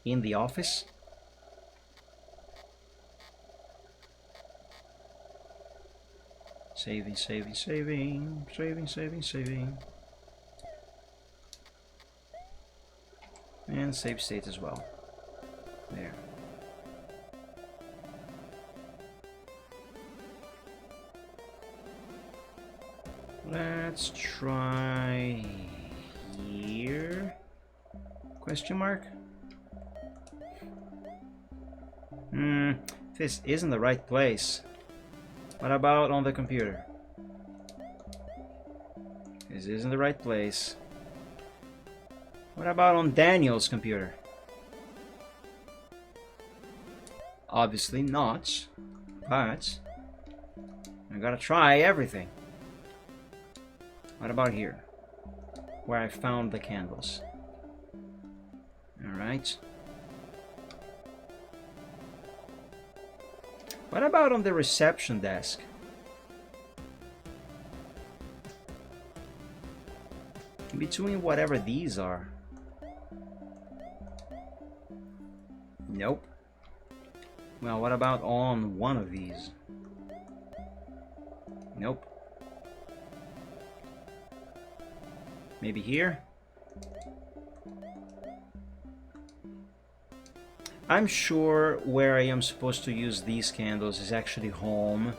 In the office? Saving, saving, saving, saving, saving, saving. And save state as well. There. Let's try here. Question mark? This isn't the right place. What about on the computer? This isn't the right place. What about on Daniel's computer? Obviously not, but I gotta try everything. What about here? Where I found the candles. Alright. What about on the reception desk? Between whatever these are. Nope. Well, what about on one of these? Nope. Maybe here? I'm sure where I am supposed to use these candles is actually home.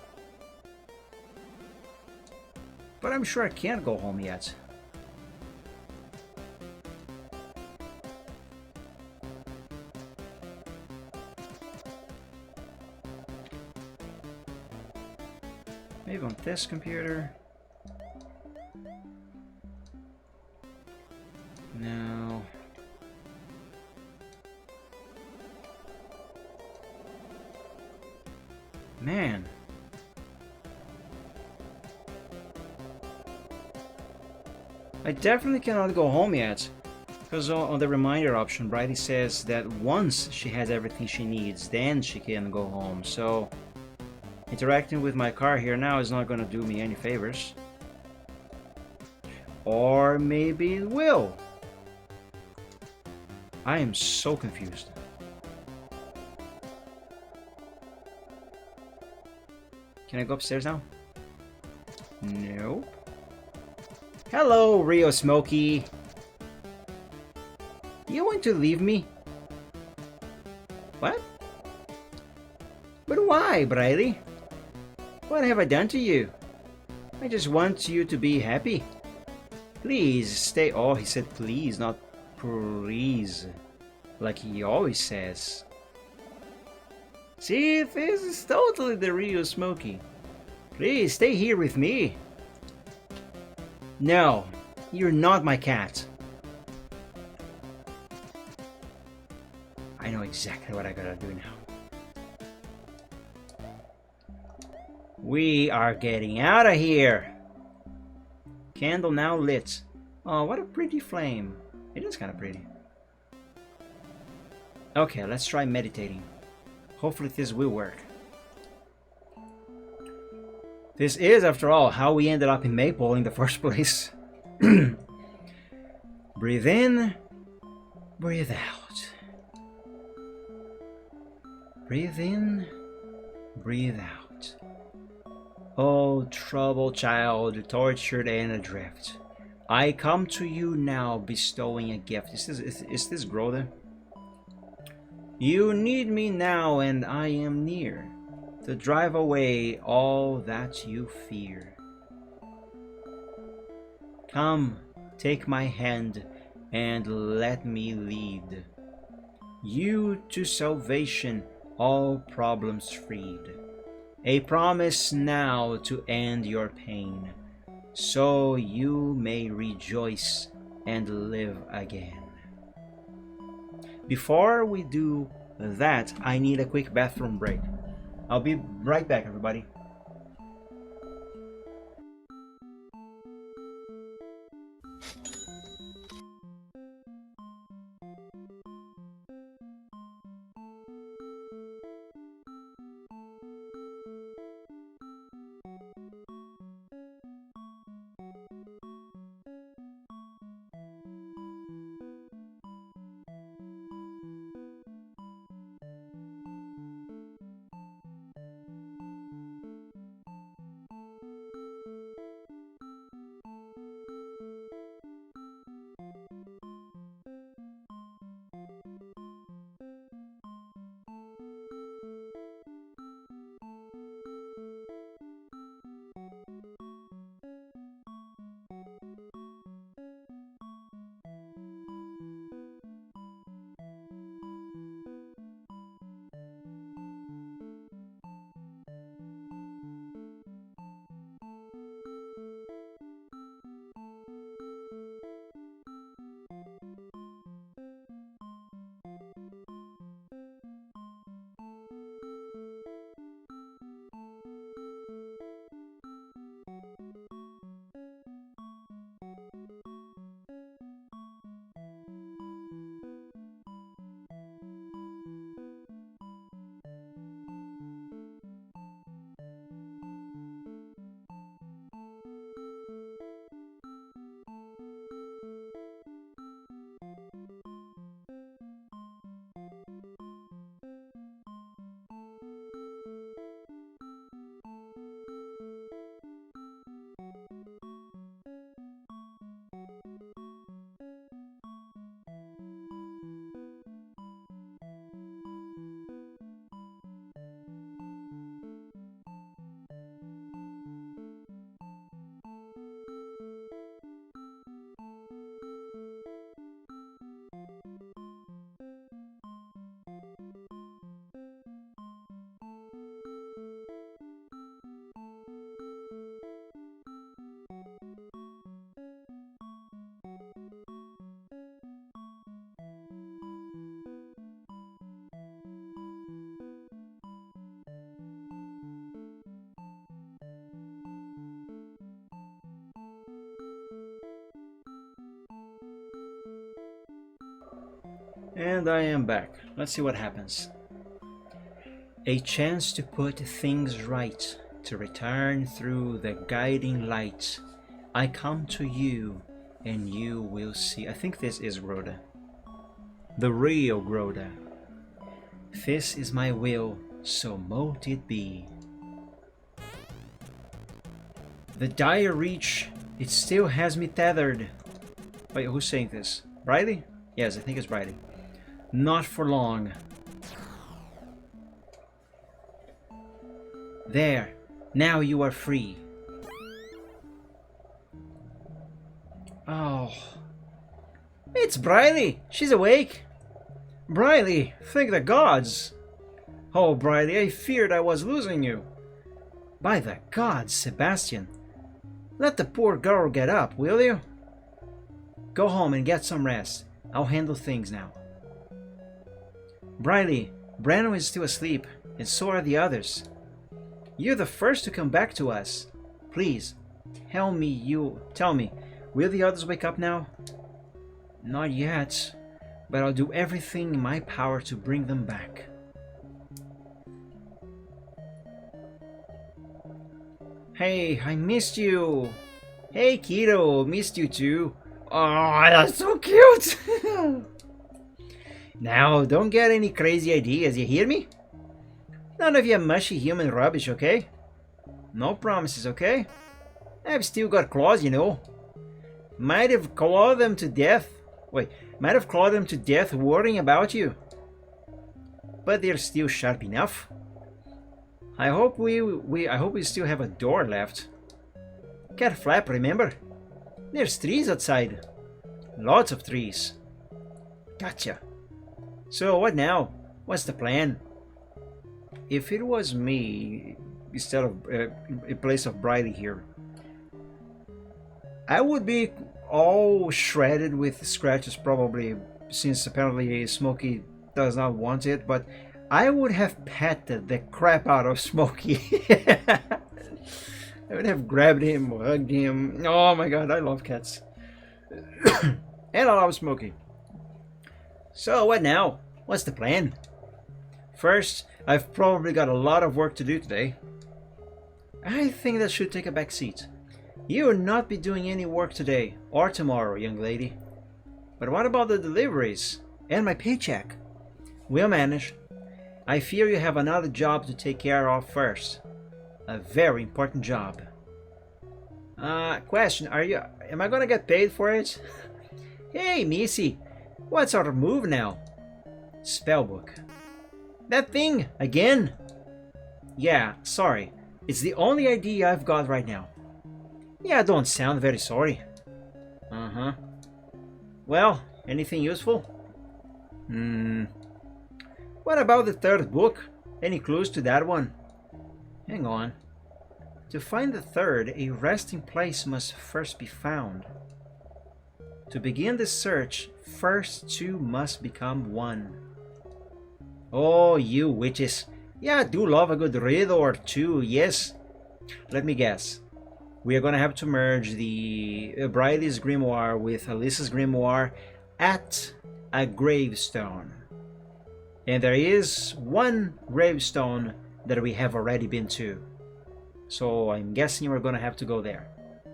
But I'm sure I can't go home yet. Maybe on this computer. No. Man. I definitely cannot go home yet. Because on the reminder option, Briley says that once she has everything she needs, then she can go home. So interacting with my car here now is not going to do me any favors. Or maybe it will. I am so confused. Can I go upstairs now? Nope. Hello, Rio Smokey. You want to leave me? What? But why, Briley? What have I done to you? I just want you to be happy. Please stay. Oh, he said please, not please. Like he always says. See, this is totally the real Smokey. Please stay here with me. No, you're not my cat. I know exactly what I gotta do now. We are getting out of here. Candle now lit. Oh, what a pretty flame. It is kind of pretty. Okay, let's try meditating. Hopefully this will work. This is, after all, how we ended up in Maple in the first place. Breathe in, breathe out. Breathe in, breathe out. Oh, troubled child, tortured and adrift, I come to you now bestowing a gift. Is this Grota? You need me now, and I am near to drive away all that you fear. Come, take my hand, and let me lead you to salvation, all problems freed. A promise now to end your pain, so you may rejoice and live again. Before we do that, I need a quick bathroom break. I'll be right back, everybody. And I am back. Let's see what happens. A chance to put things right, to return through the guiding light. I come to you, and you will see. I think this is Groda. The real Groda. This is my will, so mote it be. The dire reach, it still has me tethered. Wait, who's saying this? Briley? Yes, I think it's Briley. Not for long. There, now you are free. Oh. It's Briley! She's awake! Briley, thank the gods! Oh, Briley, I feared I was losing you. By the gods, Sebastian. Let the poor girl get up, will you? Go home and get some rest. I'll handle things now. Briley, Brandon is still asleep, and so are the others. You're the first to come back to us. Please, tell me, will the others wake up now? Not yet, but I'll do everything in my power to bring them back. Hey, I missed you. Hey, kiddo, missed you too. Oh, that's so cute. Now, don't get any crazy ideas, you hear me? None of your mushy human rubbish, okay? No promises, okay? I've still got claws, you know. Might have clawed them to death. Might have clawed them to death worrying about you. but they're still sharp enough. I hope we still have a door left. Cat flap, remember? There's trees outside. Lots of trees. Gotcha. So what now? What's the plan? If it was me, instead of in place of Briley here, I would be all shredded with scratches probably, since apparently Smokey does not want it, but I would have petted the crap out of Smokey. I would have grabbed him, hugged him. Oh my god, I love cats. And I love Smokey. So what now? What's the plan? First, I've probably got a lot of work to do today. I think that should take a back seat. You will not be doing any work today or tomorrow, young lady. But what about the deliveries and my paycheck? We'll manage. I fear you have another job to take care of first. A very important job. Question, am I gonna get paid for it? Hey, Missy, what's our move now? Spellbook. That thing, again? Yeah, sorry. It's the only idea I've got right now. Yeah, don't sound very sorry. Uh-huh. Well, anything useful? What about the third book? Any clues to that one? Hang on. To find the third, a resting place must first be found. To begin the search, first two must become one. Oh, you witches. Yeah, I do love a good riddle or two, yes. Let me guess. We are gonna have to merge the Briley's grimoire with Alyssa's grimoire at a gravestone. And there is one gravestone that we have already been to. So I'm guessing we're gonna have to go there.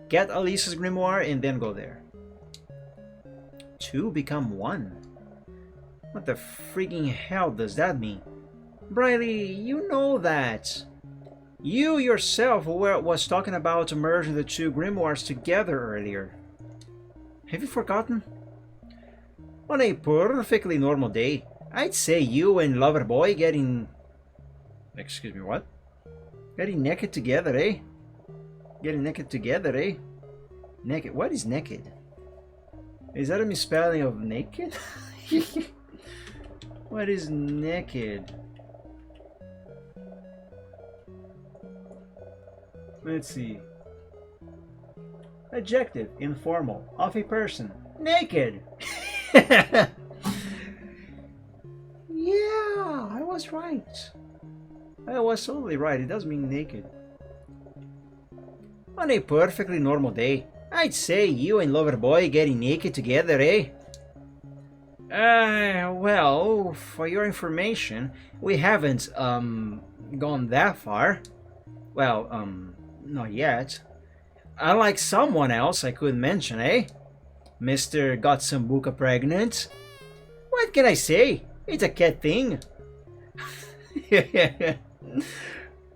Get Alyssa's grimoire and then go there. Two become one? What the freaking hell does that mean? Briley, you know that. You yourself was talking about merging the two grimoires together earlier. Have you forgotten? On a perfectly normal day, I'd say you and Loverboy getting... Excuse me, what? Getting naked together, eh? Getting naked together, eh? Naked. What is naked? Is that a misspelling of naked? What is naked? Let's see. Adjective, informal, of a person. Naked! Yeah, I was right. I was totally right. It does mean naked. On a perfectly normal day, I'd say you and Loverboy getting naked together, eh? Well, for your information, we haven't, gone that far. Well, not yet. Unlike someone else I could mention, eh? Mr. Got Sambuca pregnant. What can I say? It's a cat thing.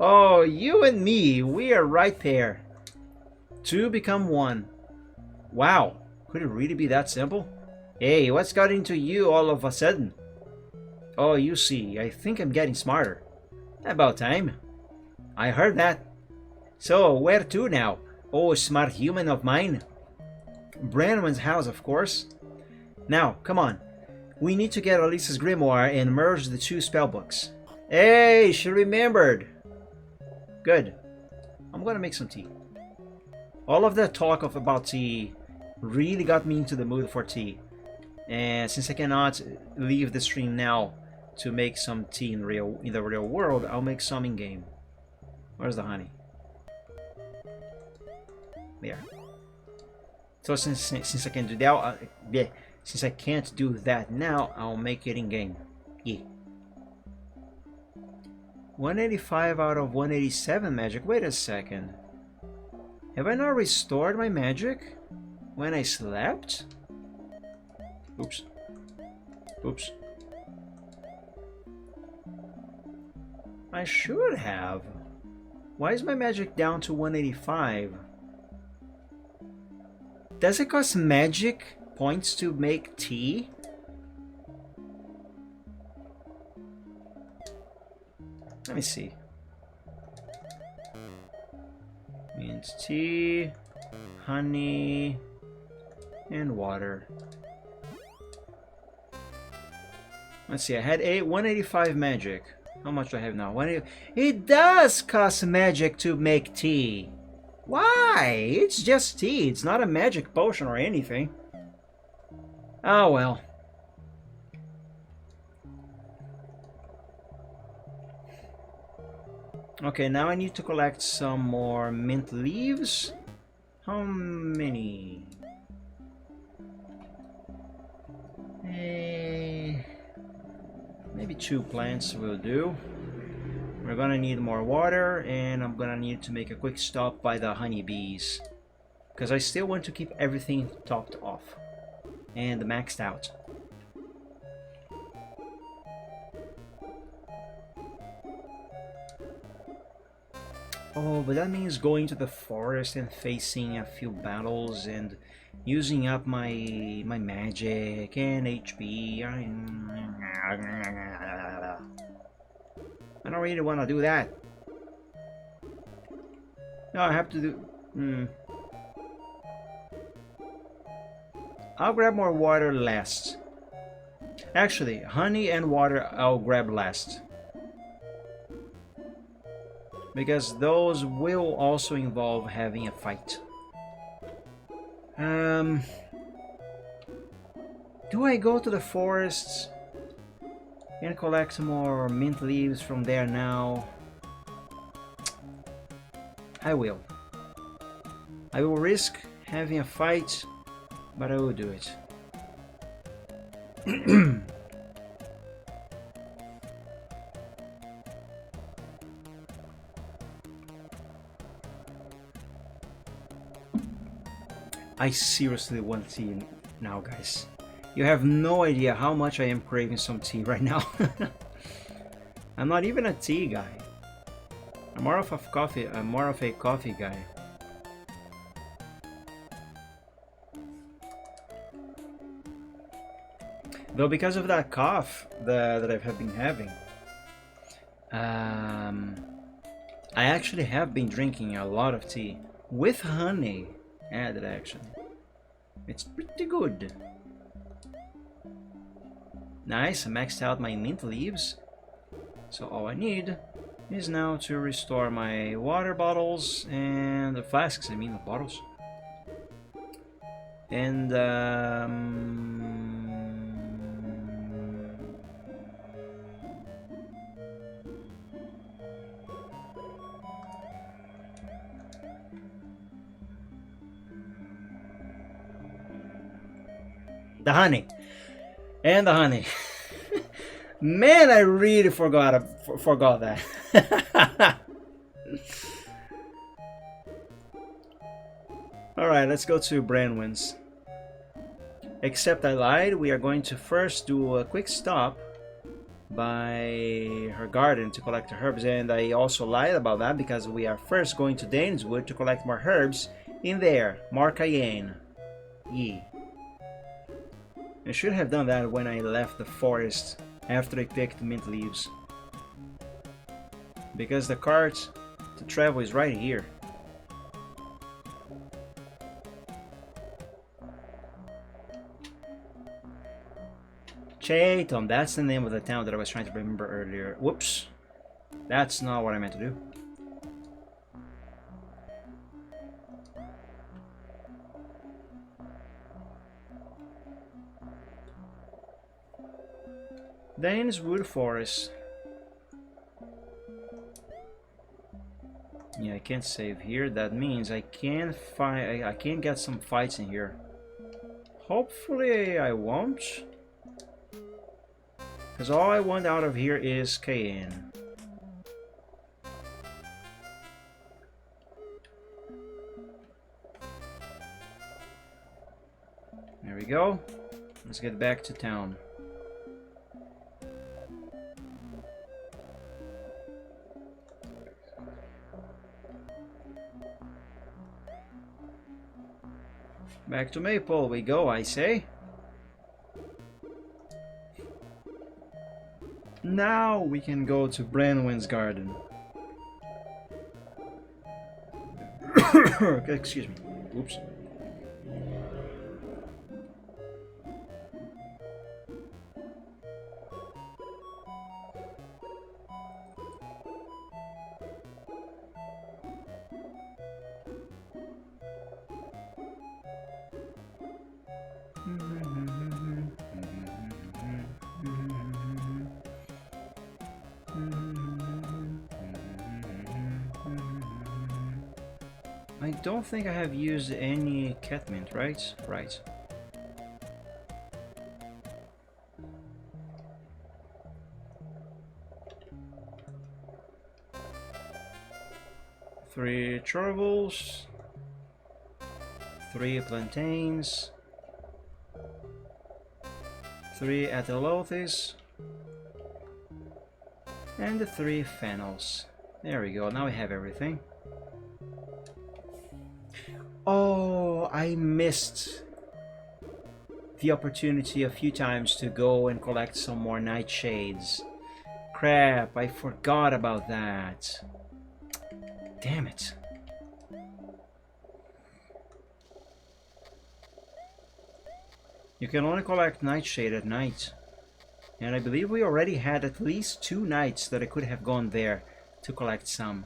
Oh, you and me, we are right there. Two become one. Wow, could it really be that simple? Hey, what's got into you all of a sudden? Oh, you see, I think I'm getting smarter. About time. I heard that. So, where to now? Oh, smart human of mine. Branwen's house, of course. Now, come on. We need to get Alyssa's grimoire and merge the two spellbooks. Hey, she remembered. Good. I'm gonna make some tea. All of that talk about tea really got me into the mood for tea. And since I cannot leave the stream now to make some tea in the real world, I'll make some in game. Where's the honey? There. So since I can do that, since I can't do that now, I'll make it in game. Yeah. 185 out of 187 magic. Wait a second. Have I not restored my magic when I slept? Oops. Oops. I should have. Why is my magic down to 185? Does it cost magic points to make tea? Let me see. Mint tea, honey, and water. Let's see, I had 185 magic. How much do I have now? It does cost magic to make tea. Why? It's just tea. It's not a magic potion or anything. Oh well. Okay, now I need to collect some more mint leaves. How many? Maybe 2 plants will do. We're gonna need more water, and I'm gonna need to make a quick stop by the honeybees, because I still want to keep everything topped off and maxed out. Oh, but that means going to the forest and facing a few battles and using up my magic and HP. I don't really want to do that. No, I have to do... I'll grab more water last. Actually, honey and water I'll grab last, because those will also involve having a fight. Do I go to the forest and collect some more mint leaves from there now? I will. I will risk having a fight, but I will do it. I seriously want tea now, guys. You have no idea how much I am craving some tea right now. I'm not even a tea guy. I'm more of a coffee guy. Though because of that cough that I have been having, I actually have been drinking a lot of tea with honey added. Actually, it's pretty good. Nice, I maxed out my mint leaves, so all I need is now to restore my water bottles and the flasks, I mean the bottles. And the honey. And the honey. Man, I really forgot that. Alright, let's go to Branwyn's. Except I lied, we are going to first do a quick stop by her garden to collect the herbs, and I also lied about that because we are first going to Daneswood to collect more herbs in there, more cayenne. Yee. I should have done that when I left the forest after I picked mint leaves, because the cart to travel is right here. Chayton, that's the name of the town that I was trying to remember earlier. Whoops, that's not what I meant to do. Daneswood Forest. Yeah, I can't save here. That means I can find. I can get some fights in here. Hopefully, I won't, because all I want out of here is cayenne. There we go. Let's get back to town. Back to Maple we go, I say. Now we can go to Branwen's garden. Excuse me. Oops. I don't think I have used any catmint, right? Right. Three chervils, 3 plantains, 3 atelothis, and the 3 fennels. There we go, now we have everything. Oh, I missed the opportunity a few times to go and collect some more nightshades. Crap, I forgot about that. Damn it. You can only collect nightshade at night. And I believe we already had at least 2 nights that I could have gone there to collect some.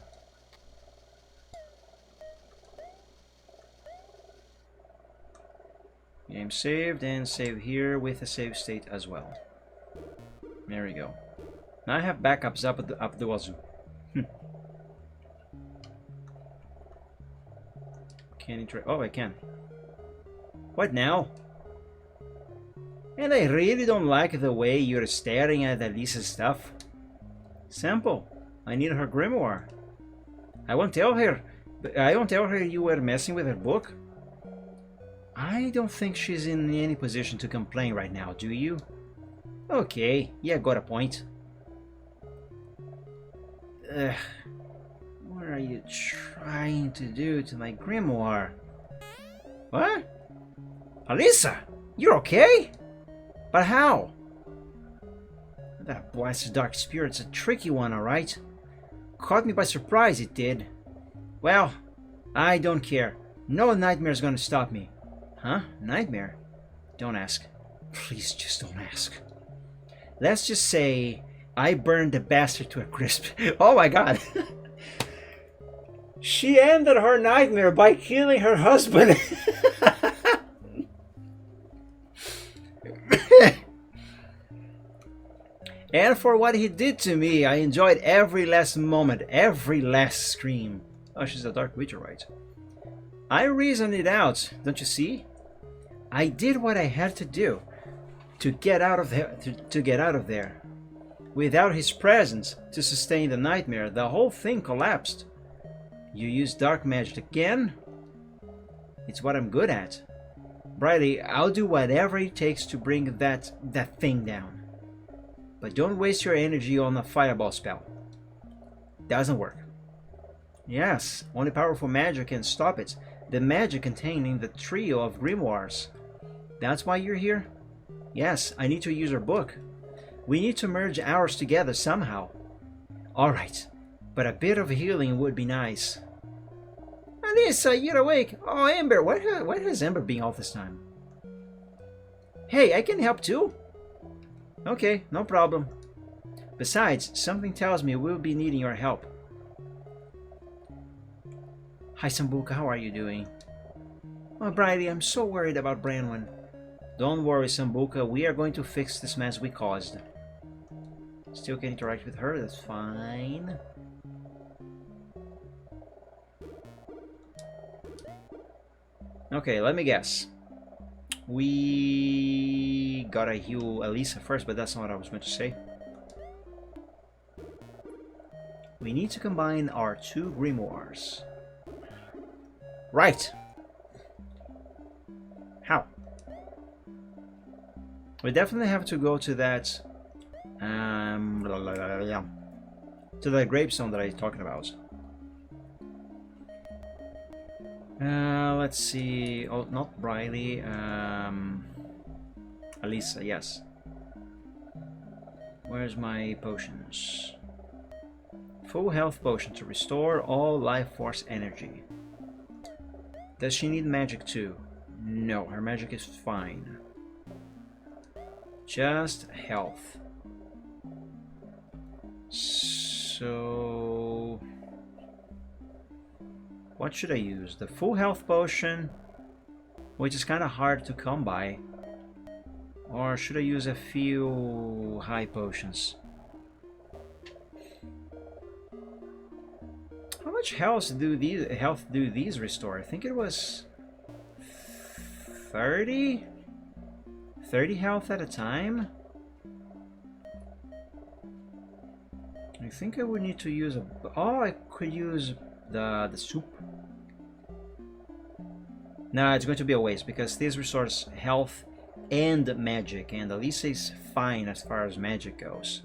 Game saved, and save here with a save state as well. There we go. Now I have backups up the wazoo. Can you try? Oh, I can. What now? And I really don't like the way you're staring at Alisa's stuff. Simple. I need her grimoire. I won't tell her. I won't tell her you were messing with her book. I don't think she's in any position to complain right now, do you? Okay, yeah, got a point. What are you trying to do to my grimoire? What? Alisa, you're okay? But how? That blasted dark spirit's a tricky one, alright? Caught me by surprise, it did. Well, I don't care. No nightmare's gonna stop me. Huh? Nightmare? Don't ask. Please just don't ask. Let's just say I burned the bastard to a crisp. Oh my god. She ended her nightmare by killing her husband. And for what he did to me, I enjoyed every last moment, every last scream. Oh, she's a dark witcher, right? I reasoned it out, don't you see? I did what I had to do to get out of there. To get out of there. Without his presence to sustain the nightmare, the whole thing collapsed. You use dark magic again? It's what I'm good at. Briley, I'll do whatever it takes to bring that thing down. But don't waste your energy on a fireball spell. Doesn't work. Yes, only powerful magic can stop it. The magic contained in the trio of grimoires. That's why you're here? Yes, I need to use her book. We need to merge ours together somehow. Alright, but a bit of healing would be nice. Alisa, you're awake. Oh, Amber, where has Amber been all this time? Hey, I can help too. Okay, no problem. Besides, something tells me we'll be needing your help. Hi Sambuca, how are you doing? Oh Briley, I'm so worried about Branwen. Don't worry Sambuca, we are going to fix this mess we caused. Still can interact with her, that's fine. Okay, let me guess. We gotta heal Alisa first, but that's not what I was going to say. We need to combine our 2 grimoires. Right. How? We definitely have to go to that to the gravestone that I was talking about. Let's see. Oh, not Briley. Alisa, yes. Where's my potions? Full health potion to restore all life force energy. Does she need magic too? No, her magic is fine. Just health. So... what should I use? The full health potion, which is kind of hard to come by. Or should I use a few high potions? How much health do these restore? I think it was 30? 30 health at a time? I think I would need to use a... oh, I could use the soup. No, it's going to be a waste because this restores health and magic, and Elisa is fine as far as magic goes.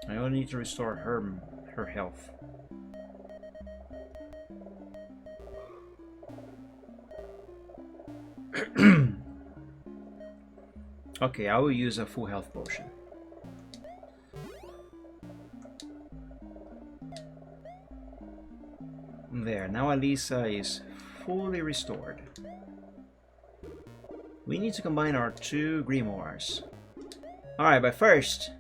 I only need to restore her health. Okay, I will use a full health potion. There, now Elisa is fully restored. We need to combine our two grimoires. Alright, but first,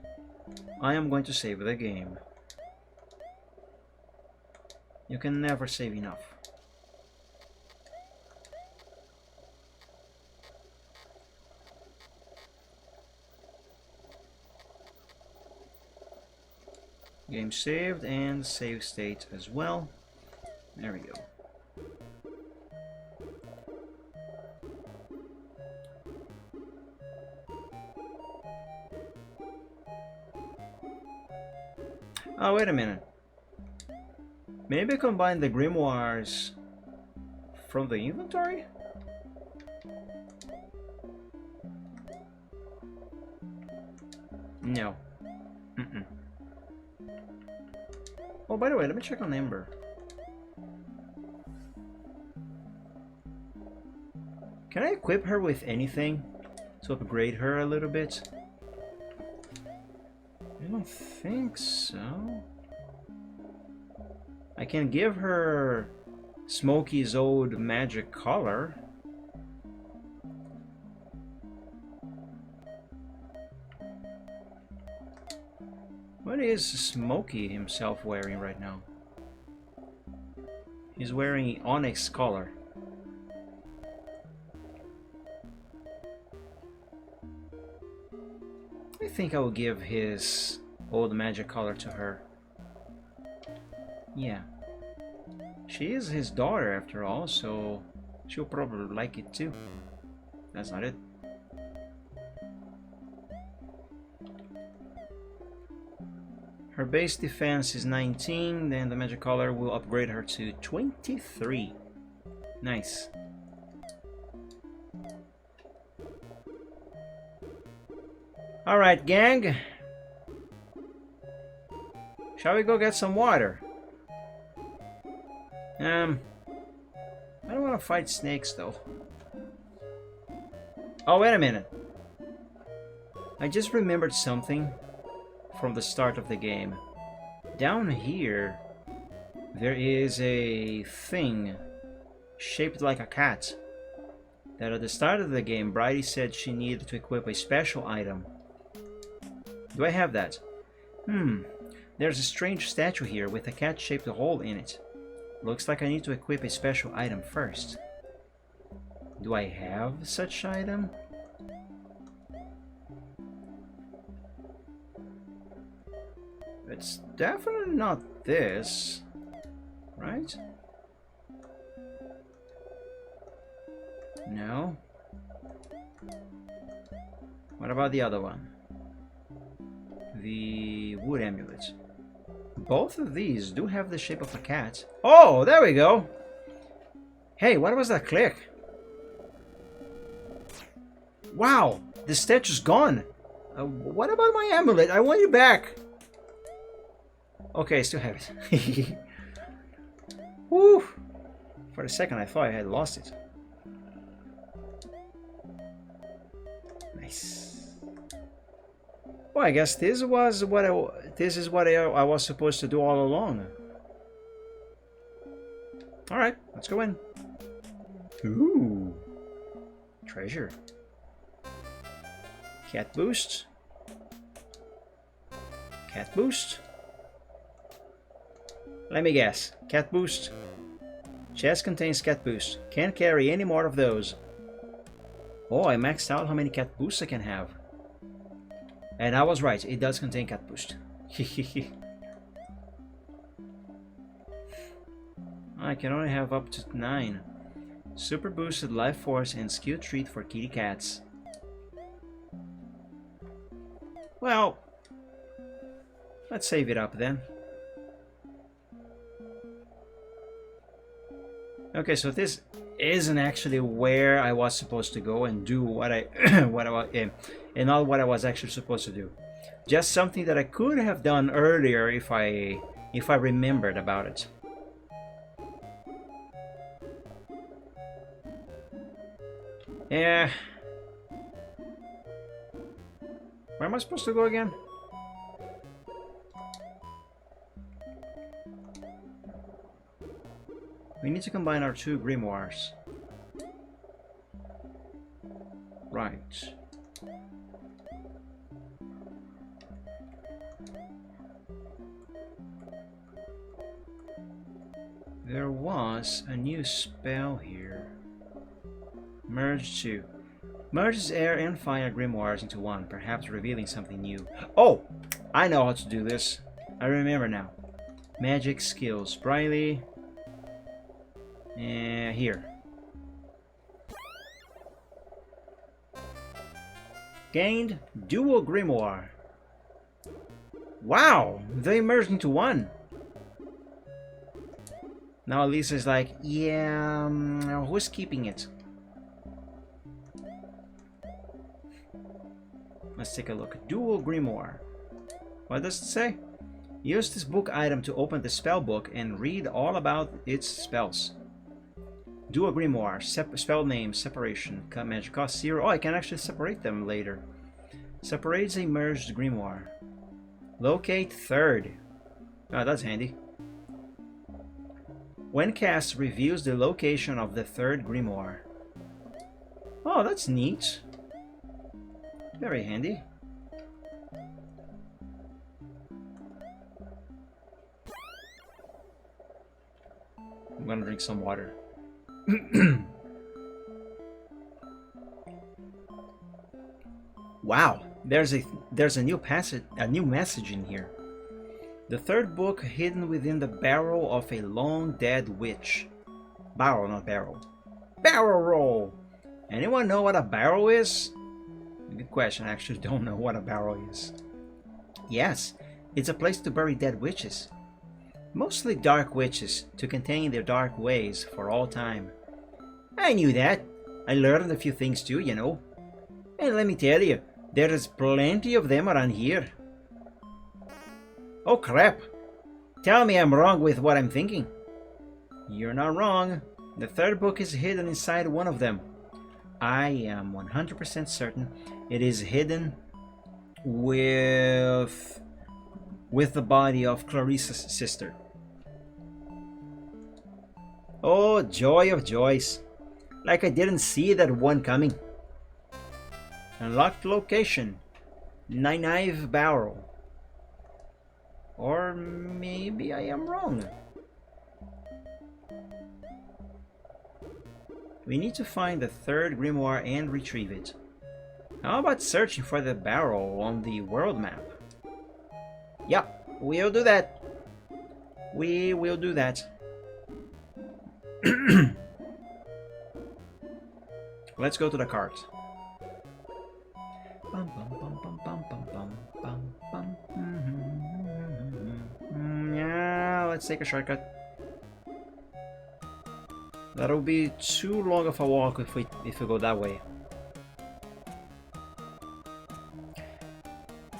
I am going to save the game. You can never save enough. Game saved and save state as well. There we go. Oh, wait a minute. Maybe combine the grimoires from the inventory? No. Oh, by the way, let me check on Ember. Can I equip her with anything to upgrade her a little bit? I don't think so. I can give her Smokey's old magic collar. What is Smokey himself wearing right now? He's wearing Onyx collar. I think I will give his old magic collar to her. Yeah. She is his daughter after all, so she'll probably like it too. That's not it. Her base defense is 19, then the magic collar will upgrade her to 23. Nice. Alright, gang. Shall we go get some water? I don't want to fight snakes though. Oh, wait a minute. I just remembered something from the start of the game. Down here, there is a thing shaped like a cat that at the start of the game, Briley said she needed to equip a special item. Do I have that? There's a strange statue here with a cat-shaped hole in it. Looks like I need to equip a special item first. Do I have such item? It's definitely not this, right? No. What about the other one? The wood amulet. Both of these do have the shape of a cat. Oh, there we go. Hey, what was that click? Wow, the statue's gone. What about my amulet? I want you back. Okay, I still have it. Woo! For a second I thought I had lost it. Nice. Well, I guess this is what I was supposed to do all along. All right, let's go in. Ooh, treasure. Cat boost. Cat boost. Let me guess. Cat boost. Chest contains cat boost. Can't carry any more of those. Oh, I maxed out how many cat boosts I can have. And I was right, it does contain cat boost. I can only have up to 9. Super boosted life force and skill treat for kitty cats. Well, let's save it up then. Okay, so this isn't actually where I was supposed to go and do what I and not what I was actually supposed to do. Just something that I could have done earlier if I remembered about it. Yeah. Where am I supposed to go again? We need to combine our 2 grimoires. Right. There was a new spell here. Merge 2. Merges air and fire grimoires into one, perhaps revealing something new. Oh! I know how to do this. I remember now. Magic skills. Briley. Here. Gained dual grimoire. Wow! They merged into one. Now Lisa's like, yeah, who's keeping it? Let's take a look. Dual grimoire. What does it say? Use this book item to open the spell book and read all about its spells. Dual grimoire. Spell name. Separation. Magic cost 0. Oh, I can actually separate them later. Separates a merged grimoire. Locate third. Oh, that's handy. When cast, reveals the location of the third grimoire. Oh, that's neat. Very handy. I'm gonna drink some water. Wow, there's a new message in here. The third book hidden within the barrel of a long dead witch. Barrel, not barrel. Barrel roll. Anyone know what a barrel is? Good question. I actually don't know what a barrel is. Yes, it's a place to bury dead witches. Mostly dark witches, to contain their dark ways for all time. I knew that. I learned a few things too, you know. And let me tell you, there is plenty of them around here. Oh crap! Tell me I'm wrong with what I'm thinking. You're not wrong. The third book is hidden inside one of them. I am 100% certain it is hidden with the body of Clarissa's sister. Oh, joy of joys. Like I didn't see that one coming. Unlocked location. Knife barrel. Or maybe I am wrong. We need to find the third grimoire and retrieve it. How about searching for the barrel on the world map? Yeah, we'll do that. We will do that. Let's go to the cart. Yeah, let's take a shortcut. That'll be too long of a walk if we go that way.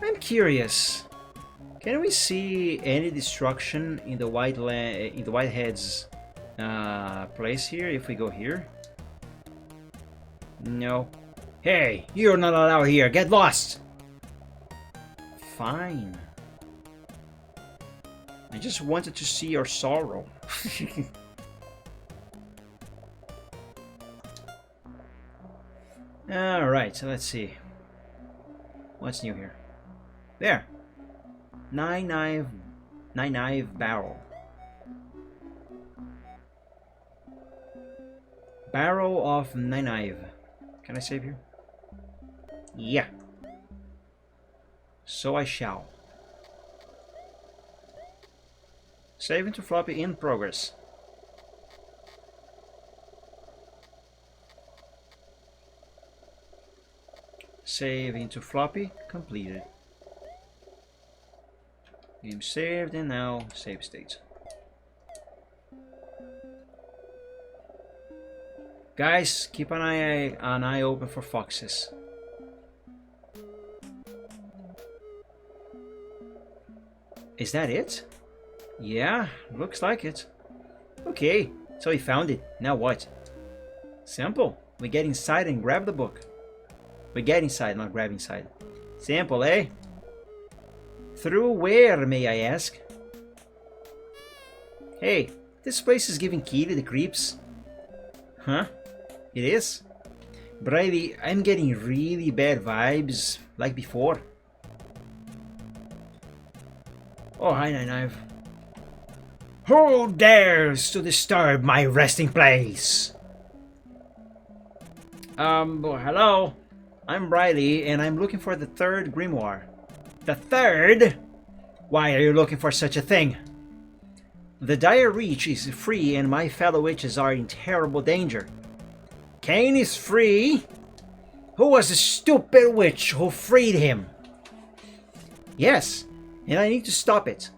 I'm curious. Can we see any destruction in the Whitehead's place here if we go here? No. Hey, you're not allowed here. Get lost. fine. I just wanted to see your sorrow. Alright, so let's see. What's new here? There! Nine knife barrel. Barrel of nine knife. Can I save here? Yeah. So I shall. Save into floppy in progress. Save into floppy completed. Game saved and now save state. Guys, keep an eye open for foxes. Is that it? Yeah, looks like it. Okay, so we found it. Now what? Simple. We get inside and grab the book. We get inside, not grab inside. Simple, eh? Through where, may I ask? Hey, this place is giving key to the creeps. Huh? It is? Briley, I'm getting really bad vibes, like before. Oh, hi, Knife. Who dares to disturb my resting place? Hello. I'm Briley, and I'm looking for the third grimoire. The third? Why are you looking for such a thing? The Dire Reach is free, and my fellow witches are in terrible danger. Cain is free? Who was the stupid witch who freed him? Yes, and I need to stop it.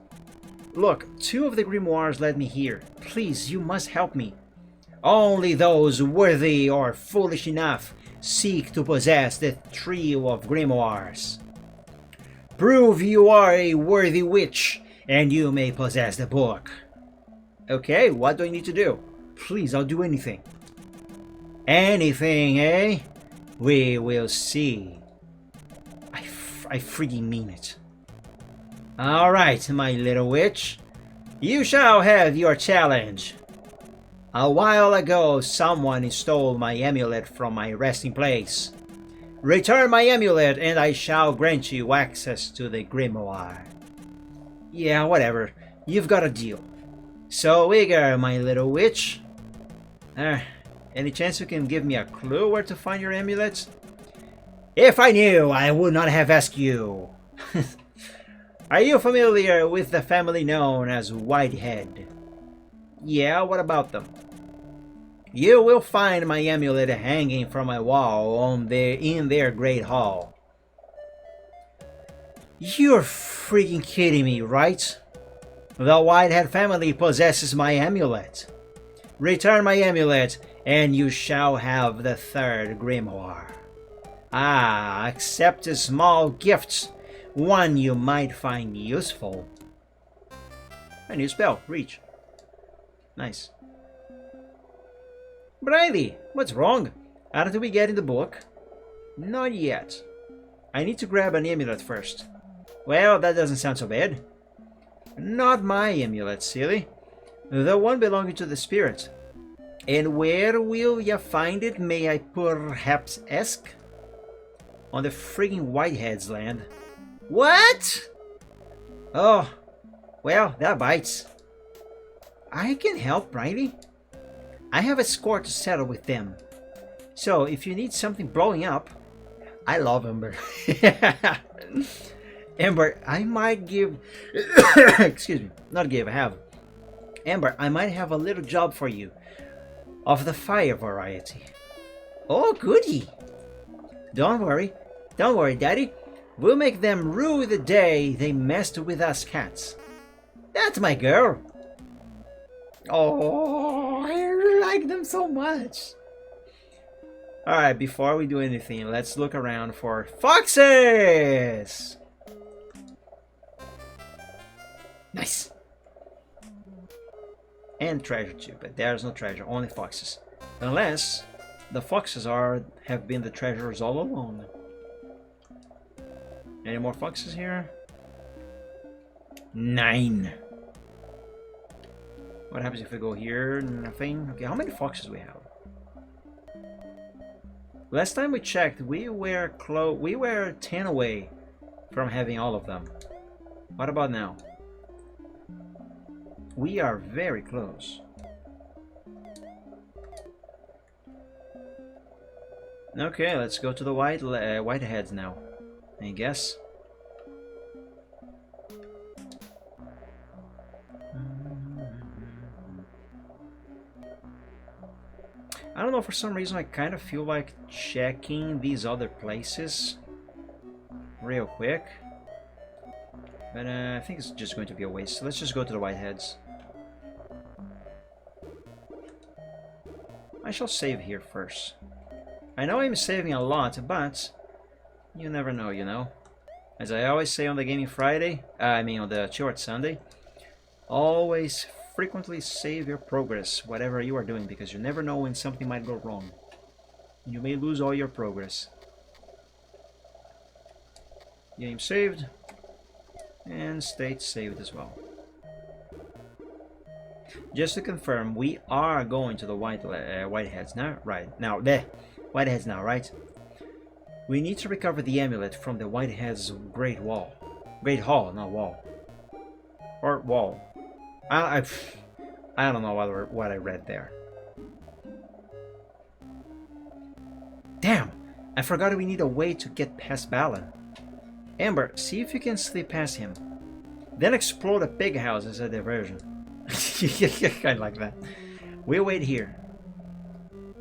Look, 2 of the grimoires led me here. Please, you must help me. Only those worthy or foolish enough seek to possess the trio of grimoires. Prove you are a worthy witch, and you may possess the book. Okay, what do I need to do? Please, I'll do anything. Anything, eh? We will see. I freaking mean it. Alright, my little witch. You shall have your challenge. A while ago, someone stole my amulet from my resting place. Return my amulet and I shall grant you access to the grimoire. Yeah, whatever. You've got a deal. So eager, my little witch. Any chance you can give me a clue where to find your amulet? If I knew, I would not have asked you. Are you familiar with the family known as Whitehead? Yeah, what about them? You will find my amulet hanging from my wall in their great hall. You're freaking kidding me, right? The Whitehead family possesses my amulet. Return my amulet, and you shall have the third grimoire. Accept a small gift, one you might find useful. A new spell, reach. Nice. Briley, what's wrong? Aren't we getting the book? Not yet. I need to grab an amulet first. Well, that doesn't sound so bad. Not my amulet, silly. The one belonging to the spirit. And where will ya find it, may I perhaps ask? On the friggin' Whitehead's land. What? Oh, well, that bites. I can help, Briley. I have a score to settle with them. So, if you need something blowing up... I love Ember. Ember, I might give... Excuse me, not give, I have. Ember, I might have a little job for you. Of the fire variety. Oh, goody. Don't worry, Daddy. We'll make them rue the day they messed with us cats. That's my girl. Oh, I like them so much. Alright, before we do anything, let's look around for foxes! Nice! And treasure too, but there's no treasure, only foxes. Unless the foxes have been the treasures all along. Any more foxes here? 9. What happens if we go here? Nothing. Okay, how many foxes we have? Last time we checked, we were 10 away from having all of them. What about now? We are very close. Okay, let's go to the whiteheads now, I guess. I don't know, for some reason I kind of feel like checking these other places real quick. But I think it's just going to be a waste. So let's just go to the whiteheads. I shall save here first. I know I'm saving a lot, but you never know, you know. As I always say on the Gaming Friday, on the Chill Art Sunday, always frequently save your progress, whatever you are doing, because you never know when something might go wrong. You may lose all your progress. Game saved, and state saved as well. Just to confirm, we are going to the whiteheads now, right? Now, whiteheads now, right? We need to recover the amulet from the whiteheads' Great Hall, not wall, or wall. I don't know what I read there. Damn! I forgot we need a way to get past Balan. Amber, see if you can slip past him. Then explode a pig house as a diversion. I like that. We'll wait here.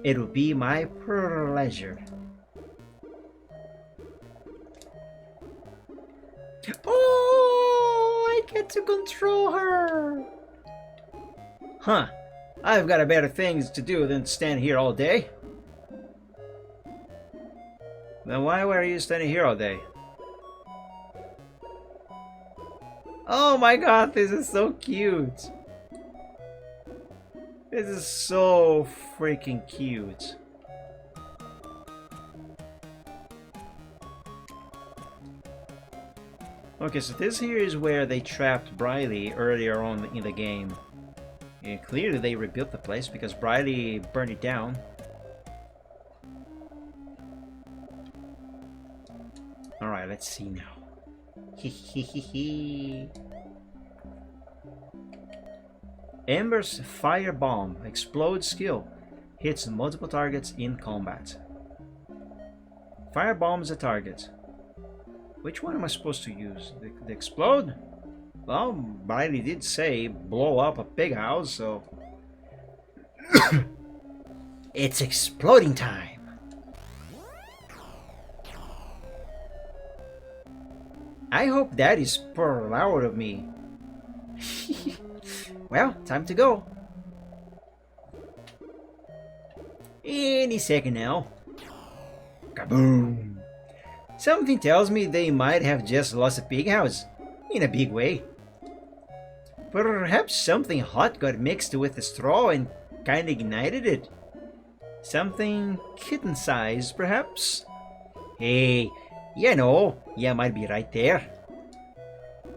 It will be my pleasure. Oh, I get to control her. Huh. I've got better things to do than stand here all day. Then why were you standing here all day? Oh my god, this is so cute. This is so freaking cute. Okay, so this here is where they trapped Briley earlier on in the game. And clearly they rebuilt the place because Briley burned it down. Alright, let's see now. Amber's fire bomb explode skill hits multiple targets in combat. Fire bomb is a target. Which one am I supposed to use? The explode? Well, Briley did say blow up a pig house, so it's exploding time. I hope that is proud of me. Well, time to go. Any second now. Kaboom! Something tells me they might have just lost a pig house. In a big way. Perhaps something hot got mixed with the straw and kinda ignited it. Something kitten-sized, perhaps? Hey, you know, you might be right there.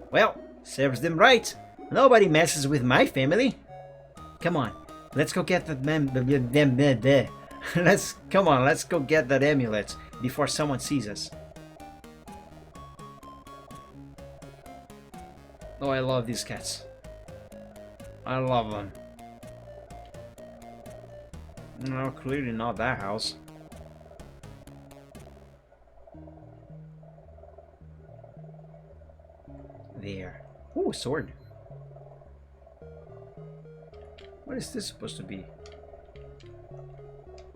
Well, serves them right. Nobody messes with my family. Come on, let's go get the let's go get that amulet before someone sees us. Oh, I love these cats. I love them. No, clearly not that house. There. Ooh, sword. What is this supposed to be?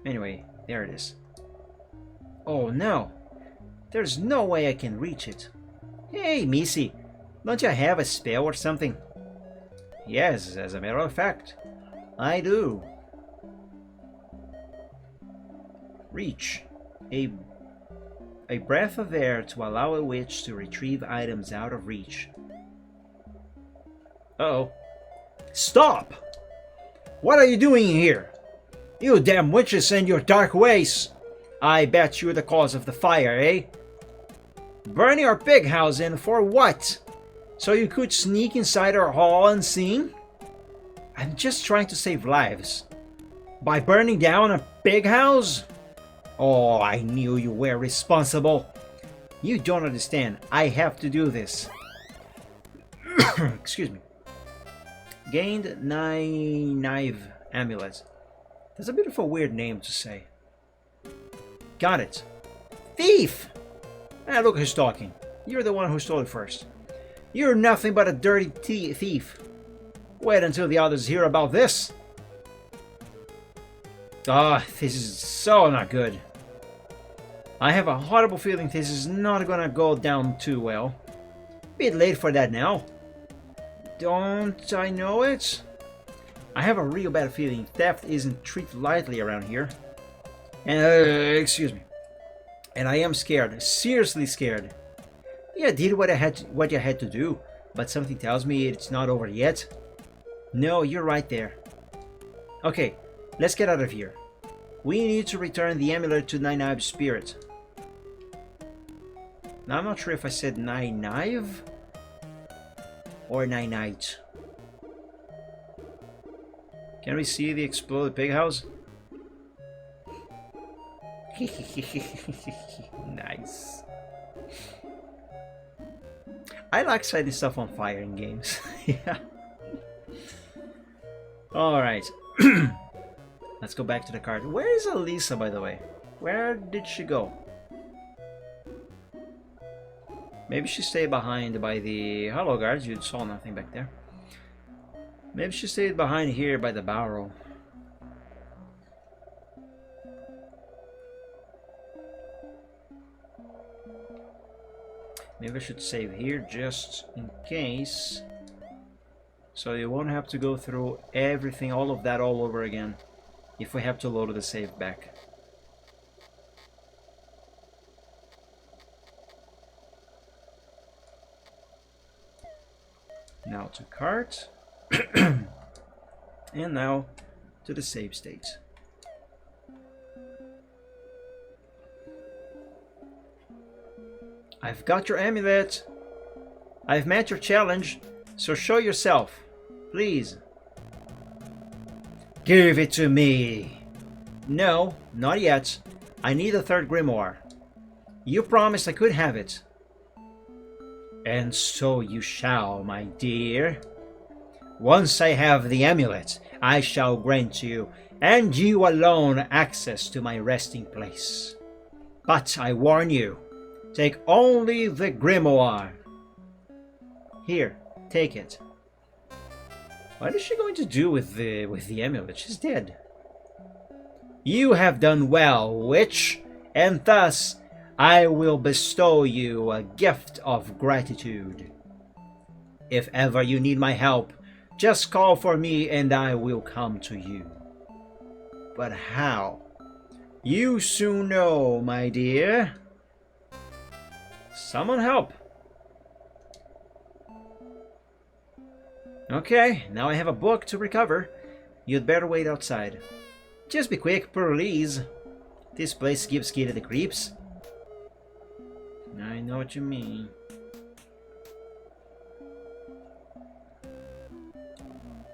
Anyway, there it is. Oh no! There's no way I can reach it. Hey, Missy! Don't you have a spell or something? Yes, as a matter of fact, I do. Reach. A breath of air to allow a witch to retrieve items out of reach. Uh-oh. Stop! What are you doing here? You damn witches and your dark ways! I bet you're the cause of the fire, eh? Burning our pig house in for what? So you could sneak inside our hall unseen? I'm just trying to save lives. By burning down a pig house? Oh, I knew you were responsible. You don't understand. I have to do this. Excuse me. Gained 9 knife amulets. That's a bit of a weird name to say. Got it. Thief! Ah, look who's talking. You're the one who stole it first. You're nothing but a dirty thief. Wait until the others hear about this. Ah, this is so not good. I have a horrible feeling this is not gonna go down too well. Bit late for that now. Don't I know it? I have a real bad feeling theft isn't treated lightly around here. And excuse me. And I am scared, seriously scared. Yeah, I did what you had to do, but something tells me it's not over yet. No, you're right there. Okay, let's get out of here. We need to return the amulet to Nine Knives' spirit. Now, I'm not sure if I said Nine Knive or Nine Knight. Can we see the exploded pig house? Nice. I like setting stuff on fire in games. Yeah. Alright. Let's go back to the card. Where is Elisa, by the way? Where did she go? Maybe she stayed behind by the... Hello, guards. You saw nothing back there. Maybe she stayed behind here by the barrel. Maybe I should save here just in case. So you won't have to go through everything, all of that all over again. If we have to load the save back. Now to cart. And now to the save state. I've got your amulet. I've met your challenge, so show yourself, please. Give it to me. No, not yet. I need a third grimoire. You promised I could have it. And so you shall, my dear. Once I have the amulet, I shall grant you, and you alone, access to my resting place. But I warn you, take only the grimoire. Here, take it. What is she going to do with the amulet? She's dead. You have done well, witch, and thus I will bestow you a gift of gratitude. If ever you need my help, just call for me and I will come to you. But how? You soon know, my dear. Someone help. Okay, now I have a book to recover. You'd better wait outside. Just be quick, please. This place gives Kitty the creeps. I know what you mean.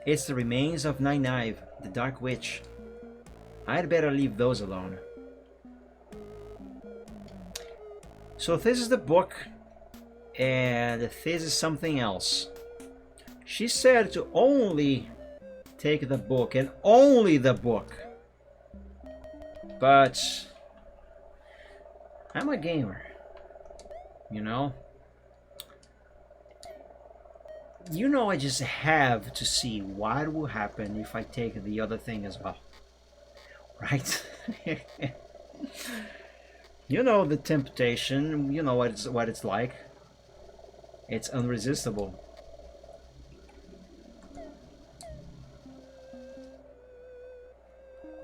It's the remains of Nynaeve, the Dark Witch. I'd better leave those alone. So this is the book, and this is something else. She said to only take the book, and only the book. But I'm a gamer, you know? You know, I just have to see what will happen if I take the other thing as well. Right? You know the temptation, you know what it's like. It's unresistible.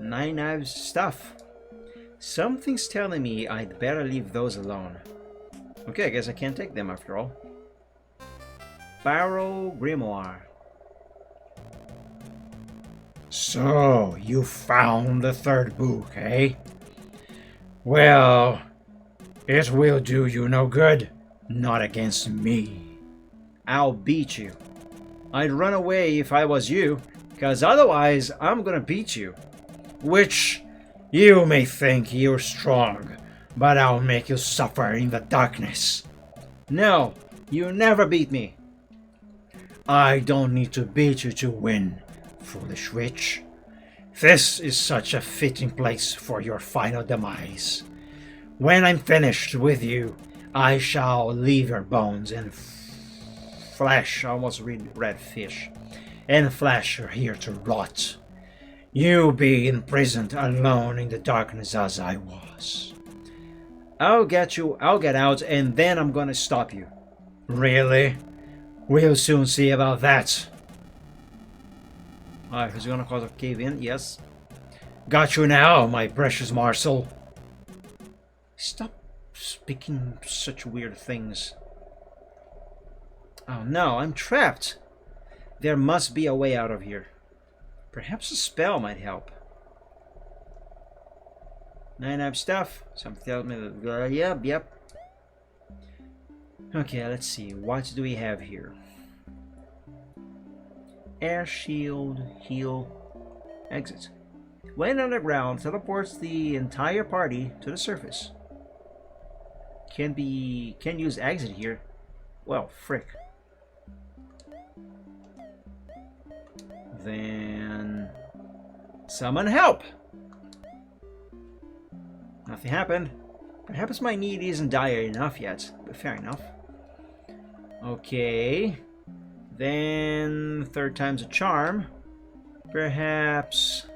Nine Knives stuff. Something's telling me I'd better leave those alone. Okay, I guess I can't take them after all. Barrow Grimoire. So, you found the third book, eh? Well, it will do you no good. Not against me. I'll beat you. I'd run away if I was you, because otherwise I'm gonna beat you. Which you may think you're strong, but I'll make you suffer in the darkness. No, you never beat me. I don't need to beat you to win, foolish witch. This is such a fitting place for your final demise. When I'm finished with you, I shall leave your bones and flesh, I almost read fish. and flesh are here to rot. You be imprisoned alone in the darkness as I was. I'll get out, and then I'm gonna stop you. Really? We'll soon see about that. Alright, who's gonna cause a cave in? Yes. Got you now, my precious morsel. Stop speaking such weird things. Oh no, I'm trapped. There must be a way out of here. Perhaps a spell might help. 9 stuff. Something tells me that. Yep. Okay, let's see. What do we have here? Air shield, heal, exit. When underground, teleports the entire party to the surface. Can use exit here. Well, frick. Then summon help. Nothing happened. Perhaps my need isn't dire enough yet, but fair enough. Okay. Then third time's a charm. Perhaps.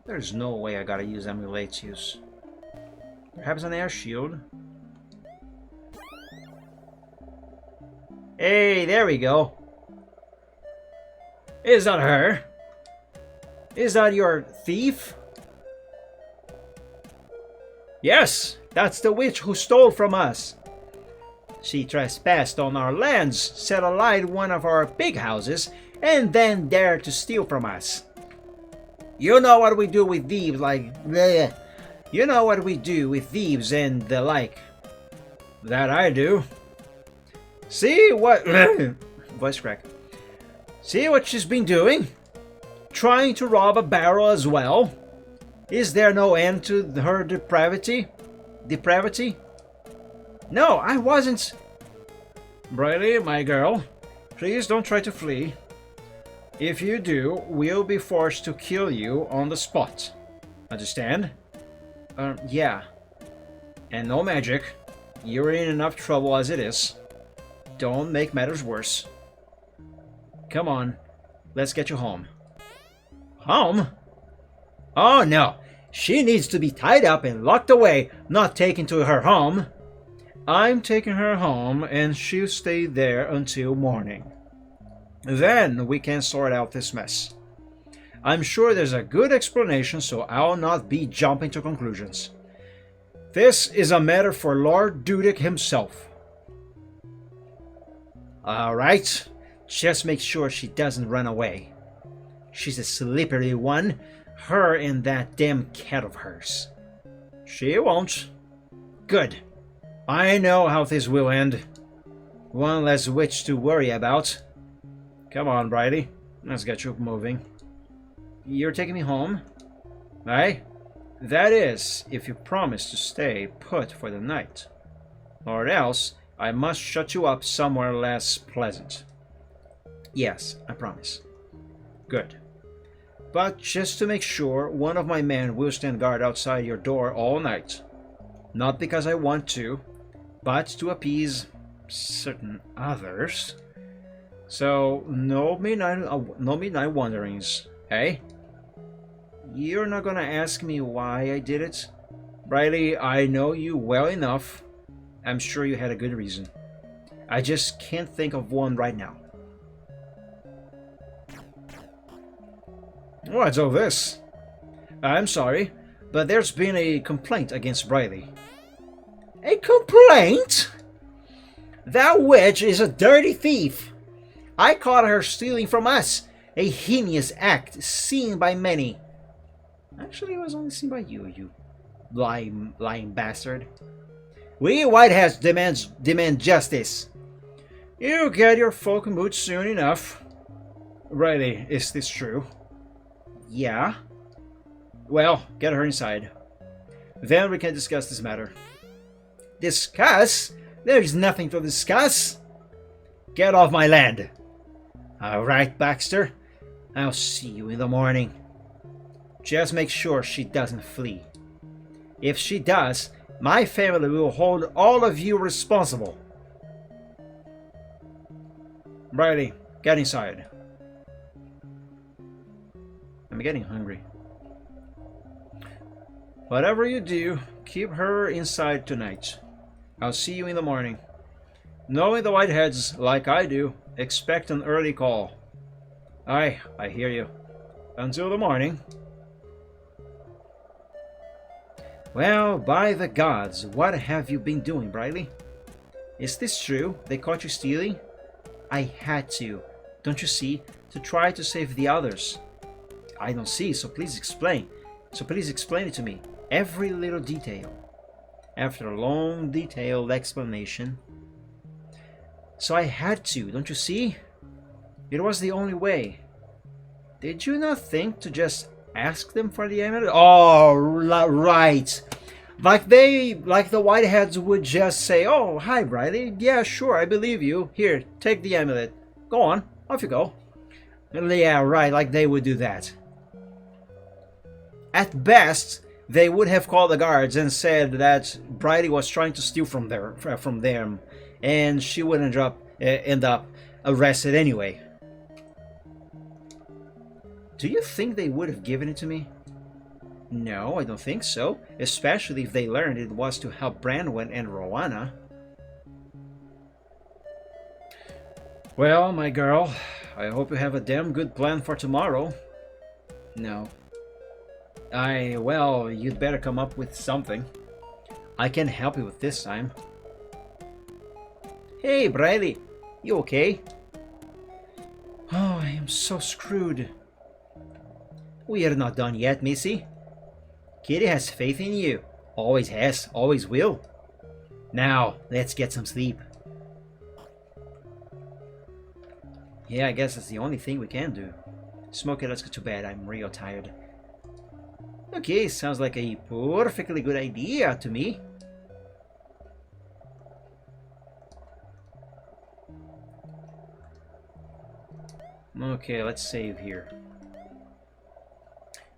There's no way I gotta use Amuletius. Perhaps an air shield. Hey, there we go. Is that her? Is that your thief? Yes, that's the witch who stole from us. She trespassed on our lands, set alight one of our big houses, and then dared to steal from us. You know what we do with thieves, bleh. You know what we do with thieves and the like. That I do. See what... Voice crack. See what she's been doing? Trying to rob a barrel as well? Is there no end to her depravity? No, I wasn't. Briley, my girl, please don't try to flee. If you do, we'll be forced to kill you on the spot. Understand? Yeah. And no magic. You're in enough trouble as it is. Don't make matters worse. Come on, let's get you home. Home? Oh no, she needs to be tied up and locked away, not taken to her home. I'm taking her home and she'll stay there until morning. Then we can sort out this mess. I'm sure there's a good explanation, so I'll not be jumping to conclusions. This is a matter for Lord Dudic himself. Alright, just make sure she doesn't run away. She's a slippery one, her and that damn cat of hers. She won't. Good. I know how this will end. One less witch to worry about. Come on, Briley. Let's get you moving. You're taking me home? Aye? That is, if you promise to stay put for the night. Or else, I must shut you up somewhere less pleasant. Yes, I promise. Good. But just to make sure, one of my men will stand guard outside your door all night. Not because I want to, but to appease certain others. So, no midnight wanderings, eh? You're not gonna ask me why I did it? Briley, I know you well enough. I'm sure you had a good reason. I just can't think of one right now. What's all this? I'm sorry, but there's been a complaint against Briley. A complaint? That witch is a dirty thief. I caught her stealing from us, A heinous act seen by many. Actually, it was only seen by you, you lying bastard. We Whiteheads demand justice. You'll get your falcon boots soon enough. Riley, is this true? Yeah. Well, get her inside. Then we can discuss this matter. Discuss? There's nothing to discuss. Get off my land. Alright, Baxter. I'll see you in the morning. Just make sure she doesn't flee. If she does, my family will hold all of you responsible. Briley, get inside. I'm getting hungry. Whatever you do, keep her inside tonight. I'll see you in the morning. Knowing the Whiteheads like I do, expect an early call. Aye, I hear you. Until the morning. Well, by the gods, what have you been doing, Briley? Is this true? They caught you stealing? I had to, don't you see, to try to save the others. I don't see, so please explain. So please explain it to me. Every little detail. After a long, detailed explanation. So I had to, don't you see? It was the only way. Did you not think to just ask them for the amulet? Oh, right. Like the Whiteheads would just say, "Oh, hi, Briley. Yeah, sure, I believe you. Here, take the amulet. Go on, off you go." Yeah, right, like they would do that. At best, they would have called the guards and said that Briley was trying to steal from them, and she would end up arrested anyway. Do you think they would have given it to me? No, I don't think so, especially if they learned it was to help Branwen and Rowana. Well, my girl, I hope you have a damn good plan for tomorrow. No. Well, you'd better come up with something. I can help you with this time. Hey, Briley, you okay? Oh, I am so screwed. We are not done yet, Missy. Kitty has faith in you. Always has, always will. Now, let's get some sleep. Yeah, I guess that's the only thing we can do. Smokey, let's go to bed. I'm real tired. Okay, sounds like a perfectly good idea to me. Okay, let's save here.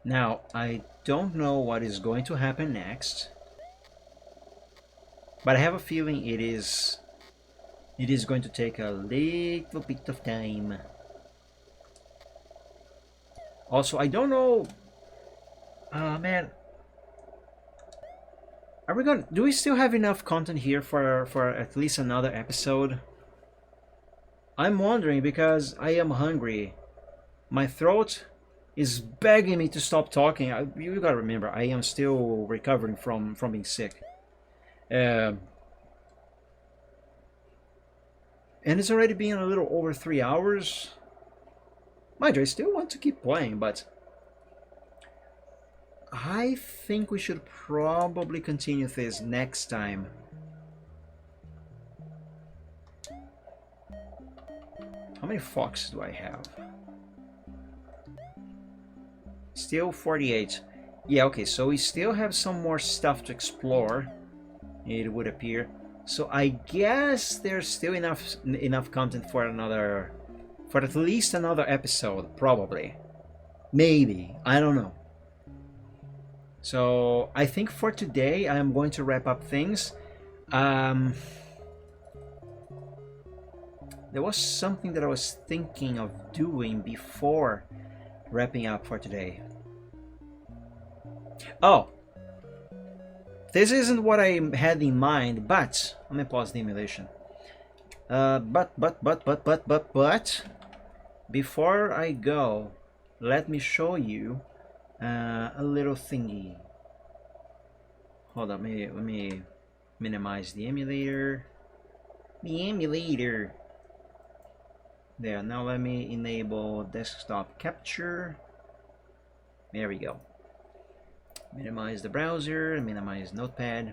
Now, I don't know what is going to happen next, but I have a feeling it is going to take a little bit of time. Also, I don't know. Man, do we still have enough content here for at least another episode? I'm wondering because I am hungry. My throat is begging me to stop talking. You gotta remember, I am still recovering from being sick. And it's already been a little over 3 hours. Mind you, I still want to keep playing, but I think we should probably continue this next time. How many foxes do I have? Still 48. Yeah, okay, so we still have some more stuff to explore, it would appear. So I guess there's still enough content for at least another episode, probably. Maybe, I don't know. So I think for today I'm going to wrap up things. There was something that I was thinking of doing before wrapping up for today. Oh, this isn't what I had in mind, but let me pause the emulation. But before I go, let me show you a little thingy. Hold on, let me minimize the emulator. There, now let me enable desktop capture. There we go. Minimize the browser, minimize notepad.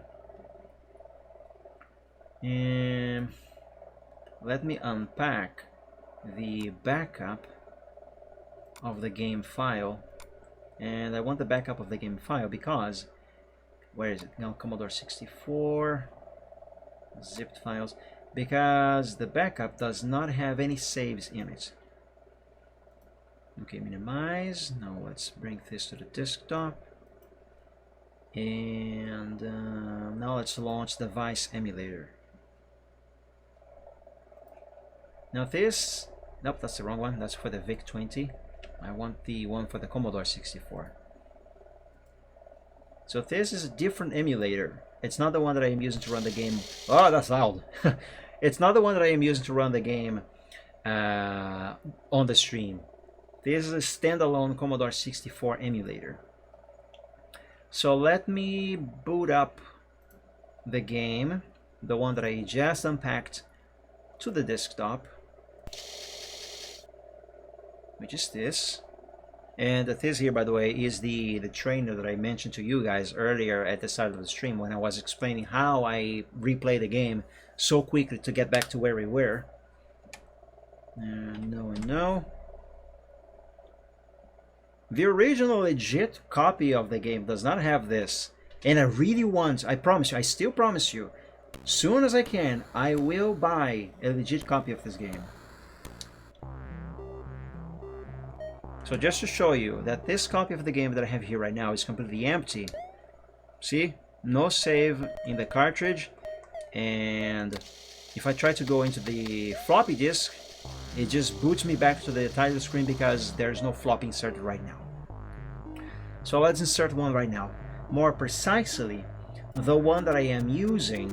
And let me unpack the backup of the game file. And I want the backup of the game file because, where is it? Now Commodore 64, zipped files, because the backup does not have any saves in it. Okay, minimize. Now let's bring this to the desktop. And now let's launch the Vice emulator. Now this, nope, that's the wrong one. That's for the VIC-20. I want the one for the Commodore 64. So this is a different emulator. It's not the one that I am using to run the game. Oh, that's loud. It's not the one that I am using to run the game on the stream. This is a standalone Commodore 64 emulator. So let me boot up the game, the one that I just unpacked, to the desktop, which is this. And this here, by the way, is the trainer that I mentioned to you guys earlier at the start of the stream when I was explaining how I replay the game so quickly to get back to where we were. No and no. The original legit copy of the game does not have this. And I really want, I promise you, I still promise you, soon as I can, I will buy a legit copy of this game. So just to show you that this copy of the game that I have here right now is completely empty. See? No save in the cartridge. And if I try to go into the floppy disk, it just boots me back to the title screen because there's no floppy inserted right now. So let's insert one right now. More precisely, the one that I am using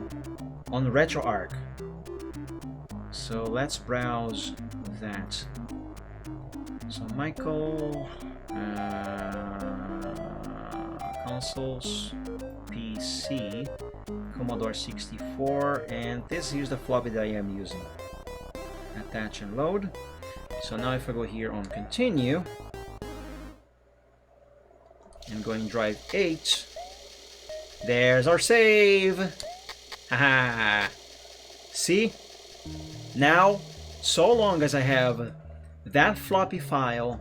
on RetroArch. So let's browse that. So Michael, consoles, PC, Commodore 64, and this is the floppy that I am using. Attach and load. So now if I go here on continue, and going drive 8, there's our save. Haha. See? Now, so long as I have that floppy file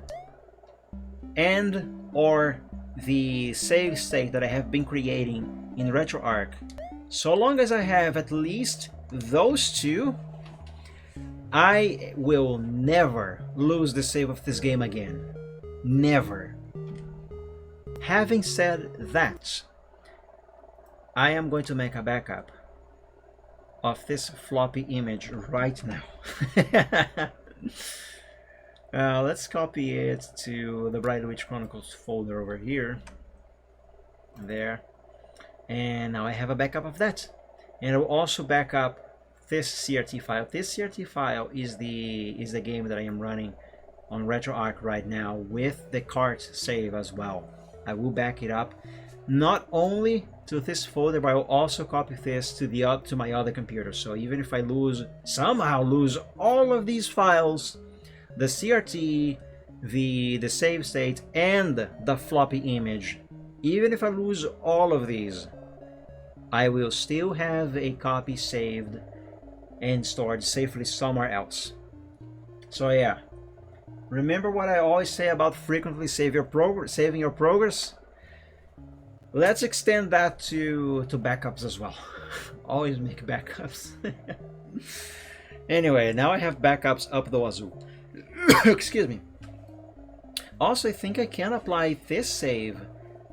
and or the save state that I have been creating in RetroArch, so long as I have at least those two, I will never lose the save of this game again. Never. Having said that, I am going to make a backup of this floppy image right now. Let's copy it to the Briley Chronicles folder over here. There. And now I have a backup of that. And I will also back up this CRT file. This CRT file is the game that I am running on RetroArch right now with the cart save as well. I will back it up not only to this folder, but I will also copy this to my other computer. So even if I somehow lose all of these files, the CRT, the save state, and the floppy image, even if I lose all of these, I will still have a copy saved and stored safely somewhere else. So yeah, remember what I always say about frequently saving your progress? Let's extend that to backups as well. Always make backups. Anyway, now I have backups up the wazoo. Excuse me. Also, I think I can apply this save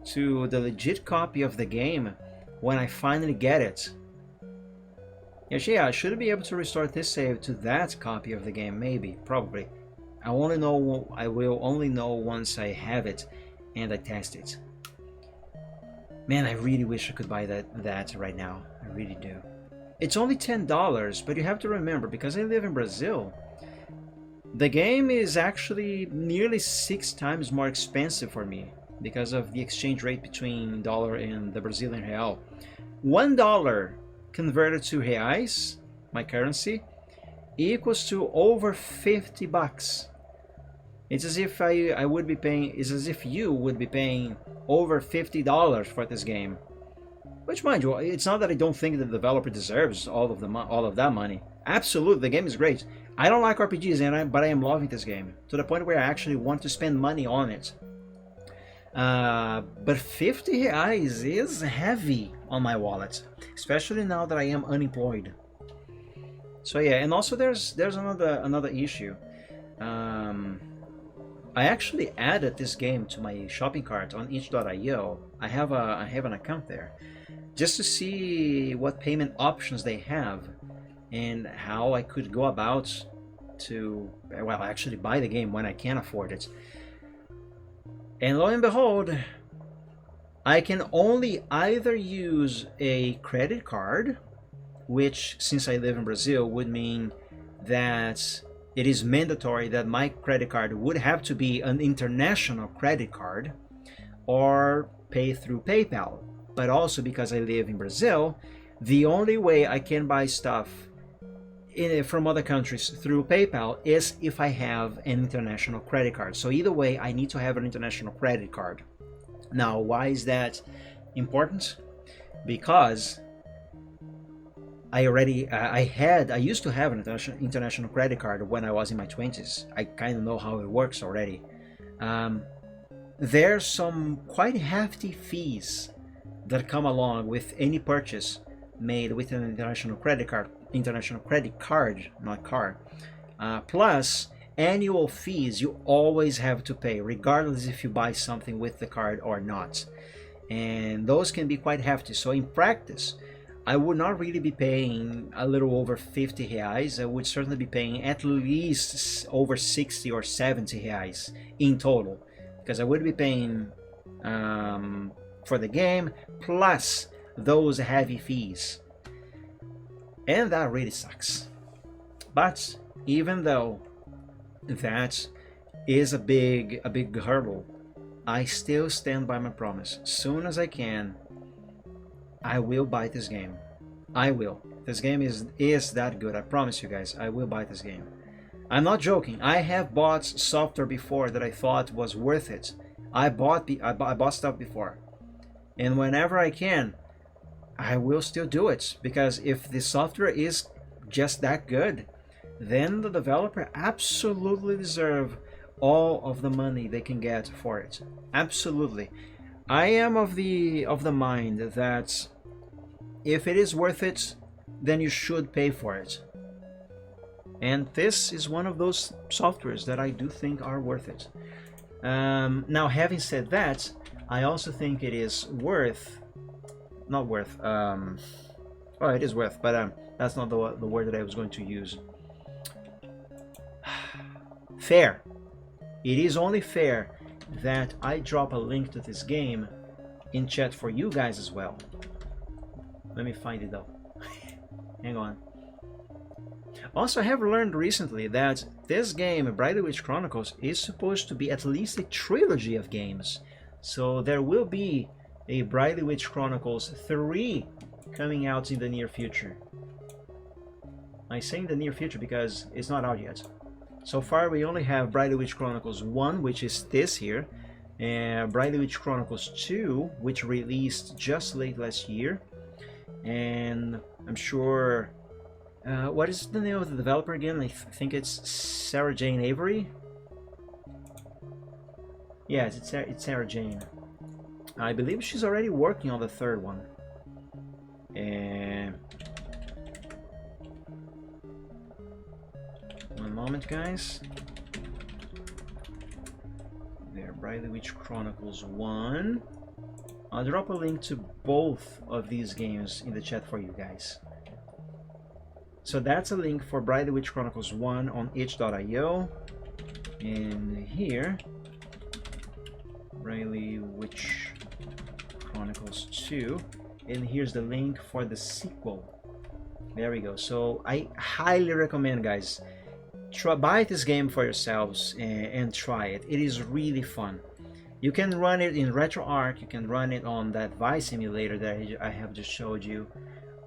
to the legit copy of the game when I finally get it. Actually, yeah, I should be able to restore this save to that copy of the game, maybe, probably. I will only know once I have it and I test it. Man, I really wish I could buy that right now. I really do. It's only $10, but you have to remember, because I live in Brazil, the game is actually nearly 6 times more expensive for me because of the exchange rate between dollar and the Brazilian real. $1 converted to reais, my currency, equals to over 50 bucks. It's as if I would be paying, it's as if you would be paying over $50 for this game. Which, mind you, it's not that I don't think the developer deserves all of that money. Absolutely, the game is great. I don't like RPGs, but I am loving this game to the point where I actually want to spend money on it. But 50 reais is heavy on my wallet, especially now that I am unemployed. So yeah, and also there's another issue. I actually added this game to my shopping cart on itch.io. I have an account there, just to see what payment options they have and how I could go about to, well, actually buy the game when I can afford it. And lo and behold, I can only either use a credit card, which, since I live in Brazil, would mean that it is mandatory that my credit card would have to be an international credit card, or pay through PayPal. But also, because I live in Brazil, the only way I can buy stuff from other countries through PayPal is if I have an international credit card. So either way, I need to have an international credit card. Now, why is that important? Because I used to have an international credit card when I was in my 20s. I kind of know how it works already. There's some quite hefty fees that come along with any purchase made with an international credit card, not car. Plus annual fees you always have to pay, regardless if you buy something with the card or not. And those can be quite hefty. So in practice, I would not really be paying a little over 50 reais. I would certainly be paying at least over 60 or 70 reais in total, because I would be paying for the game plus those heavy fees. And that really sucks. But even though that is a big hurdle, I still stand by my promise. As soon as I can, I will buy this game. I will. This game is that good. I promise you guys, I will buy this game. I'm not joking. I have bought software before that I thought was worth it. I bought stuff before, and whenever I can, I will still do it, because if the software is just that good, then the developer absolutely deserve all of the money they can get for it. Absolutely. I am of the mind that if it is worth it, then you should pay for it. And this is one of those softwares that I do think are worth it. Now, having said that, I also think it is it is worth, but that's not the word that I was going to use. Fair. It is only fair that I drop a link to this game in chat for you guys as well. Let me find it though. Hang on. Also, I have learned recently that this game, Briley Witch Chronicles, is supposed to be at least a trilogy of games. So there will be a Briley Witch Chronicles 3 coming out in the near future. I say in the near future because it's not out yet. So far we only have Briley Witch Chronicles 1, which is this here, and Briley Witch Chronicles 2, which released just late last year. And I'm sure... what is the name of the developer again? I think it's Sarah Jane Avery? Yes, it's Sarah Jane. I believe she's already working on the third one. And... one moment, guys. There, Briley Witch Chronicles 1. I'll drop a link to both of these games in the chat for you guys. So that's a link for Briley Witch Chronicles 1 on itch.io. And here, Briley Witch Chronicles 2. And here's the link for the sequel. There we go. So I highly recommend, guys, buy this game for yourselves and try it. It is really fun. You can run it in RetroArch, you can run it on that Vice simulator that I have just showed you,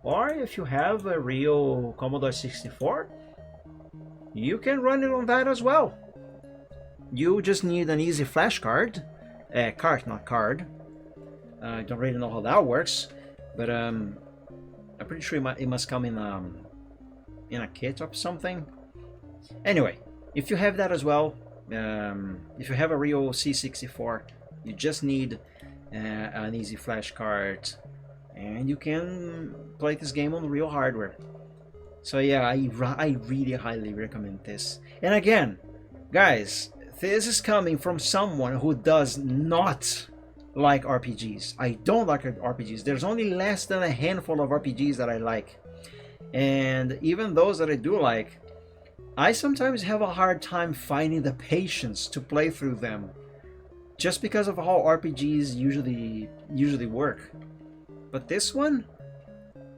or if you have a real Commodore 64, you can run it on that as well. You just need an easy flash card. Card, not card. I don't really know how that works, but I'm pretty sure it must come in a kit or something. Anyway, if you have that as well, if you have a real C64, you just need an easy flash card, and you can play this game on real hardware. So yeah, I really highly recommend this. And again, guys, this is coming from someone who does not like RPGs. I don't like RPGs. There's only less than a handful of RPGs that I like. And even those that I do like, I sometimes have a hard time finding the patience to play through them, just because of how RPGs usually work. But this one,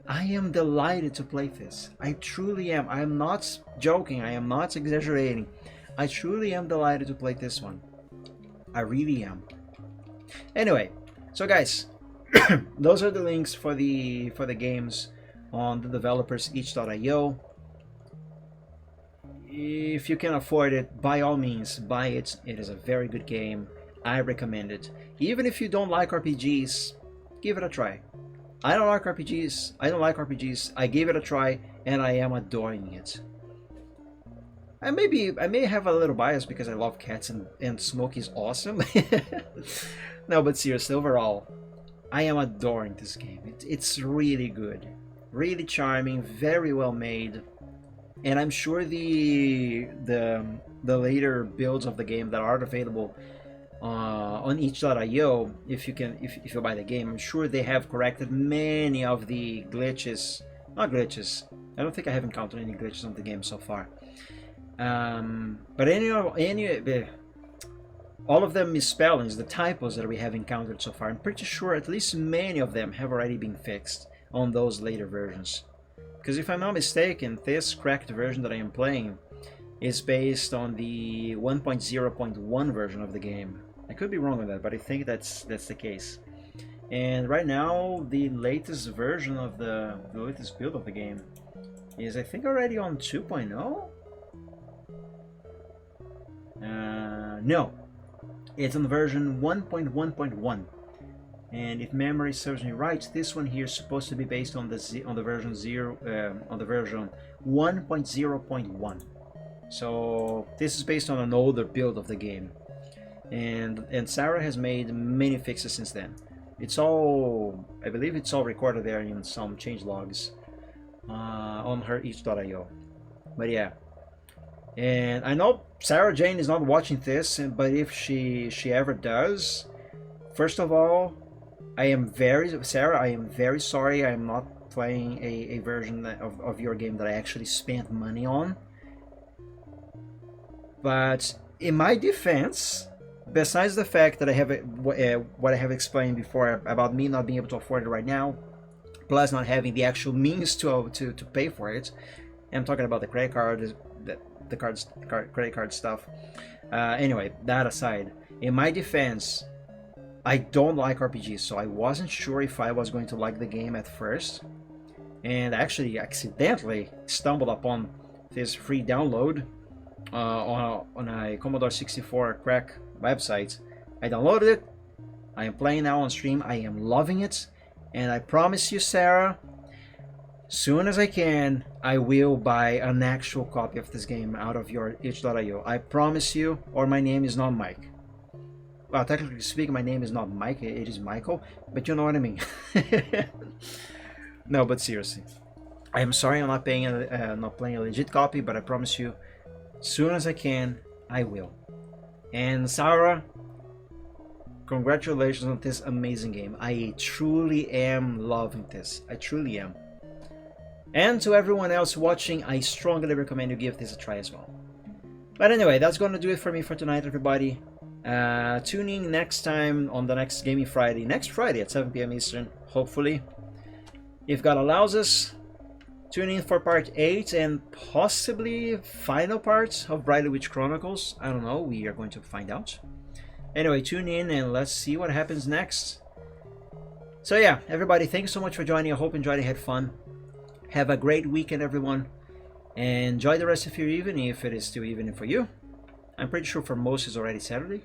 I am delighted to play this. I truly am. I am not joking. I am not exaggerating. I truly am delighted to play this one. I really am. Anyway, so guys, those are the links for the games on the developers itch.io. If you can afford it, by all means, buy it. It is a very good game. I recommend it. Even if you don't like RPGs, give it a try. I don't like RPGs. I gave it a try, and I am adoring it. I may have a little bias because I love cats and Smokey is awesome. No, but seriously, overall, I am adoring this game. It's really good, really charming, very well made, and I'm sure the later builds of the game that are available on itch.io, if you buy the game, I'm sure they have corrected many of the glitches. Not glitches. I don't think I have encountered any glitches on the game so far. But all of the misspellings, the typos that we have encountered so far, I'm pretty sure at least many of them have already been fixed on those later versions. Because if I'm not mistaken, this cracked version that I am playing is based on the 1.0.1 version of the game. I could be wrong on that, but I think that's the case. And right now, the latest version of the latest build of the game is, I think, already on 2.0. No, it's on version 1.1.1, and if memory serves me right, this one here is supposed to be based on the version 1.0.1. So this is based on an older build of the game, and Sarah has made many fixes since then. It's all, I believe it's all recorded there in some change logs on her itch.io. But yeah. And I know Sarah Jane is not watching this, but if she ever does, first of all, Sarah, I am very sorry I am not playing a version of your game that I actually spent money on. But in my defense, besides the fact that I have what I have explained before about me not being able to afford it right now, plus not having the actual means to pay for it, and I'm talking about the credit card, credit card stuff. Anyway, that aside, in my defense, I don't like RPGs, so I wasn't sure if I was going to like the game at first, and actually accidentally stumbled upon this free download on a Commodore 64 crack website. I downloaded it. I am playing now on stream. I am loving it, and I promise you, Sarah, soon as I can, I will buy an actual copy of this game out of your itch.io. I promise you, or my name is not Mike. Well, technically speaking, my name is not Mike, it is Michael, but you know what I mean. No, but seriously, I am sorry I'm not playing a legit copy, but I promise you, soon as I can, I will. And Sarah, congratulations on this amazing game. I truly am loving this. I truly am. And to everyone else watching, I strongly recommend you give this a try as well. But anyway, that's going to do it for me for tonight, everybody. Tune in next time on the next Gaming Friday. Next Friday at 7 p.m. Eastern, hopefully. If God allows us, tune in for part 8 and possibly final part of Briley Witch Chronicles. I don't know, we are going to find out. Anyway, tune in and let's see what happens next. So yeah, everybody, thank you so much for joining. I hope you enjoyed and had fun. Have a great weekend, everyone. And enjoy the rest of your evening if it is still evening for you. I'm pretty sure for most it's already Saturday.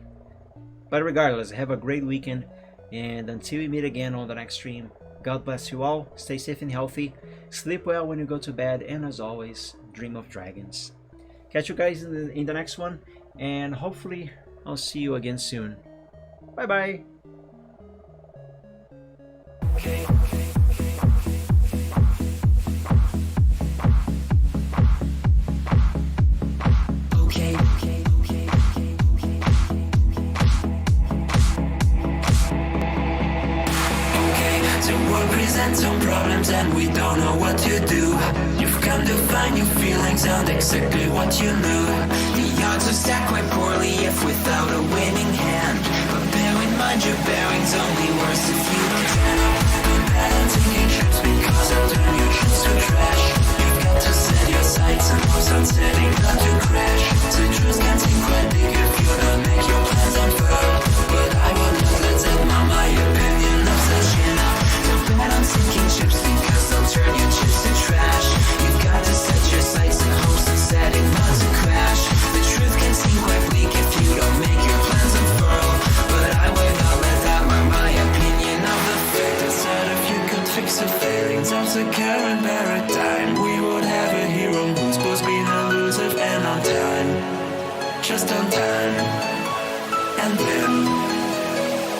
But regardless, have a great weekend. And until we meet again on the next stream, God bless you all. Stay safe and healthy. Sleep well when you go to bed. And as always, dream of dragons. Catch you guys in the next one. And hopefully I'll see you again soon. Bye bye. Some problems and we don't know what to do. You've come to find your feelings and exactly what you knew. The odds are stacked quite poorly if without a winning hand. But bear in mind your bearing's only worse if you don't turn up. Good bad and taking trips because I'll turn your trips to trash. You've got to set your sights and hopes on setting not to crash. So truth can seem quite big if you don't make your plans unfurl. But I will not let them on my opinion of such enough. Bet on sinking ships because they'll turn your chips to trash. You've got to set your sights and hopes on setting not to crash. The truth can seem quite bleak if you don't make your plans unfurl. But I would not let that mar my opinion of the fact that if you could fix the failings of the current paradigm, we would have a hero who's supposed to be elusive and on time. Just on time. And then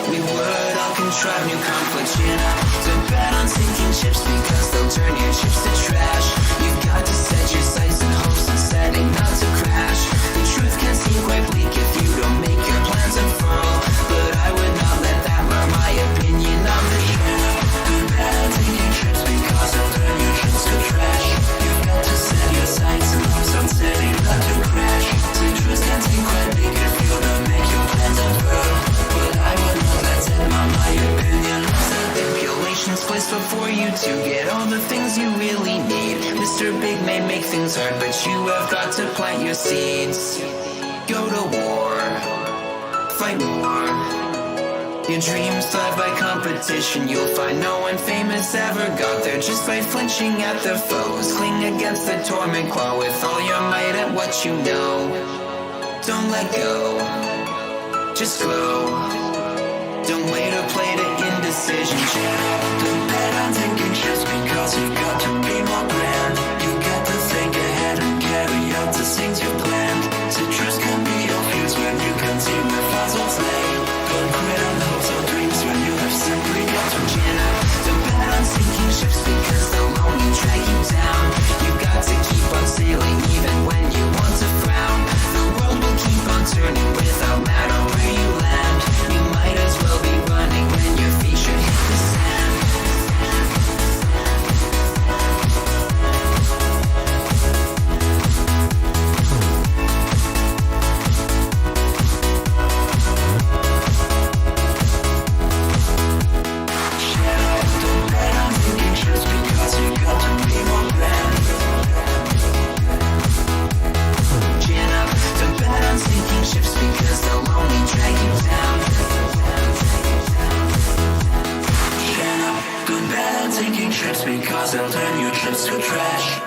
we would all contrive new conflicts, you know. So bet on sinking ships because they'll turn your chips to trash. You've got to set your sights and hopes on setting not to crash. The truth can seem quite bleak if you don't make your plans unfurl. But I would not let that mar my opinion of the show. Good bet on sinking ships because they'll turn your chips to trash. You've got to set your sights and hopes on setting not to crash. The truth can seem quite bleak if you don't make your plans unfurl. But I would not let them on my opinion. Stipulations placed before you to get all the things you really need. Mr. Big may make things hard, but you have got to plant your seeds. Go to war, fight more. Your dreams thrive by competition. You'll find no one famous ever got there just by flinching at their foes. Cling against the torment claw with all your might at what you know. Don't let go, just glow. Don't wait or play to indecision. Don't bet on taking trips because you've got to be more grand. You've got to think ahead and carry out the things you've planned. Citrus can be your fuse when you can see where puzzles lay. Don't quit on hopes or dreams when you have simply got to gin up. Don't bet on sinking ships because they'll only drag you down. You've got to keep on sailing even when you want to frown. The world will keep on turning without matter where you land. You might as well be running when your feet should hit the sand. Don't bet on taking trips because you got to be more grand. Chin up, don't bet on sinking ships because they'll only drag you down. Chin up, don't bet on sinking ships because they'll turn your trips to trash.